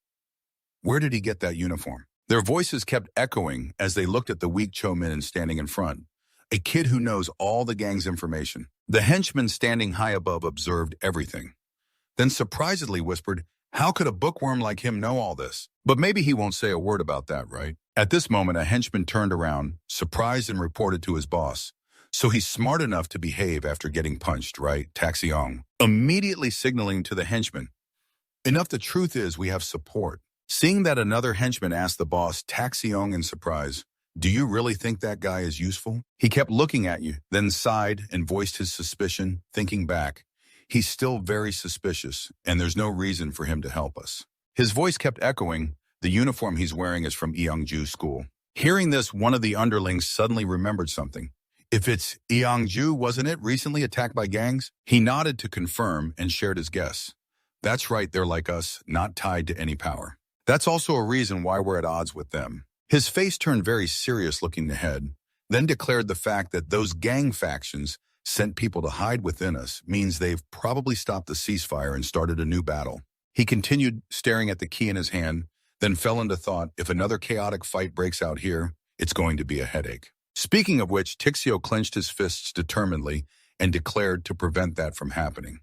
Where did he get that uniform?" Their voices kept echoing as they looked at the weak Cho Min standing in front, a kid who knows all the gang's information. The henchman standing high above observed everything, then surprisedly whispered, "How could a bookworm like him know all this? But maybe he won't say a word about that, right?" At this moment, a henchman turned around, surprised, and reported to his boss. "So he's smart enough to behave after getting punched, right, Taxiong?" Immediately signaling to the henchman, "Enough, the truth is we have support." Seeing that another henchman asked the boss Taxiong in surprise, "Do you really think that guy is useful?" He kept looking at you, then sighed and voiced his suspicion, thinking back. He's still very suspicious, and there's no reason for him to help us. His voice kept echoing. The uniform he's wearing is from Yeongju School. Hearing this, one of the underlings suddenly remembered something. If it's Yeongju, wasn't it recently attacked by gangs? He nodded to confirm and shared his guess. That's right, they're like us, not tied to any power. That's also a reason why we're at odds with them. His face turned very serious looking ahead, then declared the fact that those gang factions sent people to hide within us means they've probably stopped the ceasefire and started a new battle. He continued staring at the key in his hand, then fell into thought, if another chaotic fight breaks out here, it's going to be a headache. Speaking of which, Tixio clenched his fists determinedly and declared to prevent that from happening.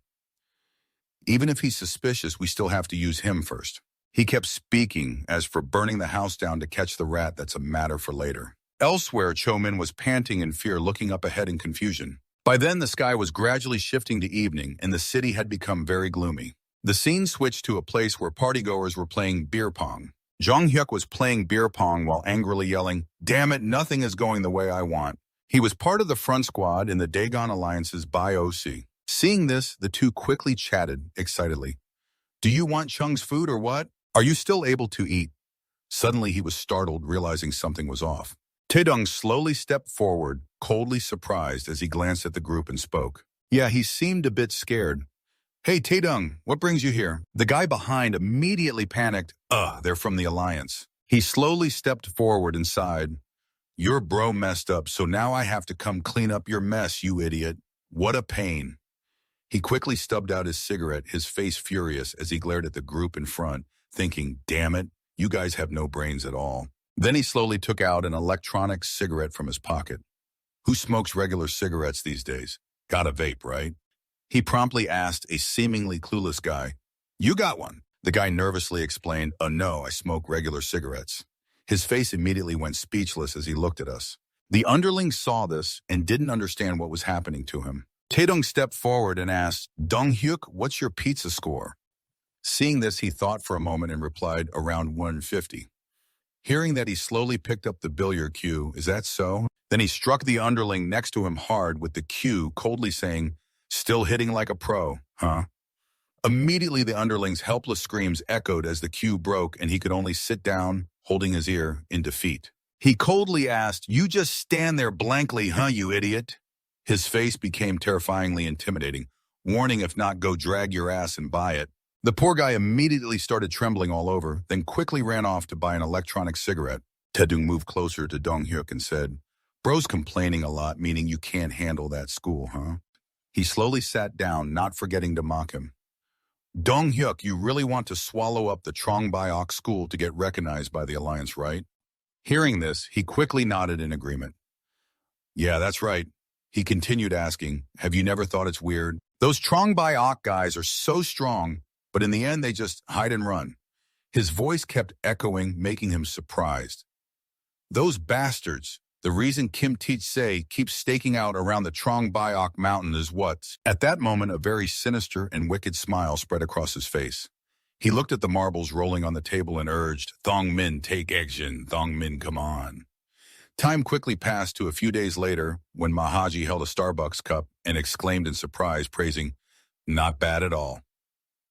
Even if he's suspicious, we still have to use him first. He kept speaking. As for burning the house down to catch the rat, that's a matter for later. Elsewhere, Cho-min was panting in fear, looking up ahead in confusion. By then, the sky was gradually shifting to evening, and the city had become very gloomy. The scene switched to a place where partygoers were playing beer pong. Jong-hyuk was playing beer pong while angrily yelling, "Damn it, nothing is going the way I want." He was part of the front squad in the Dagon Alliance's BIOC. Seeing this, the two quickly chatted excitedly. "Do you want Chung's food or what? Are you still able to eat?" Suddenly he was startled, realizing something was off. Taedong slowly stepped forward, coldly surprised as he glanced at the group and spoke. Yeah, he seemed a bit scared. "Hey, Taedong, what brings you here?" The guy behind immediately panicked. They're from the Alliance. He slowly stepped forward and sighed. "Your bro messed up, so now I have to come clean up your mess, you idiot. What a pain." He quickly stubbed out his cigarette, his face furious as he glared at the group in front, thinking, "Damn it, you guys have no brains at all." Then he slowly took out an electronic cigarette from his pocket. Who smokes regular cigarettes these days? Got a vape, right? He promptly asked a seemingly clueless guy. "You got one?" The guy nervously explained, "No, I smoke regular cigarettes." His face immediately went speechless as he looked at us. The underling saw this and didn't understand what was happening to him. Taedong stepped forward and asked, "Dong-hyuk, what's your pizza score?" Seeing this, he thought for a moment and replied, "Around 150. Hearing that, he slowly picked up the billiard cue. "Is that so?" Then he struck the underling next to him hard with the cue, coldly saying, "Still hitting like a pro, huh?" Immediately, the underling's helpless screams echoed as the cue broke and he could only sit down, holding his ear, in defeat. He coldly asked, "You just stand there blankly, huh, you idiot?" His face became terrifyingly intimidating, warning if not, go drag your ass and buy it. The poor guy immediately started trembling all over, then quickly ran off to buy an electronic cigarette. Taedong moved closer to Dong-hyuk and said, "Bro's complaining a lot, meaning you can't handle that school, huh?" He slowly sat down, not forgetting to mock him. "Dong-hyuk, you really want to swallow up the Trongbyok school to get recognized by the Alliance, right?" Hearing this, he quickly nodded in agreement. "Yeah, that's right." He continued asking, "Have you never thought it's weird? Those Trongbyok guys are so strong, but in the end they just hide and run." His voice kept echoing, making him surprised. "Those bastards. The reason Kim Teach-se keeps staking out around the Trongbyok mountain is what?" At that moment, a very sinister and wicked smile spread across his face. He looked at the marbles rolling on the table and urged, "Thong-min, take action. Thong-min, come on." Time quickly passed to a few days later when Mahaji held a Starbucks cup and exclaimed in surprise, praising, "Not bad at all."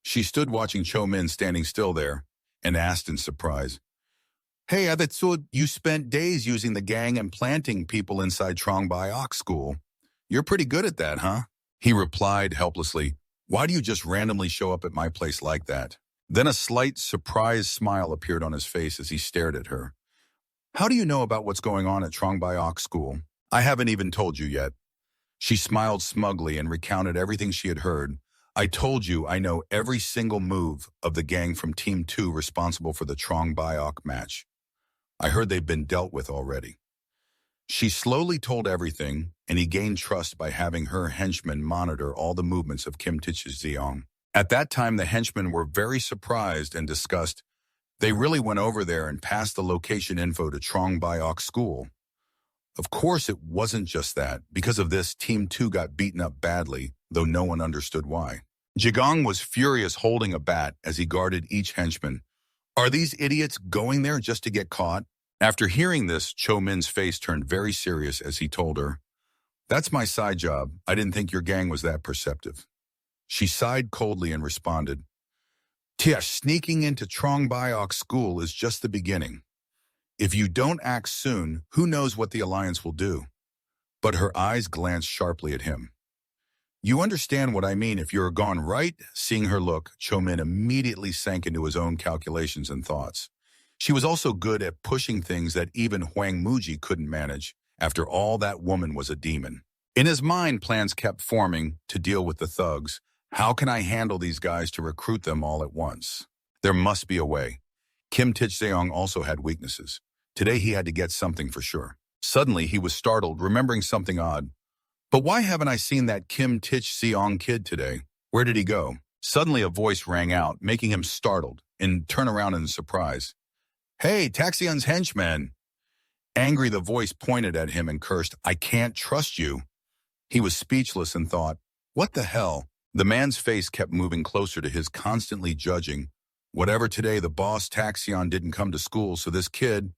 She stood watching Cho-min standing still there and asked in surprise, "Hey, I thought you spent days using the gang and planting people inside Trongbyok school. You're pretty good at that, huh?" He replied helplessly, "Why do you just randomly show up at my place like that?" Then a slight surprised smile appeared on his face as he stared at her. "How do you know about what's going on at Trongbyok school?" "I haven't even told you yet." She smiled smugly and recounted everything she had heard. "I told you I know every single move of the gang from Team 2 responsible for the Trongbyok match. I heard they've been dealt with already." She slowly told everything, and he gained trust by having her henchmen monitor all the movements of Kim Teach-seong. At that time, the henchmen were very surprised and disgusted. They really went over there and passed the location info to Trongbyok school. Of course, it wasn't just that. Because of this, Team 2 got beaten up badly, though no one understood why. Jigong was furious, holding a bat as he guarded each henchman. Are these idiots going there just to get caught? After hearing this, Cho Min's face turned very serious as he told her, "That's my side job. I didn't think your gang was that perceptive." She sighed coldly and responded, "Tia, sneaking into Trong Biok school is just the beginning. If you don't act soon, who knows what the alliance will do?" But her eyes glanced sharply at him. "You understand what I mean if you're gone, right?" Seeing her look, Cho Min immediately sank into his own calculations and thoughts. She was also good at pushing things that even Huang Muji couldn't manage. After all, that woman was a demon. In his mind, plans kept forming to deal with the thugs. How can I handle these guys to recruit them all at once? There must be a way. Kim Tich-seong also had weaknesses. Today he had to get something for sure. Suddenly he was startled, remembering something odd. But why haven't I seen that Kim Tich-seong kid today? Where did he go? Suddenly a voice rang out, making him startled, and turn around in surprise. "Hey, Taxian's henchman!" Angry, the voice pointed at him and cursed, "I can't trust you." He was speechless and thought, what the hell? The man's face kept moving closer to his, constantly judging. Whatever, today the boss Taxian didn't come to school, so this kid,